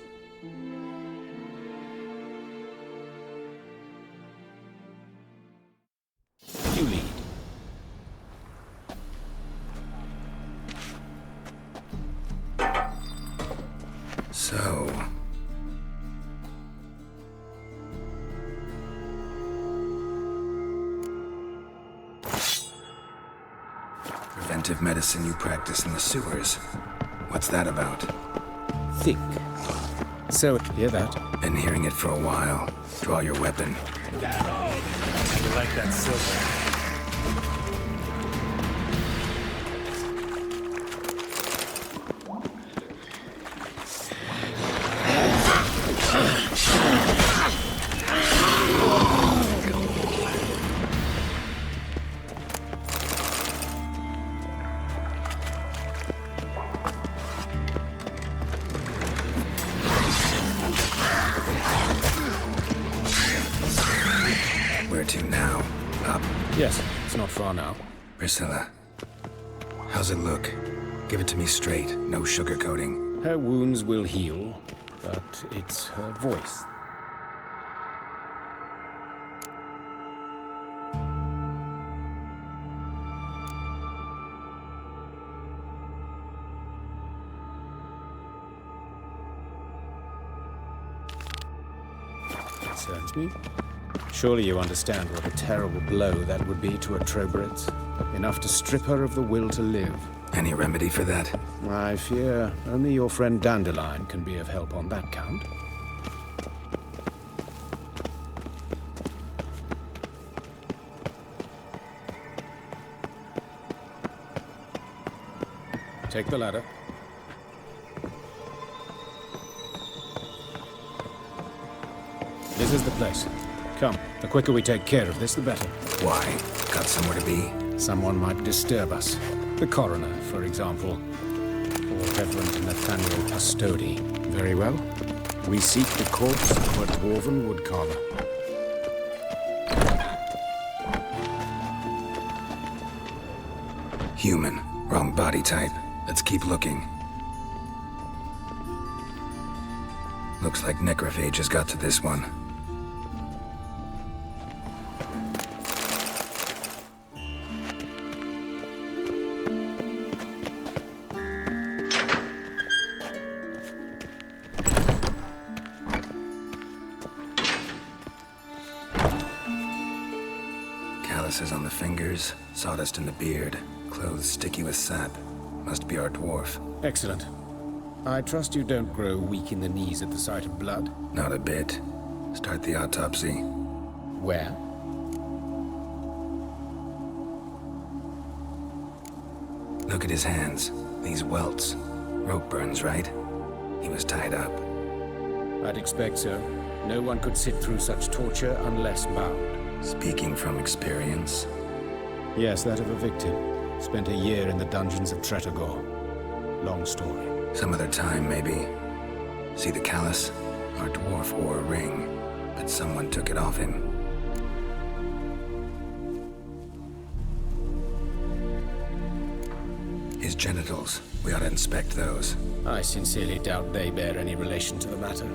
You lead. So... preventive medicine you practice in the sewers. What's that about? Think. So, hear that? Been hearing it for a while. Draw your weapon. You like that silver? Where to now? Up? Yes, it's not far now. Priscilla. How's it look? Give it to me straight, no sugarcoating. Her wounds will heal, but it's her voice. Concerns me. Surely you understand what a terrible blow that would be to a Trobritz. Enough to strip her of the will to live. Any remedy for that? I fear only your friend Dandelion can be of help on that count. Take the ladder. This is the place. Come, the quicker we take care of this, the better. Why? Got somewhere to be? Someone might disturb us. The coroner, for example. Or Reverend Nathaniel Pastodi. Very well. We seek the corpse of a dwarven woodcarver. Human. Wrong body type. Let's keep looking. Looks like necrophage has got to this one. Calluses on the fingers, sawdust in the beard, clothes sticky with sap. Must be our dwarf. Excellent. I trust you don't grow weak in the knees at the sight of blood? Not a bit. Start the autopsy. Where? Look at his hands. These welts. Rope burns, right? He was tied up. I'd expect so. No one could sit through such torture unless bound. Speaking from experience? Yes, that of a victim. Spent a year in the dungeons of Tretogor. Long story. Some other time, maybe. See the callus? Our dwarf wore a ring, but someone took it off him. His genitals. We ought to inspect those. I sincerely doubt they bear any relation to the matter.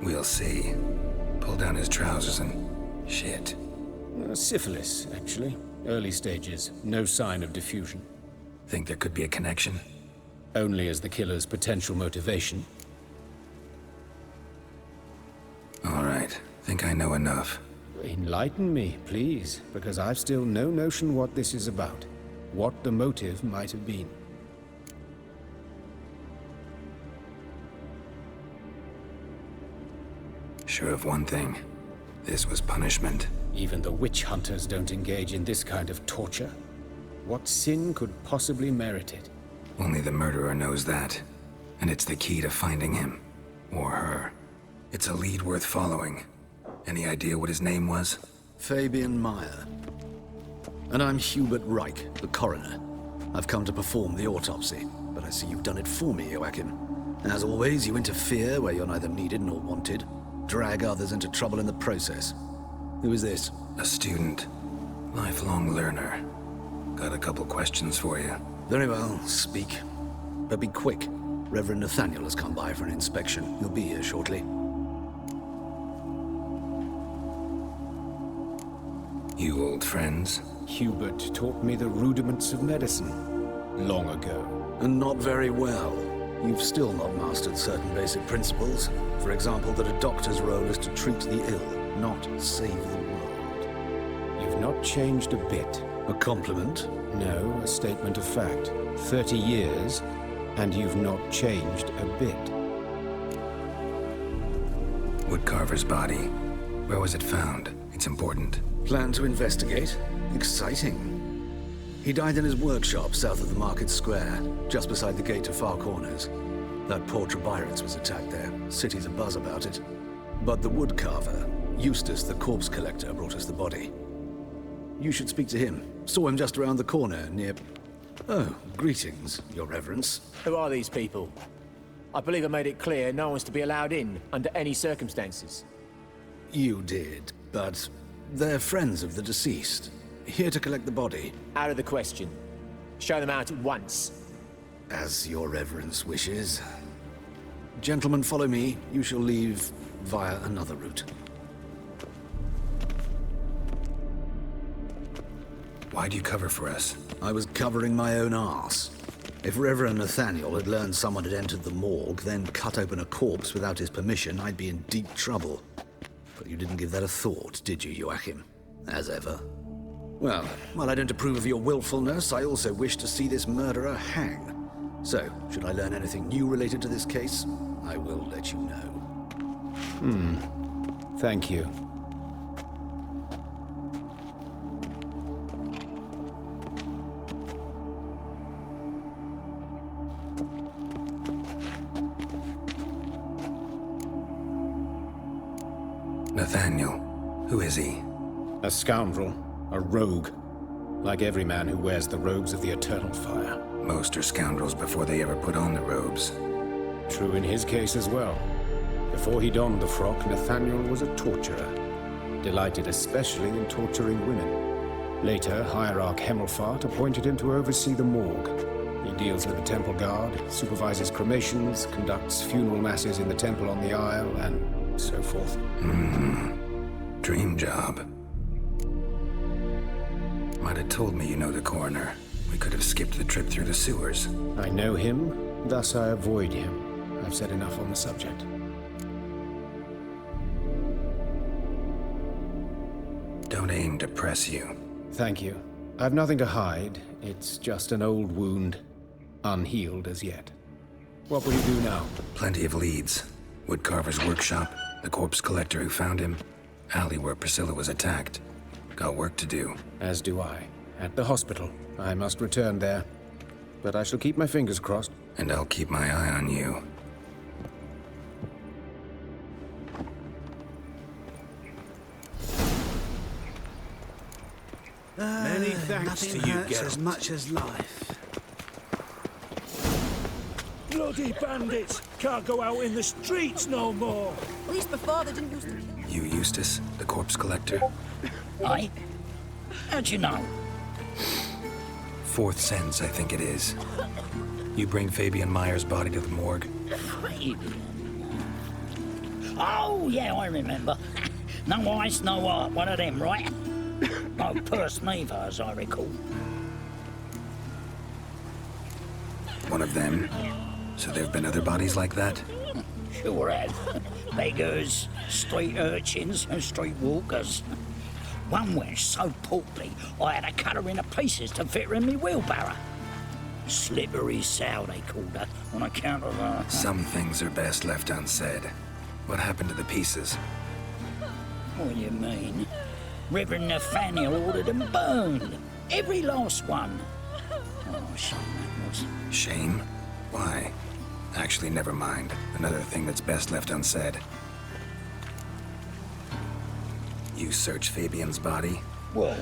We'll see. Pull down his trousers and... shit. Syphilis, actually. Early stages. No sign of diffusion. Think there could be a connection? Only as the killer's potential motivation. All right. Think I know enough. Enlighten me, please, because I've still no notion what this is about. What the motive might have been. Sure of one thing. This was punishment. Even the witch hunters don't engage in this kind of torture. What sin could possibly merit it? Only the murderer knows that. And it's the key to finding him. Or her. It's a lead worth following. Any idea what his name was? Fabian Meyer. And I'm Hubert Reich, the coroner. I've come to perform the autopsy, but I see you've done it for me, Joachim. As always, you interfere where you're neither needed nor wanted. Drag others into trouble in the process. Who is this? A student. Lifelong learner. Got a couple questions for you. Very well, speak. But be quick. Reverend Nathaniel has come by for an inspection. He'll be here shortly. You old friends? Hubert taught me the rudiments of medicine. Long ago. And not very well. You've still not mastered certain basic principles. For example, that a doctor's role is to treat the ill, not save the world. You've not changed a bit. A compliment? No, a statement of fact. 30 years, and you've not changed a bit. Woodcarver's body. Where was it found? It's important. Plan to investigate? Exciting. He died in his workshop south of the market square, just beside the gate to Far Corners. That poor Trebirates was attacked there. City's abuzz about it. But the woodcarver, Eustace the corpse collector, brought us the body. You should speak to him. Saw him just around the corner near... Oh, greetings, your reverence. Who are these people? I believe I made it clear no one's to be allowed in under any circumstances. You did, but they're friends of the deceased. Here to collect the body. Out of the question. Show them out at once. As your reverence wishes. Gentlemen, follow me. You shall leave via another route. Why'd you cover for us? I was covering my own arse. If Reverend Nathaniel had learned someone had entered the morgue, then cut open a corpse without his permission, I'd be in deep trouble. But you didn't give that a thought, did you, Joachim? As ever. Well, while I don't approve of your willfulness, I also wish to see this murderer hang. So, should I learn anything new related to this case, I will let you know. Thank you. Nathaniel. Who is he? A scoundrel. A rogue. Like every man who wears the robes of the Eternal Fire. Most are scoundrels before they ever put on the robes. True in his case as well. Before he donned the frock, Nathaniel was a torturer. Delighted especially in torturing women. Later, Hierarch Hemmelfart appointed him to oversee the morgue. He deals with the temple guard, supervises cremations, conducts funeral masses in the temple on the Isle, and so forth. Dream job. Might have told me you know the coroner. We could have skipped the trip through the sewers. I know him, thus I avoid him. I've said enough on the subject. Don't aim to press you. Thank you. I've nothing to hide. It's just an old wound, unhealed as yet. What will you do now? Plenty of leads. Woodcarver's workshop, the corpse collector who found him, alley where Priscilla was attacked. Got work to do. As do I. At the hospital. I must return there. But I shall keep my fingers crossed. And I'll keep my eye on you. Many thanks to Nothing you, hurts as Geralt. much as life. Bloody bandits! Can't go out in the streets no more! At least before they didn't used to kill. You Eustace, the corpse collector? Aye? How'd you know? Fourth sense, I think it is. You bring Fabian Meyer's body to the morgue? Oh, yeah, I remember. No eyes, no heart, one of them, right? No purse neither, as I recall. One of them? So there've been other bodies like that? Sure have. Beggars, street urchins, and street walkers. One went so portly, I had to cut her into pieces to fit her in me wheelbarrow. Slippery sow, they called her, on account of her. Some things are best left unsaid. What happened to the pieces? What do you mean? Reverend Nathaniel ordered them burned. Every last one. Oh, shame that was. Shame? Why? Actually, never mind. Another thing that's best left unsaid. You search Fabian's body? Well,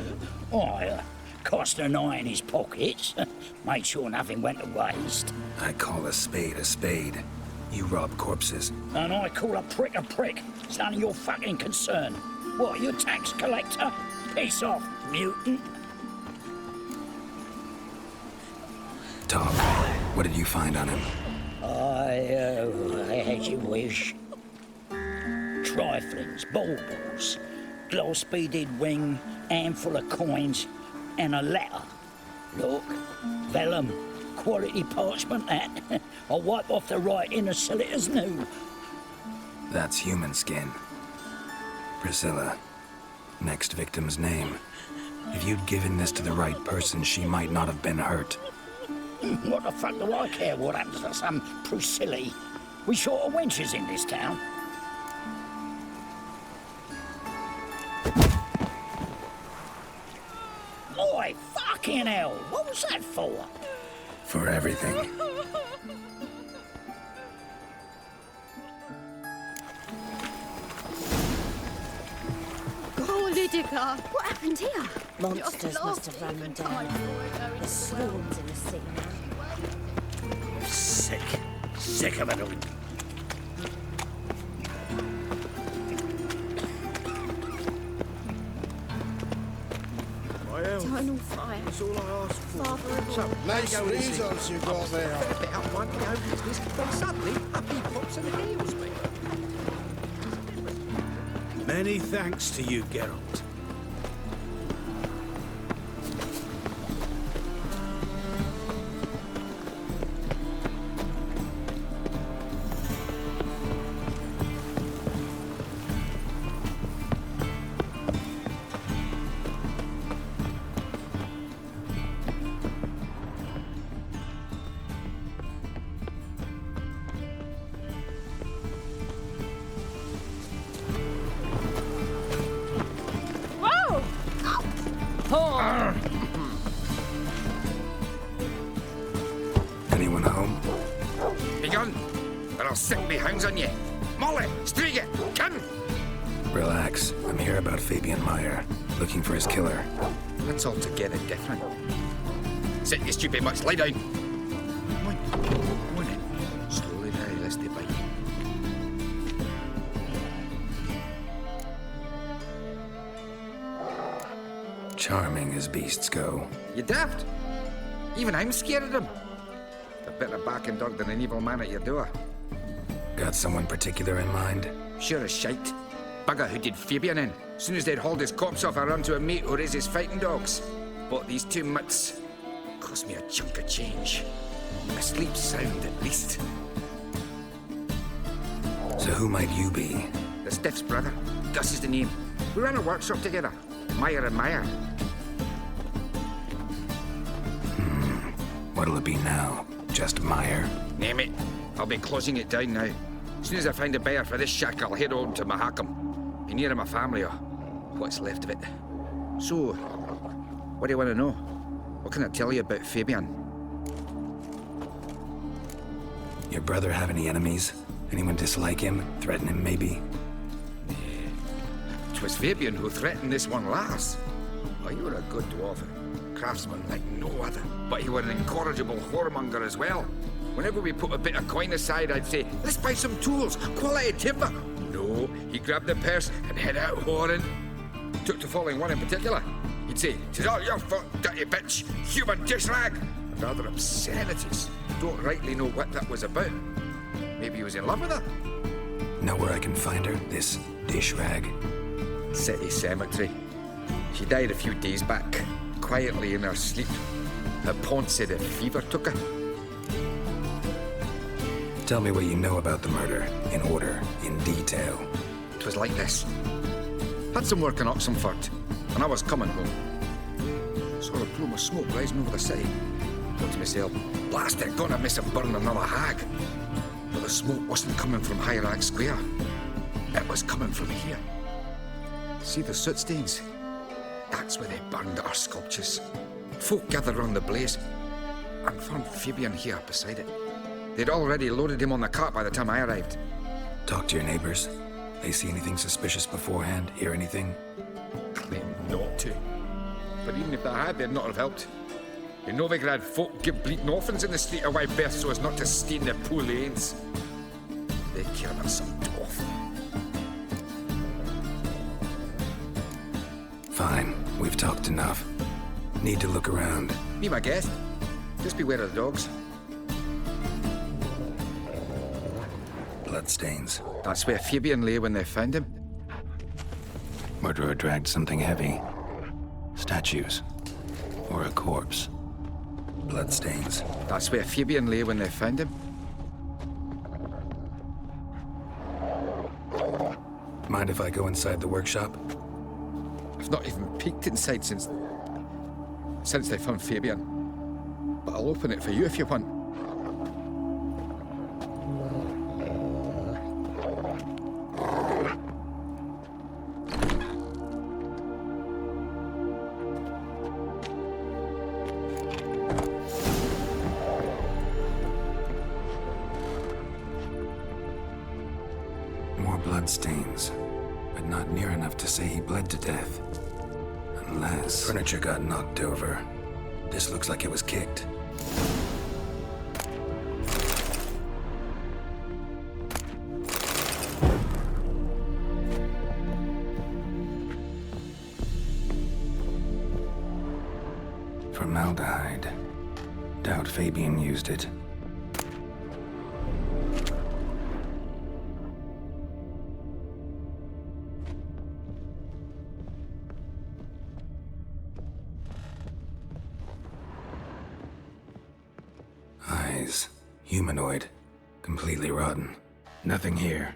I cast an eye in his pockets. Made sure nothing went to waste. I call a spade a spade. You rob corpses. And I call a prick a prick. It's none of your fucking concern. What, you tax collector? Piss off, mutant. Talk. What did you find on him? As you wish. Triflings, baubles, glass-beaded ring, handful of coins, and a letter. Look, vellum, quality parchment that. I'll wipe off the writing as sell it as new. That's human skin. Priscilla. Next victim's name. If you'd given this to the right person, she might not have been hurt. What the fuck do I care what happens to some Priscilla? We short of wenches in this town. Oi, fucking hell! What was that for? For everything. Oh, Lydica! What happened here? Monsters must have run them down. There's swarms in the sea now. Sick. Sick of it all. Eternal fire. That's all I asked for. Father of all. Nice reasons you got there. A bit up one, my own business, then suddenly, up he pops and heals me. Many thanks to you, Geralt. Anyone home? Begone, or I'll set me hounds on you. Molly, Striga, come! Relax. I'm here about Fabian Meyer, looking for his killer. That's altogether different. Sit, you stupid much, lie down. Come on in. Slowly now, lest they bite. Charming as beasts go. You daft? Even I'm scared of them. A better barking dog than an evil man at your door. Got someone particular in mind? Sure as shite. Bugger who did Fabian in. Soon as they'd hauled his corpse off, I run to a mate who raised his fighting dogs. Bought these 2 mutts. Cost me a chunk of change. I sleep sound at least. So who might you be? The Stiff's brother. Gus is the name. We ran a workshop together. Meyer and Meyer. What'll it be now? Just Meyer? Name it. I'll be closing it down now. As soon as I find a buyer for this shack, I'll head on to Mahakam. Be near my family, or what's left of it. So, what do you want to know? What can I tell you about Fabian? Your brother have any enemies? Anyone dislike him? Threaten him, maybe? 'Twas Fabian who threatened this one last. Oh, you were a good dwarf. Craftsman like no other. But you were an incorrigible whoremonger as well. Whenever we put a bit of coin aside, I'd say, let's buy some tools, quality timber. No, he grabbed the purse and head out whoring. Took to following one in particular. He'd say, "'Tis all your fault, dirty bitch, human dish rag." And other obscenities. Don't rightly know what that was about. Maybe he was in love with her. Know where I can find her, this dish rag? City cemetery. She died a few days back, quietly in her sleep. Her pawn said a fever took her. Tell me what you know about the murder, in order, in detail. It was like this. Had some work in Oxenford, and I was coming home. Saw a plume of smoke rising over the city. Thought to myself, blast it, gonna miss a burn another hag. But the smoke wasn't coming from Hierarch Square. It was coming from here. See the soot stains? That's where they burned our sculptures. Folk gathered round the blaze, and found Fabian here beside it. They'd already loaded him on the cart by the time I arrived. Talk to your neighbors. They see anything suspicious beforehand? Hear anything? Claim not to. But even if they had, they'd not have helped. In Novigrad, folk give bleating orphans in the street of wide birth so as not to stain their poor lanes. They care about some dwarf. Fine, we've talked enough. Need to look around. Be my guest. Just beware of the dogs. Bloodstains. That's where Fabian lay when they found him. Murderer dragged something heavy. Statues. Or a corpse. Bloodstains. That's where Fabian lay when they found him. Mind if I go inside the workshop? I've not even peeked inside since they found Fabian. But I'll open it for you if you want. Bloodstains, but not near enough to say he bled to death. Unless furniture got knocked over. This looks like it was kicked. Formaldehyde. Doubt Fabian used it. Eyes. Humanoid. Completely rotten. Nothing here.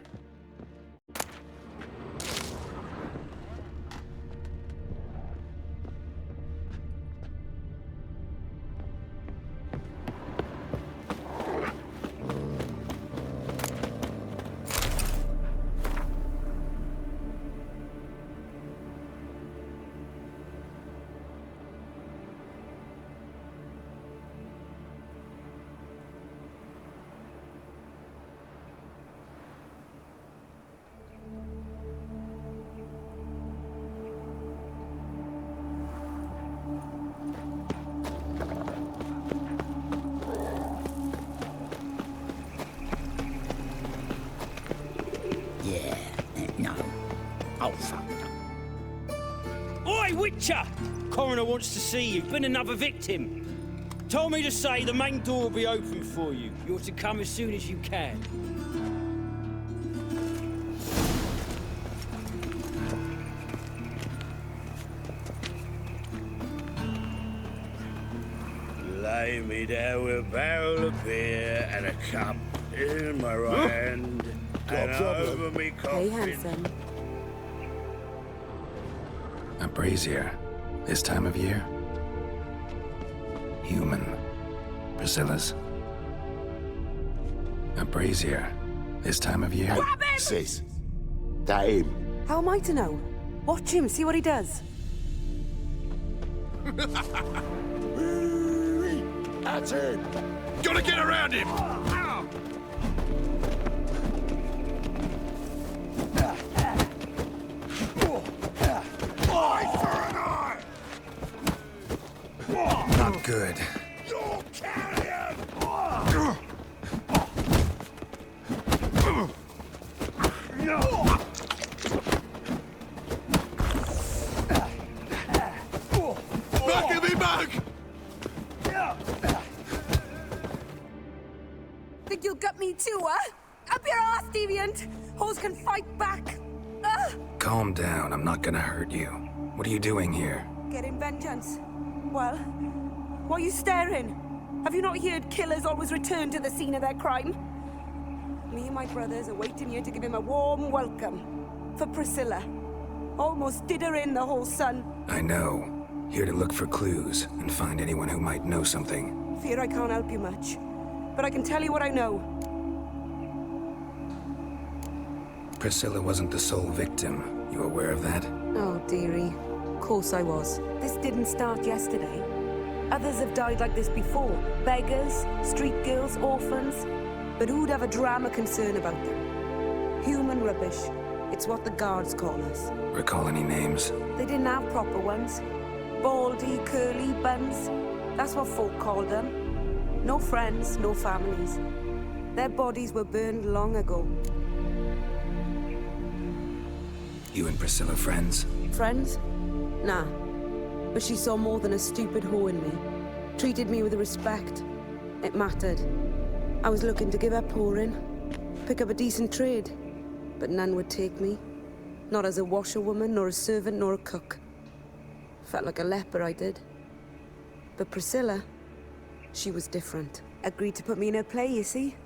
Oi, Witcher! Coroner wants to see you. Been another victim. Told me to say the main door will be open for you. You're to come as soon as you can. Lay me down with a barrel of beer and a cup in my right hand. And over me coffin. Hey, handsome. A brazier. This time of year? Human. Priscilla's. A brazier. This time of year? Sis, that him? How am I to know? Watch him, see what he does. That's him! Gotta get around him! Eye for an eye! good. You're carrion! Back of me back! Think you'll gut me too, huh? Up your ass, deviant! Hoes can fight back! Calm down, I'm not gonna hurt you. What are you doing here? Getting vengeance. Well, why are you staring? Have you not heard killers always return to the scene of their crime? Me and my brothers are waiting here to give him a warm welcome. For Priscilla. Almost did her in, the whole son. I know. Here to look for clues and find anyone who might know something. Fear I can't help you much. But I can tell you what I know. Priscilla wasn't the sole victim. You aware of that? Oh, dearie. Of course I was. This didn't start yesterday. Others have died like this before. Beggars, street girls, orphans. But who'd have a drama concern about them? Human rubbish. It's what the guards call us. Recall any names? They didn't have proper ones. Baldy, curly buns. That's what folk called them. No friends, no families. Their bodies were burned long ago. You and Priscilla friends? Friends? Nah. But she saw more than a stupid hoe in me. Treated me with respect. It mattered. I was looking to give up whoring. Pick up a decent trade. But none would take me. Not as a washerwoman, nor a servant, nor a cook. Felt like a leper, I did. But Priscilla, she was different. Agreed to put me in her play, you see?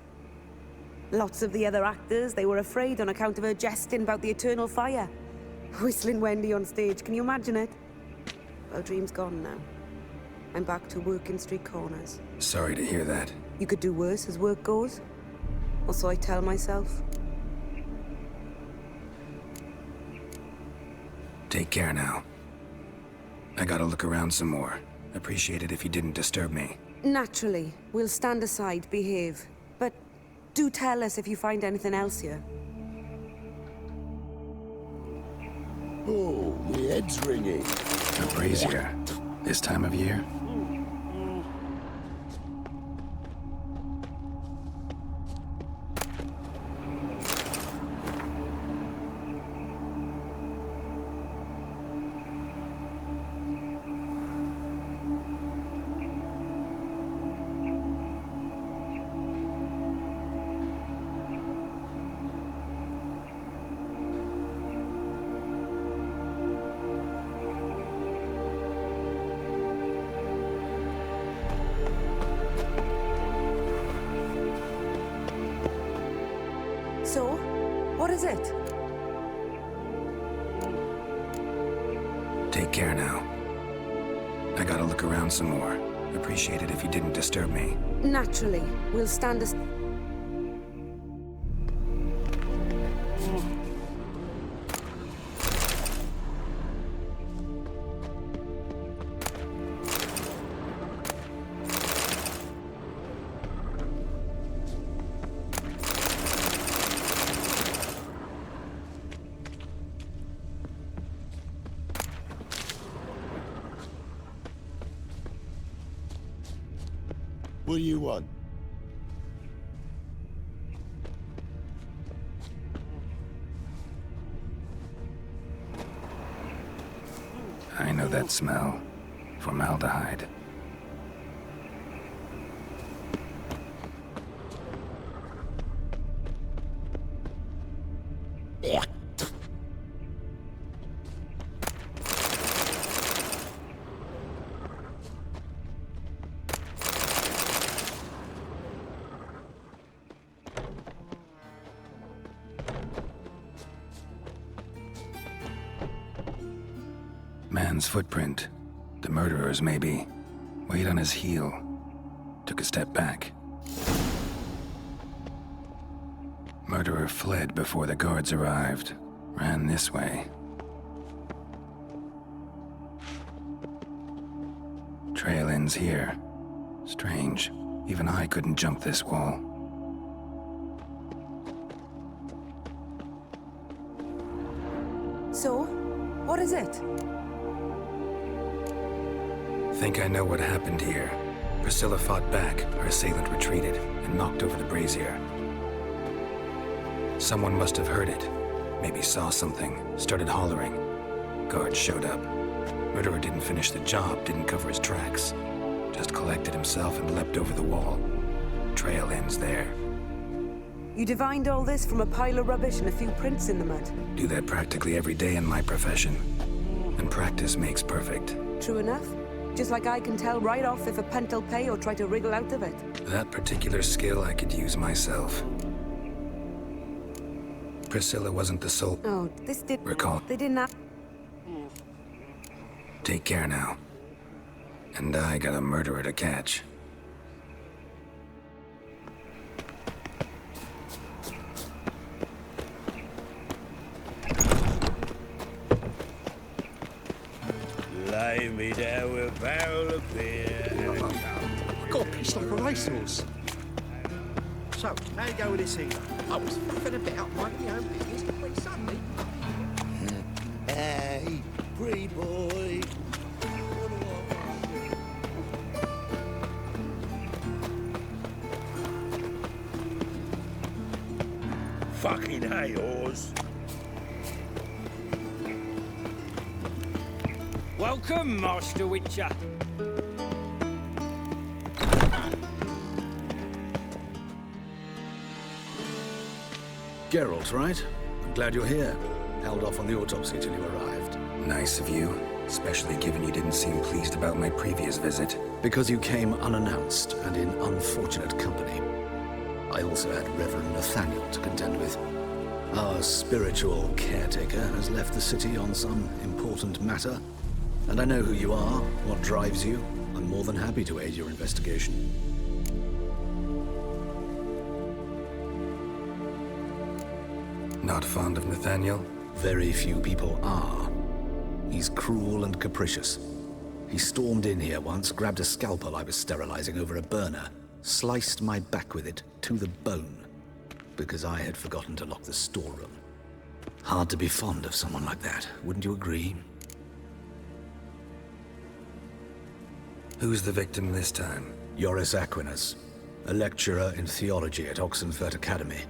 Lots of the other actors, they were afraid on account of her jesting about the eternal fire. Whistling Wendy on stage, can you imagine it? Well, dream's gone now. I'm back to working street corners. Sorry to hear that. You could do worse as work goes. Or so I tell myself. Take care now. I gotta look around some more. Appreciate it if you didn't disturb me. Naturally, we'll stand aside, behave. But do tell us if you find anything else here. Oh, my head's ringing. A brazier. This time of year? So, what is it? Take care now. I gotta look around some more. Appreciate it if you didn't disturb me. Naturally, we'll stand aside. What do you want? I know that smell. Formaldehyde. Man's footprint. The murderer's, maybe. Weight on his heel. Took a step back. Murderer fled before the guards arrived. Ran this way. Trail ends here. Strange. Even I couldn't jump this wall. So, what is it? Think I know what happened here. Priscilla fought back, her assailant retreated, and knocked over the brazier. Someone must have heard it. Maybe saw something, started hollering. Guards showed up. Murderer didn't finish the job, didn't cover his tracks. Just collected himself and leapt over the wall. Trail ends there. You divined all this from a pile of rubbish and a few prints in the mud. Do that practically every day in my profession. And practice makes perfect. True enough. Just like I can tell right off if a pent'll pay or try to wriggle out of it. That particular skill I could use myself. Priscilla wasn't the sole... Oh, this did... Recall. They didn't have... Take care now. And I got a murderer to catch. Lay me down with a barrel of beer and a cup. I got pissed like a racehorse. So, how you go with this either? I was moving about, minding my own business, when suddenly... Hey, pretty boy. Fucking hay horse. Welcome, Master Witcher. Geralt, right? I'm glad you're here. Held off on the autopsy till you arrived. Nice of you, especially given you didn't seem pleased about my previous visit. Because you came unannounced and in unfortunate company. I also had Reverend Nathaniel to contend with. Our spiritual caretaker has left the city on some important matter, and I know who you are, what drives you. I'm more than happy to aid your investigation. Not fond of Nathaniel? Very few people are. He's cruel and capricious. He stormed in here once, grabbed a scalpel I was sterilizing over a burner, sliced my back with it to the bone, because I had forgotten to lock the storeroom. Hard to be fond of someone like that, wouldn't you agree? Who's the victim this time? Joris Aquinas, a lecturer in theology at Oxenfurt Academy.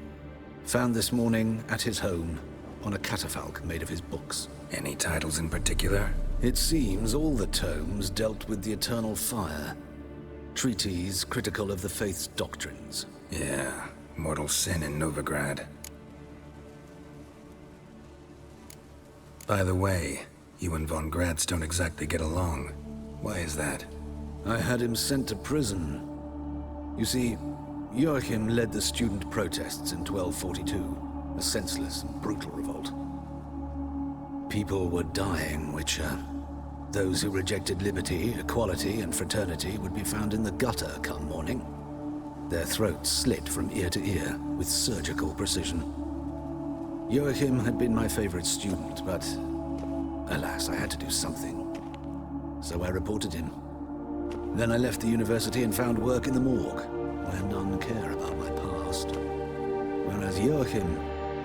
Found this morning at his home on a catafalque made of his books. Any titles in particular? It seems all the tomes dealt with the eternal fire. Treatises critical of the faith's doctrines. Yeah, mortal sin in Novigrad. By the way, you and von Gratz don't exactly get along. Why is that? I had him sent to prison. You see, Joachim led the student protests in 1242, a senseless and brutal revolt. People were dying, Witcher. Those who rejected liberty, equality, and fraternity would be found in the gutter come morning. Their throats slit from ear to ear with surgical precision. Joachim had been my favorite student, but alas, I had to do something. So I reported him. Then I left the university and found work in the morgue, where none care about my past. Whereas Joachim,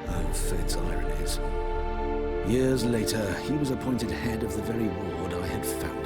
oh, fate's ironies. Years later, he was appointed head of the very ward I had founded.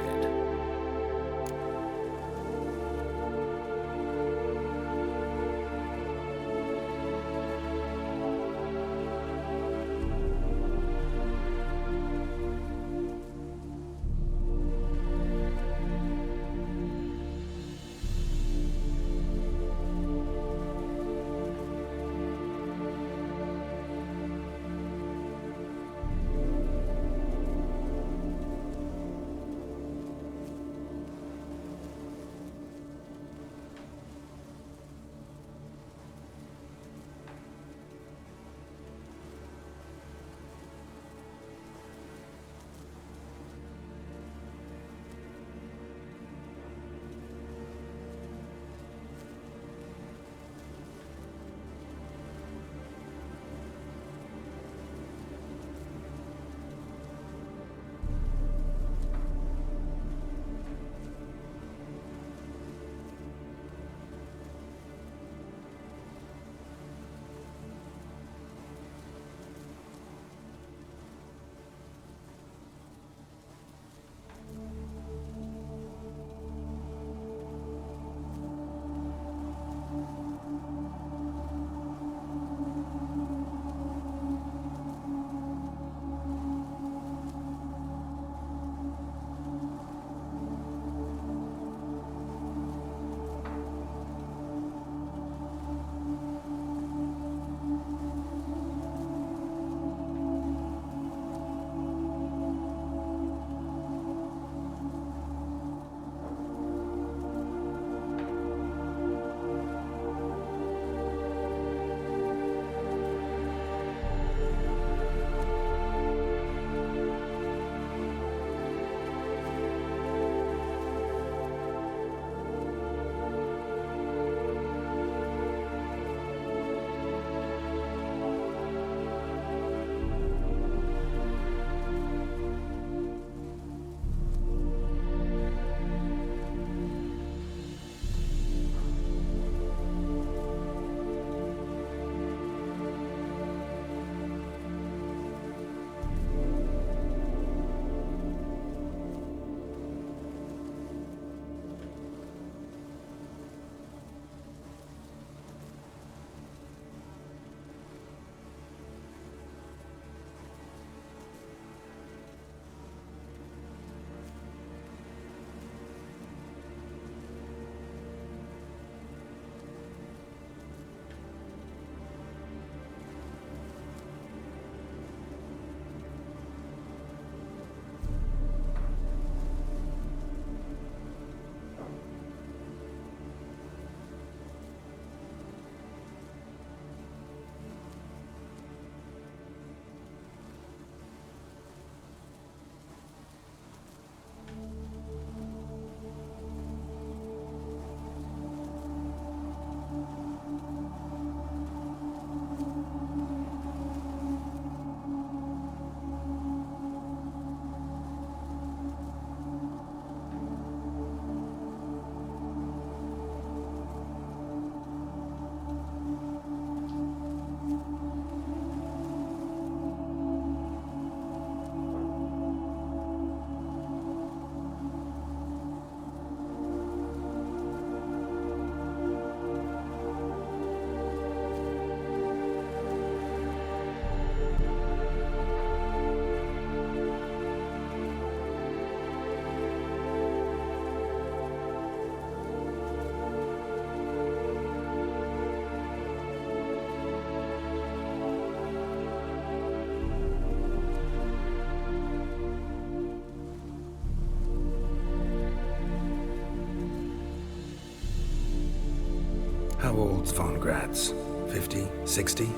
old's von Graz? 50? 60?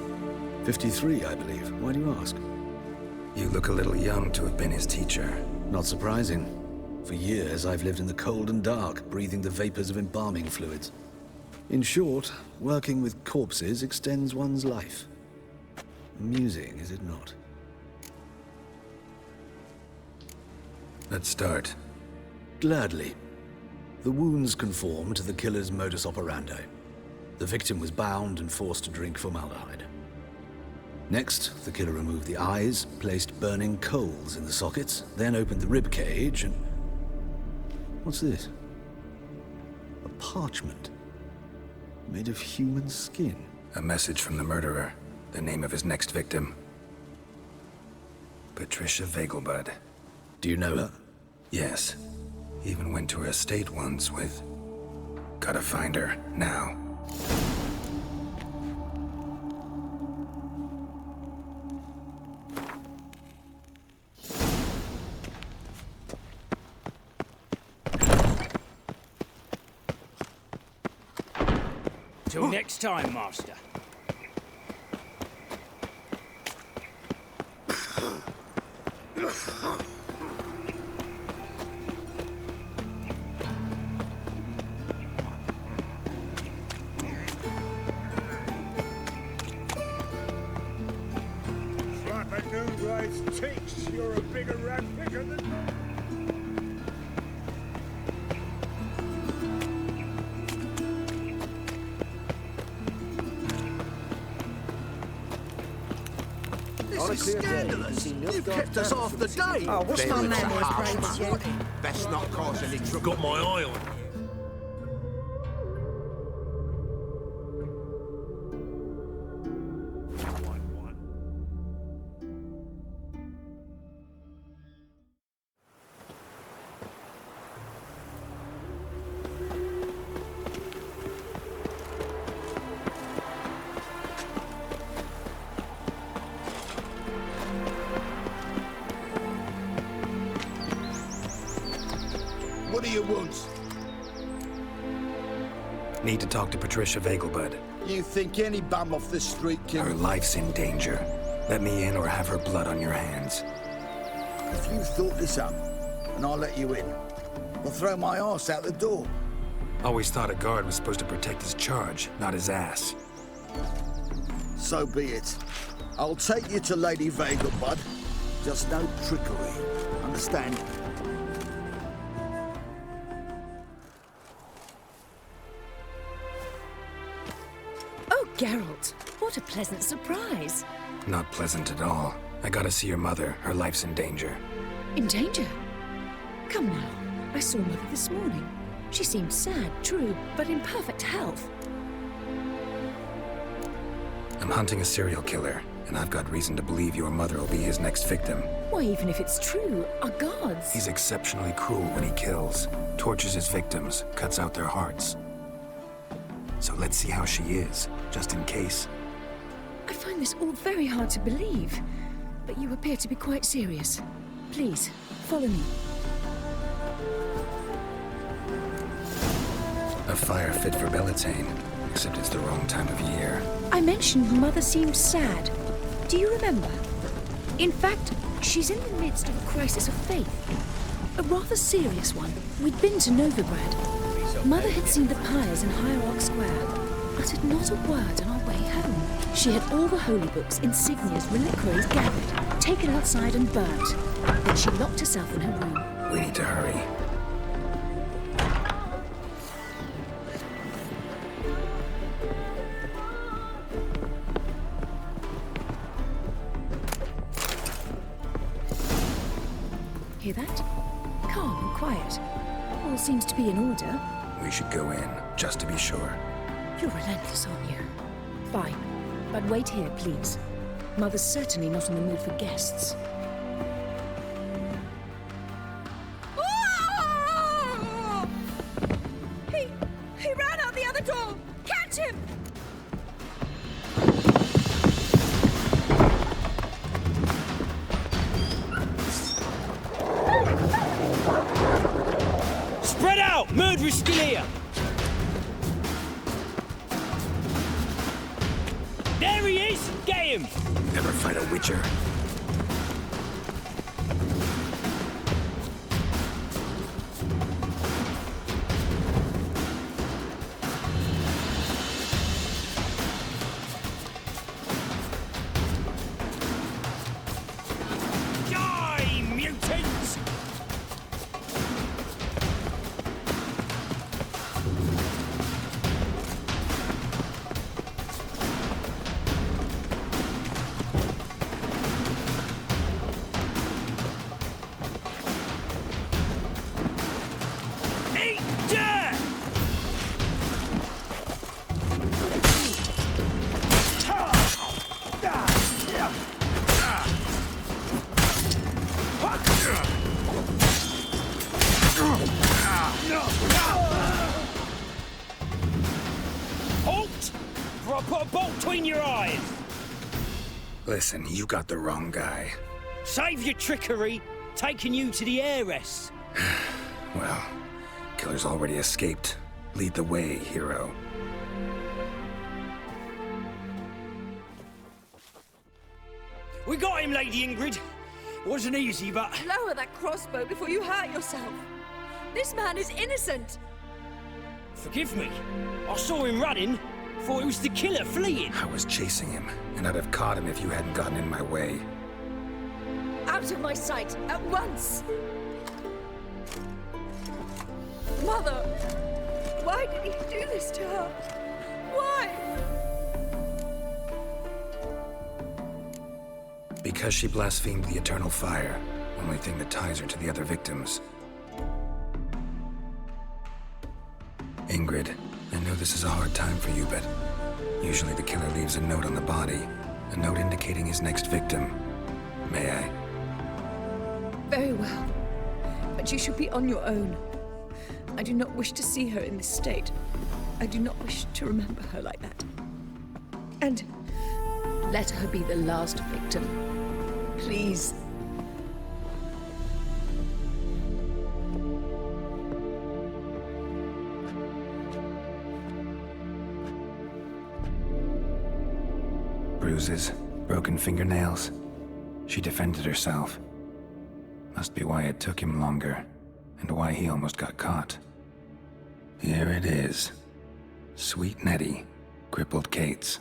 53, I believe. Why do you ask? You look a little young to have been his teacher. Not surprising. For years, I've lived in the cold and dark, breathing the vapors of embalming fluids. In short, working with corpses extends one's life. Amusing, is it not? Let's start. Gladly. The wounds conform to the killer's modus operandi. The victim was bound and forced to drink formaldehyde. Next, the killer removed the eyes, placed burning coals in the sockets, then opened the rib cage and... What's this? A parchment. Made of human skin. A message from the murderer. The name of his next victim. Patricia Vegelbud. Do you know her? Yes. Even went to her estate once with... Gotta find her, now. Till next time, Master. Slap at Novigrade's cheeks. You're a bigger rat picker than... This is scandalous. You've kept us half the day. Oh, what's my man as brave as you? Best not cause any trouble. Got my eye on you. What do you want? Need to talk to Patricia Vegelbud. You think any bum off the street can... Her life's in danger. Let me in or have her blood on your hands. If you thought this up, and I'll let you in, I'll throw my arse out the door. Always thought a guard was supposed to protect his charge, not his ass. So be it. I'll take you to Lady Vegelbud. Just no trickery. Understand? Oh, Geralt, what a pleasant surprise. Not pleasant at all. I gotta see your mother. Her life's in danger. In danger? Come now. I saw Mother this morning. She seemed sad, true, but in perfect health. I'm hunting a serial killer, and I've got reason to believe your mother will be his next victim. Why, even if it's true, our gods... He's exceptionally cruel when he kills, tortures his victims, cuts out their hearts. So let's see how she is, just in case. I find this all very hard to believe, but you appear to be quite serious. Please, follow me. A fire fit for Bellatane, except it's the wrong time of year. I mentioned Mother seemed sad. Do you remember? In fact, she's in the midst of a crisis of faith. A rather serious one. We'd been to Novigrad. Mother had seen the pyres in Hierarch Square, uttered not a word on our way home. She had all the holy books, insignias, reliquaries gathered, taken outside and burnt. Then she locked herself in her room. We need to hurry. Hear that? Calm and quiet. All seems to be in order. We should go in, just to be sure. You're relentless, aren't you? Fine. But wait here, please. Mother's certainly not in the mood for guests. He ran out the other door! Catch him! Spread out! Murderous Skellige! never fight a witcher. Die, mutants! Eat dirt! Halt! Or I'll put a bolt between your eyes! Listen, you got the wrong guy. Save your trickery, taking you to the heiress. Well, killer's already escaped. Lead the way, hero. We got him, Lady Ingrid. Wasn't easy, but... Lower that crossbow before you hurt yourself. This man is innocent. Forgive me. I saw him running. Thought it was the killer fleeing. I was chasing him, and I'd have caught him if you hadn't gotten in my way. Out of my sight, at once! Mother! Why did he do this to her? Why? Because she blasphemed the eternal fire. Only thing that ties her to the other victims. Ingrid, I know this is a hard time for you, but usually the killer leaves a note on the body. A note indicating his next victim. May I? Very well. But you should be on your own. I do not wish to see her in this state. I do not wish to remember her like that. And let her be the last victim. Please. Bruises, broken fingernails. She defended herself. Must be why it took him longer, and why he almost got caught. Here it is. Sweet Nettie, crippled Kate's.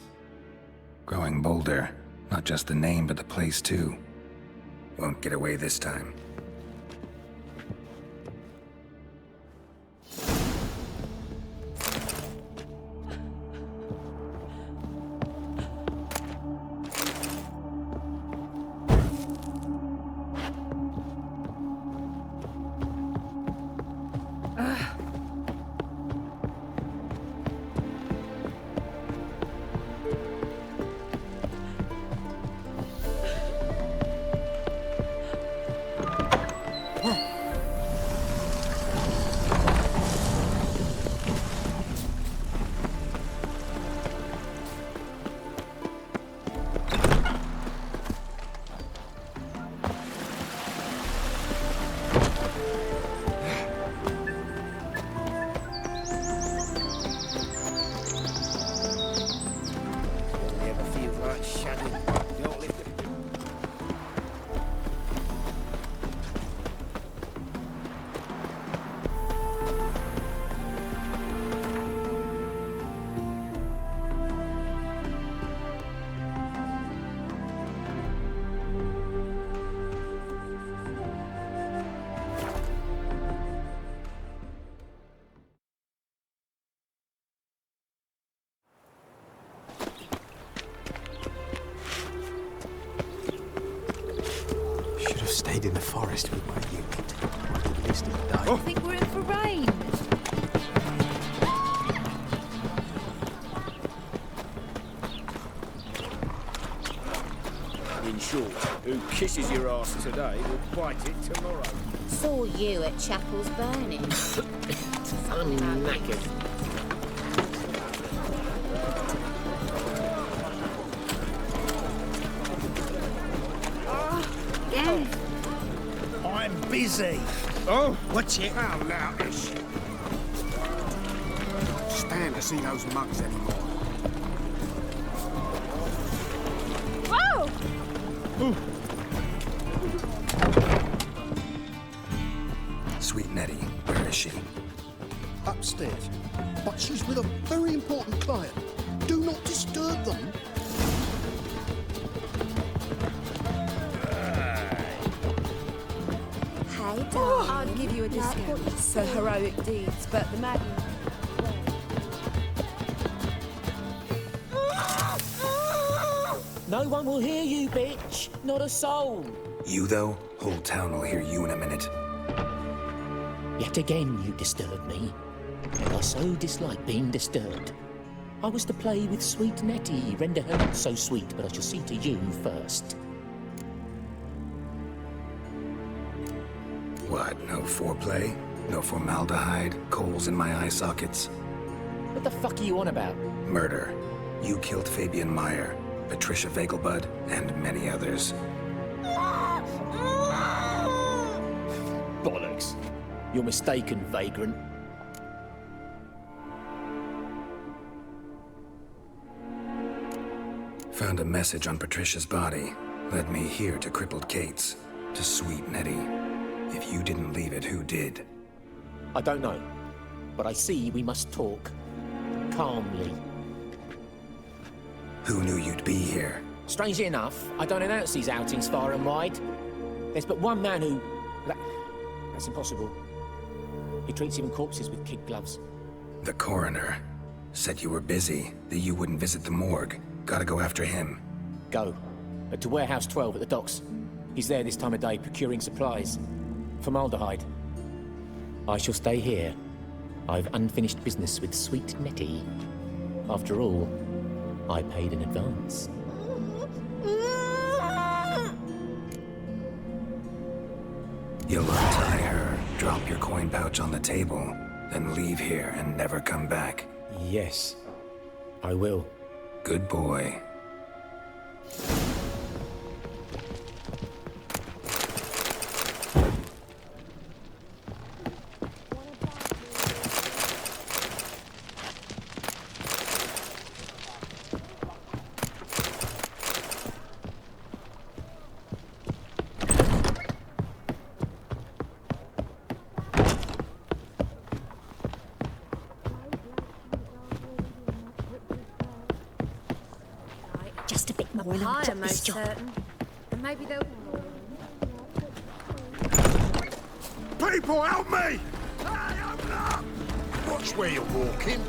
Growing bolder, not just the name, but the place too. Won't get away this time. Stayed in the forest with my unit. At least it died. I think we're in for rain. In short, who kisses your ass today will bite it tomorrow. Saw you at Chapel's burning. I'm knackered. I'm busy. Oh, watch it. How loutish. Stand to see those mugs anymore. Whoa! Sweet Nettie, where is she? Upstairs. But she's with a very important client. Do not disturb them. Hey, darling. I'd give you a discount for heroic deeds, but the madam... No one will hear you, bitch. Not a soul. You, though? Whole town will hear you in a minute. Yet again you disturb me. And I so dislike being disturbed. I was to play with sweet Nettie, render her not so sweet, but I shall see to you first. What, no foreplay? No formaldehyde? Coals in my eye sockets? What the fuck are you on about? Murder. You killed Fabian Meyer, Patricia Vegelbud, and many others. Bollocks. You're mistaken, vagrant. Found a message on Patricia's body. Led me here to crippled Kate's. To sweet Nettie. If you didn't leave it, who did? I don't know. But I see we must talk. Calmly. Who knew you'd be here? Strangely enough, I don't announce these outings far and wide. There's but one man who... That's impossible. He treats even corpses with kid gloves. The coroner. Said you were busy, that you wouldn't visit the morgue. Gotta go after him. Go. But to Warehouse 12 at the docks. He's there this time of day procuring supplies. Formaldehyde. I shall stay here. I've unfinished business with sweet Nettie. After all, I paid in advance. You'll untie her, drop your coin pouch on the table, then leave here and never come back. Yes, I will. Good boy. Just a bit more higher, most certain. And maybe they'll... People, help me! Hey, open up! Watch where you're walking.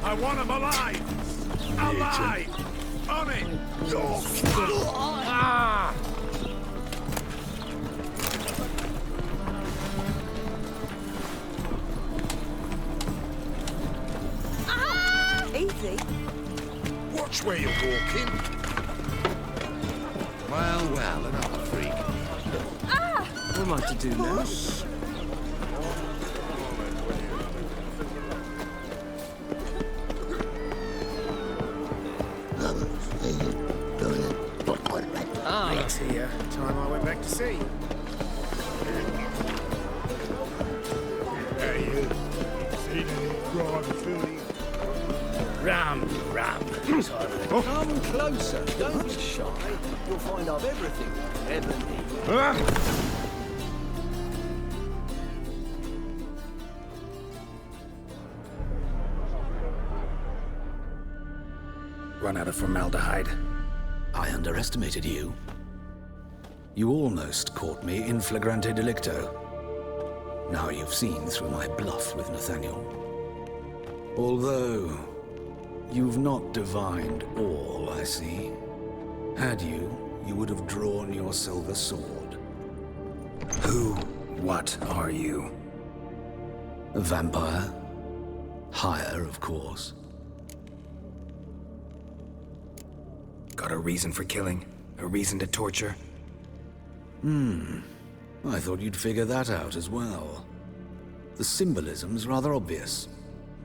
I want him alive! Alive! On it! Ah! Easy. Watch where you're walking. Well, well, another freak. What am I to do now? It's here. Time I went back to sea. Hey, you. Seen any private filly? Rum. Come closer. Don't be shy. You'll find I've everything you ever need. Run out of formaldehyde. I underestimated you. You almost caught me in flagrante delicto. Now you've seen through my bluff with Nathaniel. Although, you've not divined all, I see. Had you, you would have drawn your silver sword. Who, what are you? A vampire. Higher, of course. Got a reason for killing? A reason to torture? I thought you'd figure that out as well. The symbolism's rather obvious.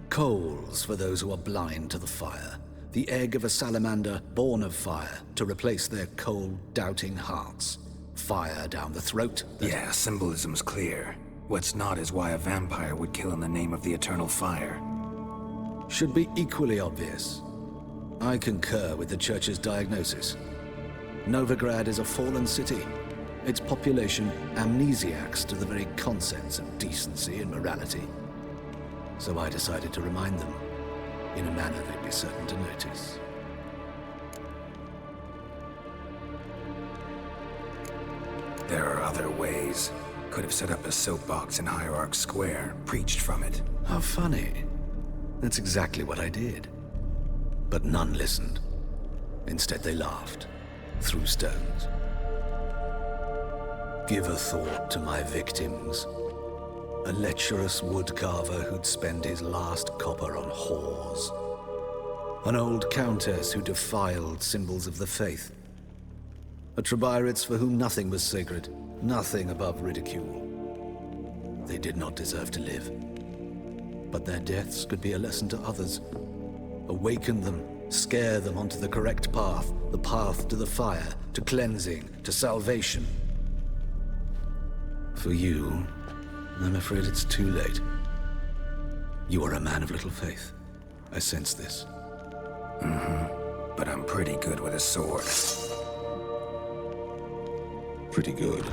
Coals for those who are blind to the fire. The egg of a salamander born of fire to replace their cold, doubting hearts. Fire down the throat. Yeah, symbolism's clear. What's not is why a vampire would kill in the name of the eternal fire. should be equally obvious. I concur with the Church's diagnosis. Novigrad is a fallen city. Its population amnesiacs to the very concepts of decency and morality. So I decided to remind them, in a manner they'd be certain to notice. There are other ways. Could have set up a soapbox in Hierarch Square, preached from it. How funny. That's exactly what I did. But none listened. Instead they laughed, threw stones. Give a thought to my victims. A lecherous woodcarver who'd spend his last copper on whores. An old countess who defiled symbols of the faith. A Trebirates for whom nothing was sacred, nothing above ridicule. They did not deserve to live. But their deaths could be a lesson to others. Awaken them, scare them onto the correct path, the path to the fire, to cleansing, to salvation. For you, I'm afraid it's too late. You are a man of little faith. I sense this. But I'm pretty good with a sword. Pretty good.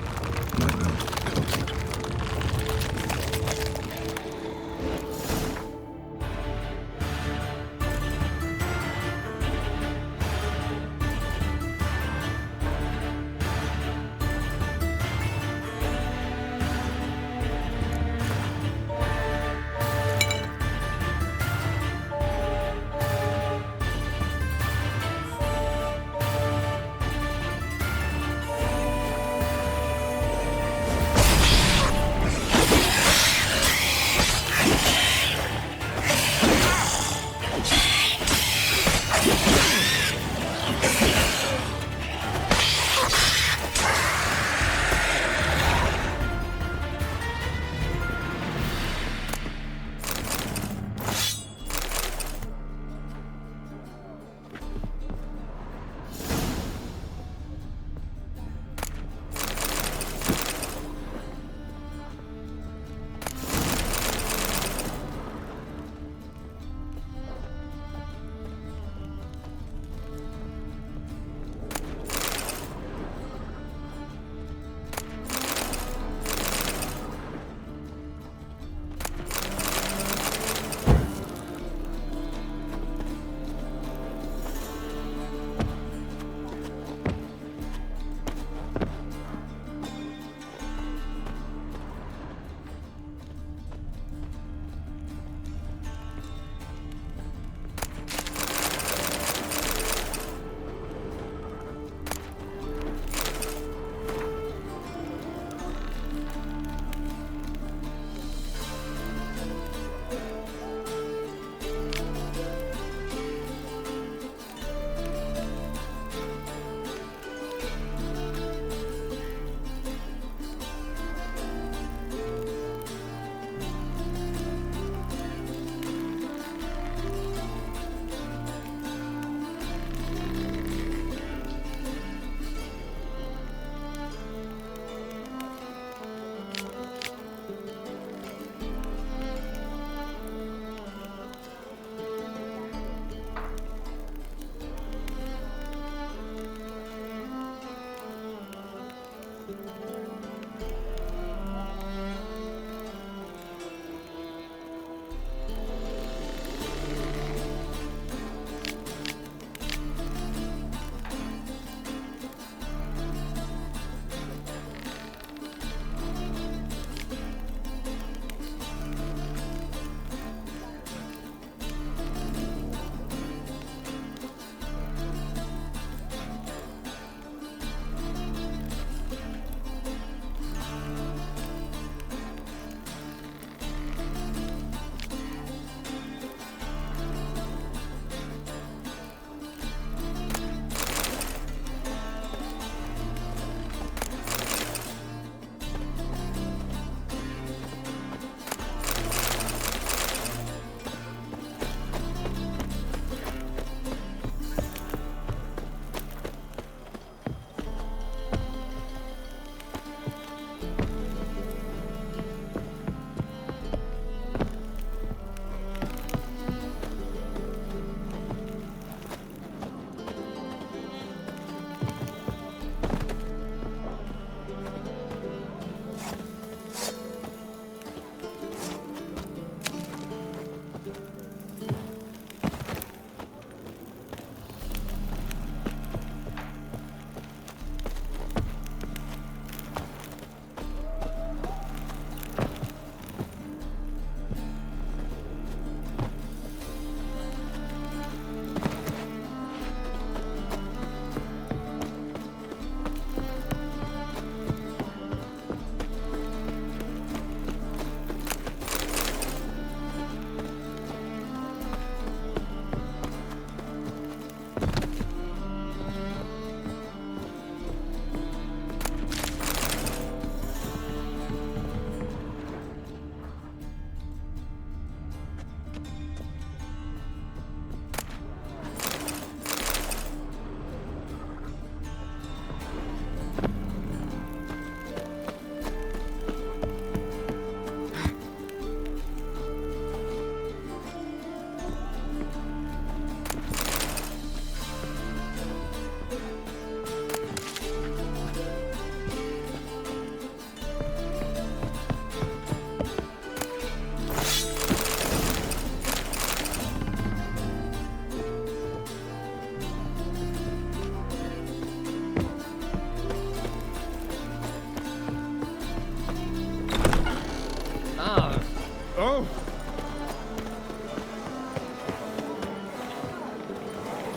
Oh!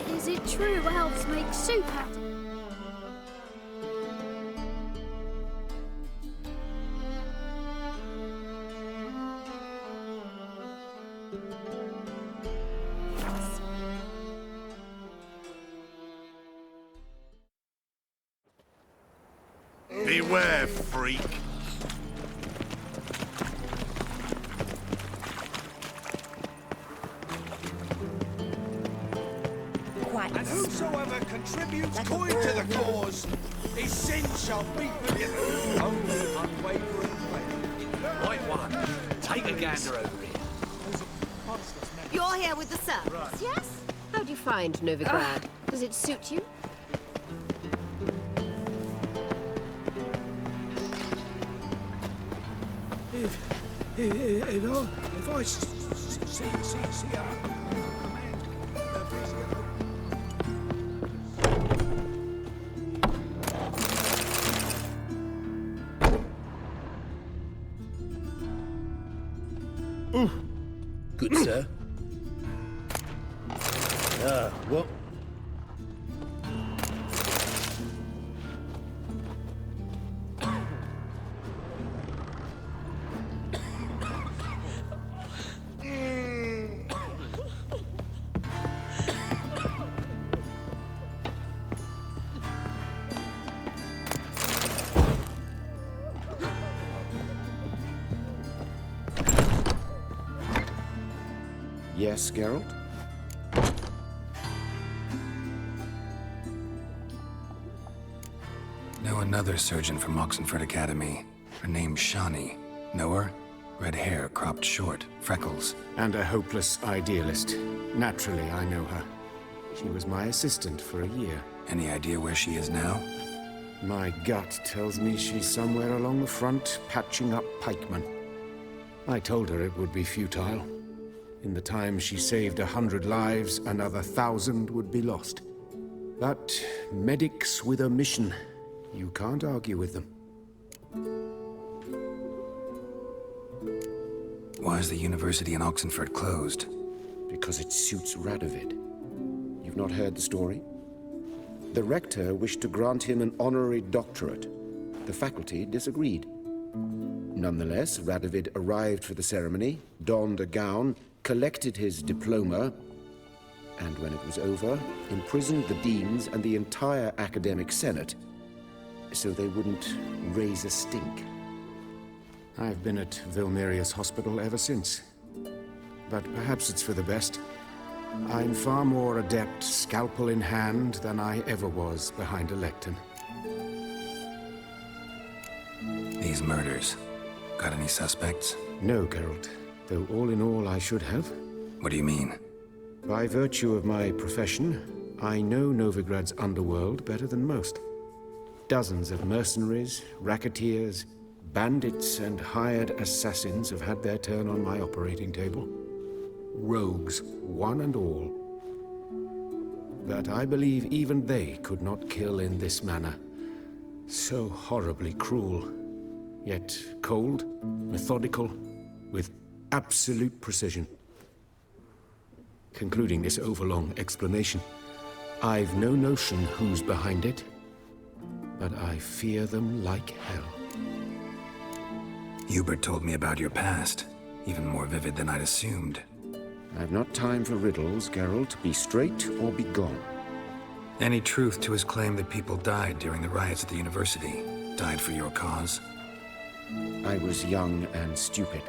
Is it true elves make soup out of Beware, freak. And whosoever contributes coin to the cause, his sin shall be forgiven. Only unwavering faith. Right one. Take a gander over here. You're here with the servants, yes? How do you find Novigrad? Does it suit you? If I see Good, sir. What? Yes, Geralt? Know another surgeon from Oxenford Academy. Her name's Shani. Know her? Red hair, cropped short, freckles. And a hopeless idealist. Naturally, I know her. She was my assistant for a year. Any idea where she is now? My gut tells me she's somewhere along the front, patching up pikemen. I told her it would be futile. In the time she saved 100 lives, another 1,000 would be lost. But medics with a mission, you can't argue with them. Why is the university in Oxenford closed? Because it suits Radovid. You've not heard the story? The rector wished to grant him an honorary doctorate. The faculty disagreed. Nonetheless, Radovid arrived for the ceremony, donned a gown, collected his diploma, and when it was over, imprisoned the deans and the entire academic senate so they wouldn't raise a stink. I've been at Vilmerius Hospital ever since. But perhaps it's for the best. I'm far more adept scalpel in hand than I ever was behind a lectern. These murders. Got any suspects? No, Geralt. Though all in all, I should have. What do you mean? By virtue of my profession, I know Novigrad's underworld better than most. Dozens of mercenaries, racketeers, bandits, and hired assassins have had their turn on my operating table. Rogues, one and all. But I believe even they could not kill in this manner. So horribly cruel, yet cold, methodical, with absolute precision. Concluding this overlong explanation, I've no notion who's behind it, but I fear them like hell. Hubert told me about your past, even more vivid than I'd assumed. I've not time for riddles, Geralt. Be straight or be gone. Any truth to his claim that people died during the riots at the university? Died for your cause? I was young and stupid.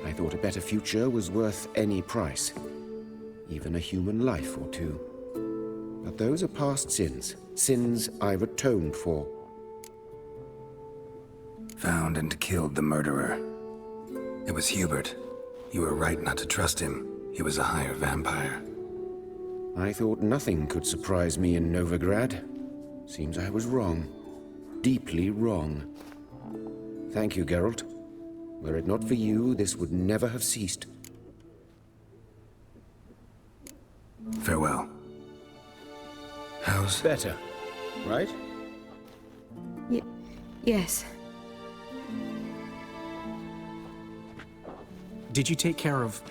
I thought a better future was worth any price. Even a human life or two. But those are past sins. Sins I've atoned for. Found and killed the murderer. It was Hubert. You were right not to trust him. He was a higher vampire. I thought nothing could surprise me in Novigrad. Seems I was wrong. Deeply wrong. Thank you, Geralt. Were it not for you, this would never have ceased. Farewell. How's... Better, right? Yes. Did you take care of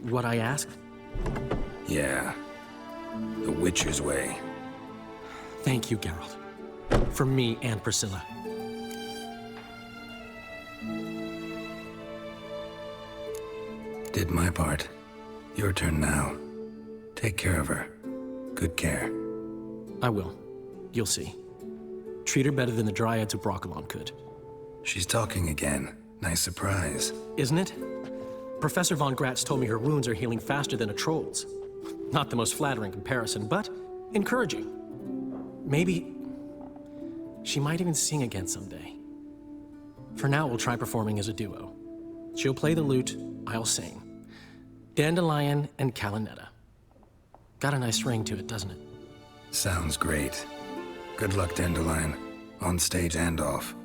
what I asked? Yeah. The Witcher's way. Thank you, Geralt. For me and Priscilla. Did my part. Your turn now. Take care of her. Good care. I will. You'll see. Treat her better than the Dryads of Broccolon could. She's talking again. Nice surprise. Isn't it? Professor von Gratz told me her wounds are healing faster than a troll's. Not the most flattering comparison, but encouraging. Maybe she might even sing again someday. For now, we'll try performing as a duo. She'll play the lute, I'll sing. Dandelion and Calinetta. Got a nice ring to it, doesn't it? Sounds great. Good luck, Dandelion. On stage and off.